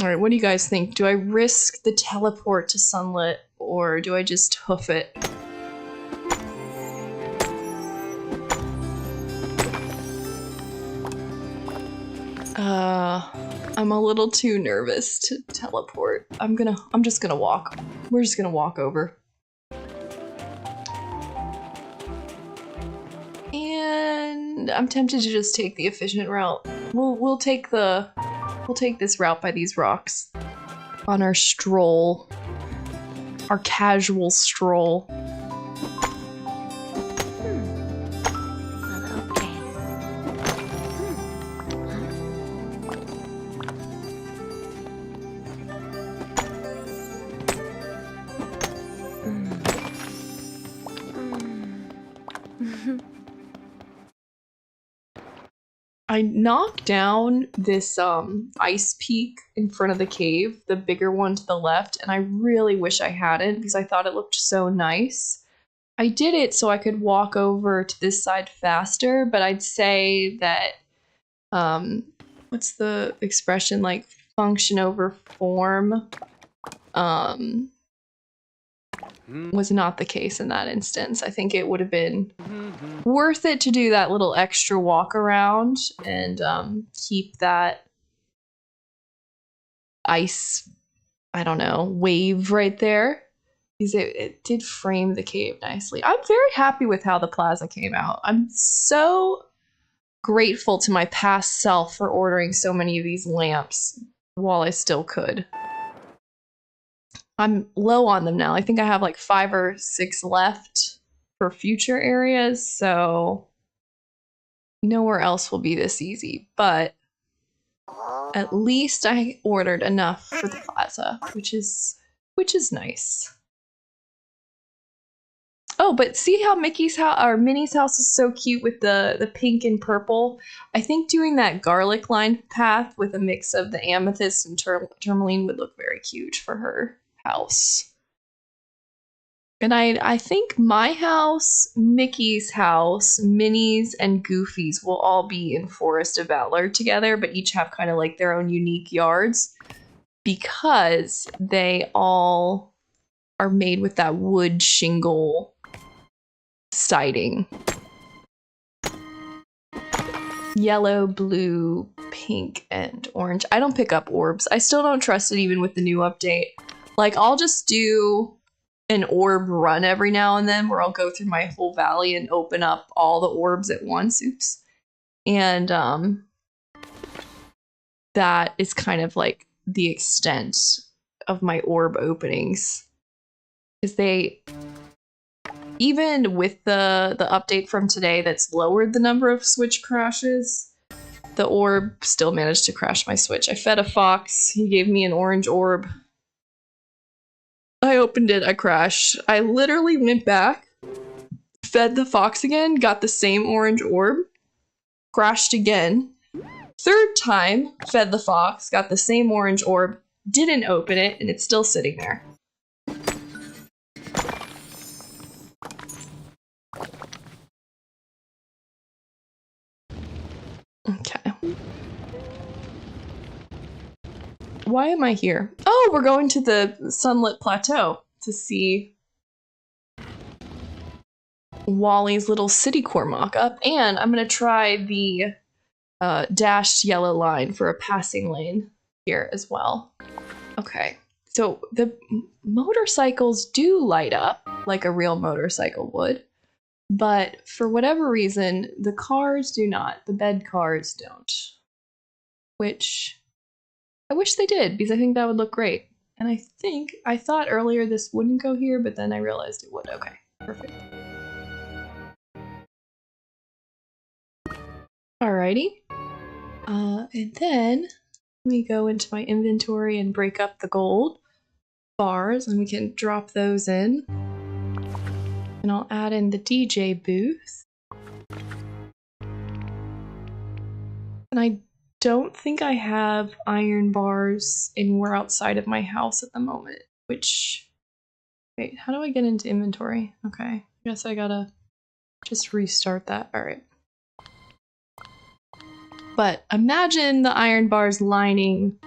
[SPEAKER 1] All right, what do you guys think? Do I risk the teleport to Sunlit, or do I just hoof it? I'm a little too nervous to teleport. I'm just gonna walk. We're just gonna walk over. And I'm tempted to just take the efficient route. We'll take this route by these rocks on our stroll. Our casual stroll. I knocked down this ice peak in front of the cave, the bigger one to the left, and I really wish I hadn't because I thought it looked so nice. I did it so I could walk over to this side faster, but I'd say that what's the expression, like function over form was not the case in that instance. I think it would have been worth it to do that little extra walk around and keep that ice, I don't know, wave right there. Because it did frame the cave nicely. I'm very happy with how the plaza came out. I'm so grateful to my past self for ordering so many of these lamps while I still could. I'm low on them now. I think I have like 5 or 6 left for future areas, so nowhere else will be this easy. But at least I ordered enough for the plaza, which is nice. Oh, but see how Mickey's house or Minnie's house is so cute with the pink and purple? I think doing that garlic lined path with a mix of the amethyst and tourmaline would look very cute for her house. And I think my house, Mickey's house, Minnie's, and Goofy's will all be in Forest of Valor together, but each have kind of like their own unique yards because they all are made with that wood shingle siding. Yellow, blue, pink, and orange. I don't pick up orbs. I still don't trust it even with the new update. Like, I'll just do an orb run every now and then where I'll go through my whole valley and open up all the orbs at once. Oops. And that is kind of like the extent of my orb openings. Because they, even with the update from today that's lowered the number of Switch crashes, the orb still managed to crash my Switch. I fed a fox, he gave me an orange orb. I opened it, I crashed. I literally went back, fed the fox again, got the same orange orb, crashed again. Third time, fed the fox, got the same orange orb, didn't open it, and it's still sitting there. Okay. Why am I here? Oh, we're going to the Sunlit Plateau to see Wally's little citycore mock-up, and I'm going to try the dashed yellow line for a passing lane here as well. Okay, so the motorcycles do light up like a real motorcycle would, but for whatever reason, the cars do not. The bed cars don't, which I wish they did, because I think that would look great. And I thought earlier this wouldn't go here, but then I realized it would. Okay, perfect. Alrighty. And then let me go into my inventory and break up the gold bars, and we can drop those in. And I'll add in the DJ booth. And I don't think I have iron bars anywhere outside of my house at the moment, which, wait, how do I get into inventory? Okay, I guess I gotta just restart that. All right. But imagine the iron bars lining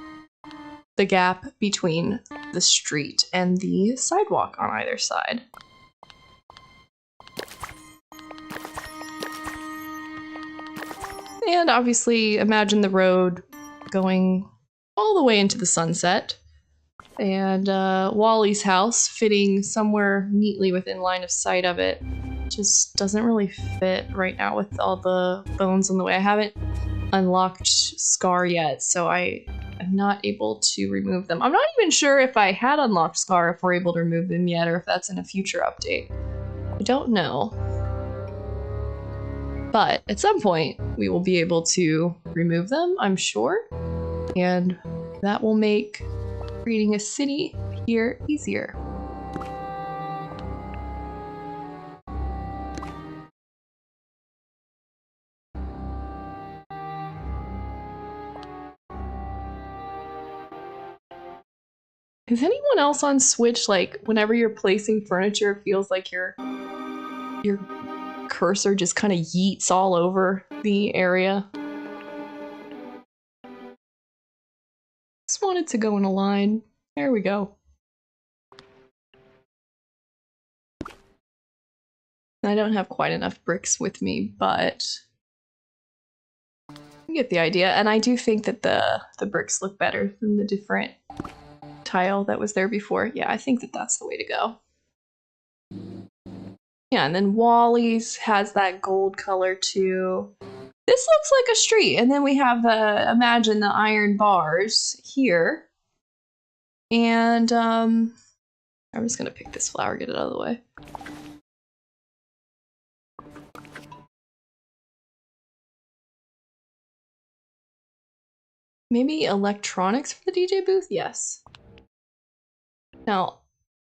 [SPEAKER 1] the gap between the street and the sidewalk on either side. And obviously imagine the road going all the way into the sunset. And Wally's house fitting somewhere neatly within line of sight of it. Just doesn't really fit right now with all the bones in the way. I haven't unlocked Scar yet, so I am not able to remove them. I'm not even sure if I had unlocked Scar, if we're able to remove them yet, or if that's in a future update. I don't know. But at some point, we will be able to remove them, I'm sure. And that will make creating a city here easier. Is anyone else on Switch, like, whenever you're placing furniture, it feels like your cursor just kind of yeets all over the area? Just want it to go in a line. There we go. I don't have quite enough bricks with me, but you get the idea. And I do think that the bricks look better than the different tile that was there before. Yeah, I think that that's the way to go. Yeah, and then Wally's has that gold color too. This looks like a street. And then we have imagine the iron bars here. And I'm just gonna pick this flower, get it out of the way. Maybe electronics for the DJ booth? Yes. Now,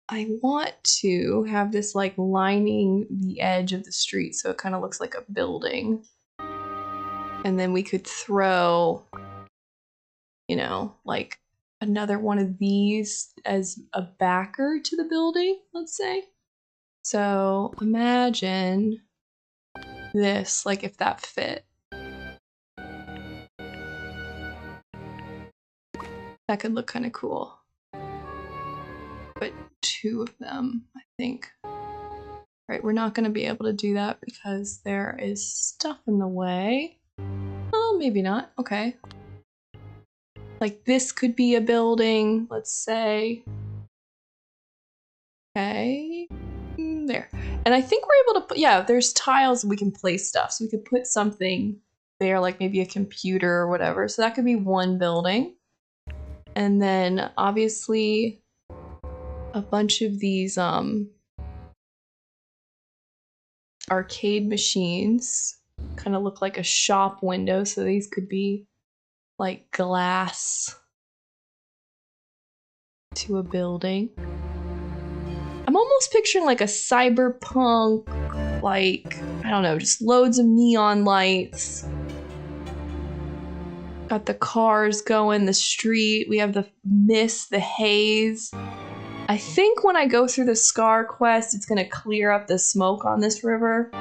[SPEAKER 1] I want to have this like lining the edge of the street so it kind of looks like a building. And then we could throw, you know, like another one of these as a backer to the building, let's say. So imagine this, like if that fit. That could look kind of cool. But two of them, I think. Right, we're not going to be able to do that because there is stuff in the way. Oh, maybe not. Okay. Like this could be a building, let's say. Okay. There. And I think we're able to put, yeah, there's tiles we can place stuff. So we could put something there, like maybe a computer or whatever. So that could be one building. And then obviously a bunch of these arcade machines kind of look like a shop window, so these could be like glass to a building. I'm almost picturing like a cyberpunk, like, I don't know, just loads of neon lights. Got the cars going, the street, we have the mist, the haze. I think when I go through the Scar quest, it's gonna clear up the smoke on this river,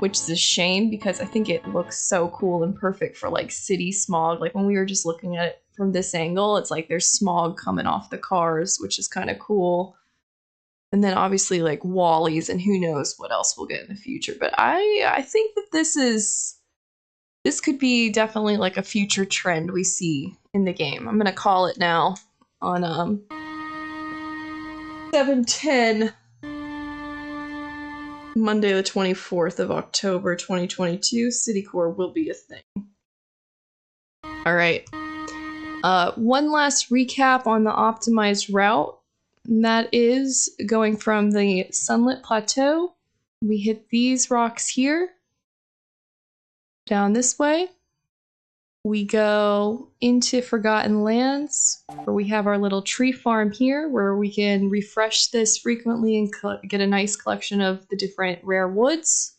[SPEAKER 1] which is a shame because I think it looks so cool and perfect for like city smog. Like when we were just looking at it from this angle, it's like there's smog coming off the cars, which is kind of cool. And then obviously like Wally's and who knows what else we'll get in the future. But I think that this could be definitely like a future trend we see in the game. I'm gonna call it now on 7/10, Monday the 24th of October 2022, citycore will be a thing. All right. One last recap on the optimized route. And that is going from the Sunlit Plateau. We hit these rocks here. Down this way. We go into Forgotten Lands, where we have our little tree farm here, where we can refresh this frequently and get a nice collection of the different rare woods.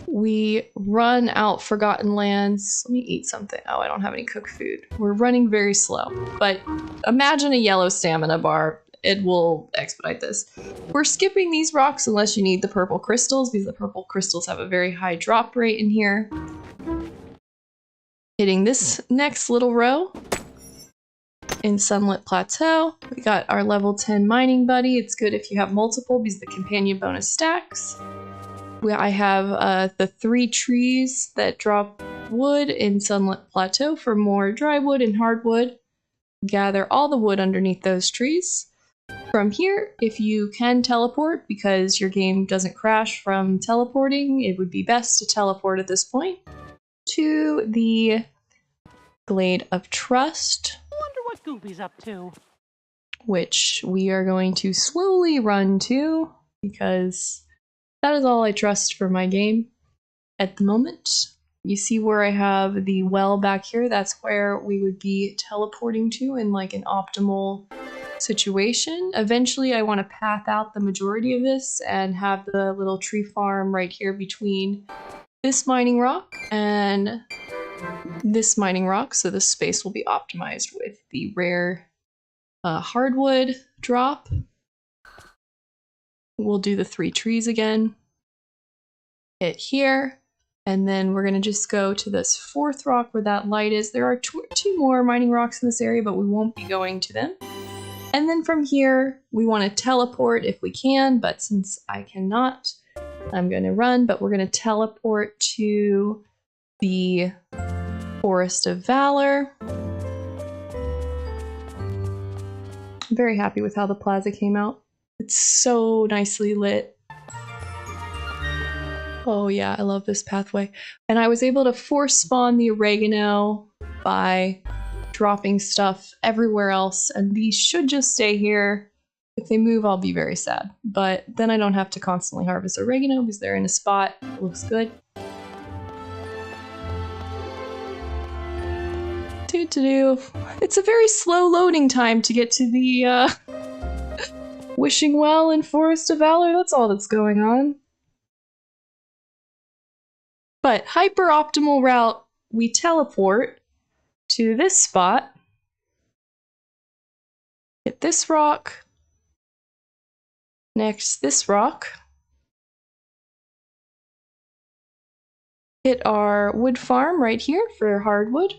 [SPEAKER 1] We run out Forgotten Lands. Let me eat something. Oh, I don't have any cooked food. We're running very slow, but imagine a yellow stamina bar. It will expedite this. We're skipping these rocks unless you need the purple crystals, because the purple crystals have a very high drop rate in here. Hitting this next little row in Sunlit Plateau. We got our level 10 mining buddy. It's good if you have multiple because the companion bonus stacks. I have the 3 trees that drop wood in Sunlit Plateau for more dry wood and hardwood. Gather all the wood underneath those trees. From here, if you can teleport, because your game doesn't crash from teleporting, it would be best to teleport at this point to the Glade of Trust.
[SPEAKER 4] I wonder what Goopy's up to.
[SPEAKER 1] Which we are going to slowly run to, because that is all I trust for my game at the moment. You see where I have the well back here? That's where we would be teleporting to in like an optimal situation. Eventually I want to path out the majority of this and have the little tree farm right here between this mining rock and this mining rock, so this space will be optimized with the rare hardwood drop. We'll do the 3 trees again. Hit here. And then we're going to just go to this 4th rock where that light is. There are 2 more mining rocks in this area, but we won't be going to them. And then from here, we want to teleport if we can, but since I cannot, I'm going to run, but we're going to teleport to the Forest of Valor. I'm very happy with how the plaza came out. It's so nicely lit. Oh yeah, I love this pathway. And I was able to force spawn the oregano by dropping stuff everywhere else, and these should just stay here. If they move, I'll be very sad. But then I don't have to constantly harvest oregano because they're in a spot. It looks good. It's a very slow loading time to get to the Wishing Well and Forest of Valor. That's all that's going on. But hyper-optimal route, we teleport to this spot, hit this rock, next this rock, hit our wood farm right here for hardwood.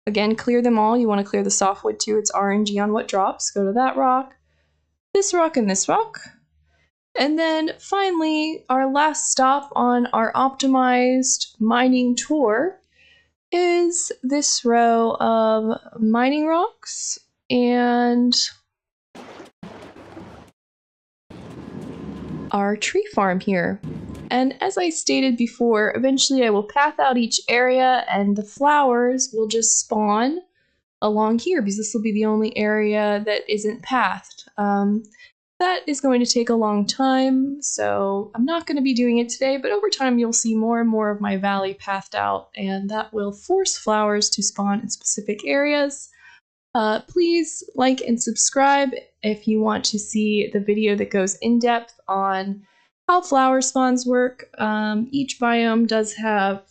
[SPEAKER 1] Again, clear them all. You want to clear the softwood too. It's RNG on what drops. Go to that rock, and this rock. And then finally, our last stop on our optimized mining tour is this row of mining rocks and our tree farm here. And as I stated before, eventually I will path out each area and the flowers will just spawn along here because this will be the only area that isn't pathed. That is going to take a long time, so I'm not going to be doing it today, but over time you'll see more and more of my valley pathed out, and that will force flowers to spawn in specific areas. Please like and subscribe if you want to see the video that goes in depth on how flower spawns work. Each biome does have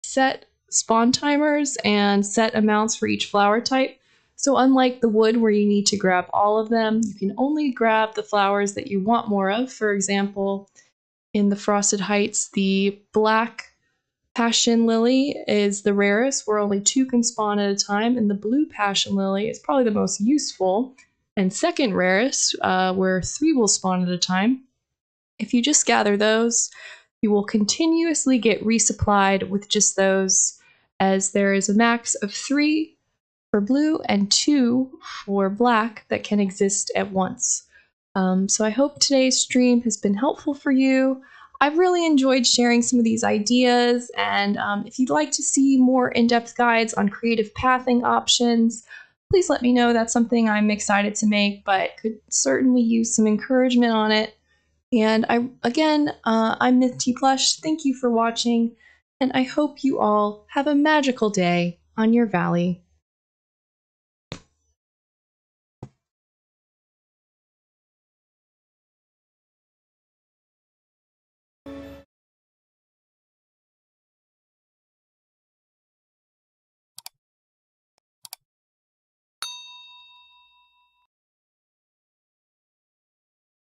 [SPEAKER 1] set spawn timers and set amounts for each flower type. So unlike the wood where you need to grab all of them, you can only grab the flowers that you want more of. For example, in the Frosted Heights, the black passion lily is the rarest, where only 2 can spawn at a time, and the blue passion lily is probably the most useful and second rarest, where 3 will spawn at a time. If you just gather those, you will continuously get resupplied with just those, as there is a max of 3 for blue and 2 for black that can exist at once. So I hope today's stream has been helpful for you. I've really enjoyed sharing some of these ideas, and if you'd like to see more in-depth guides on creative pathing options, please let me know. That's something I'm excited to make, but could certainly use some encouragement on it. And I'm Myth T Plush. Thank you for watching, and I hope you all have a magical day on your valley.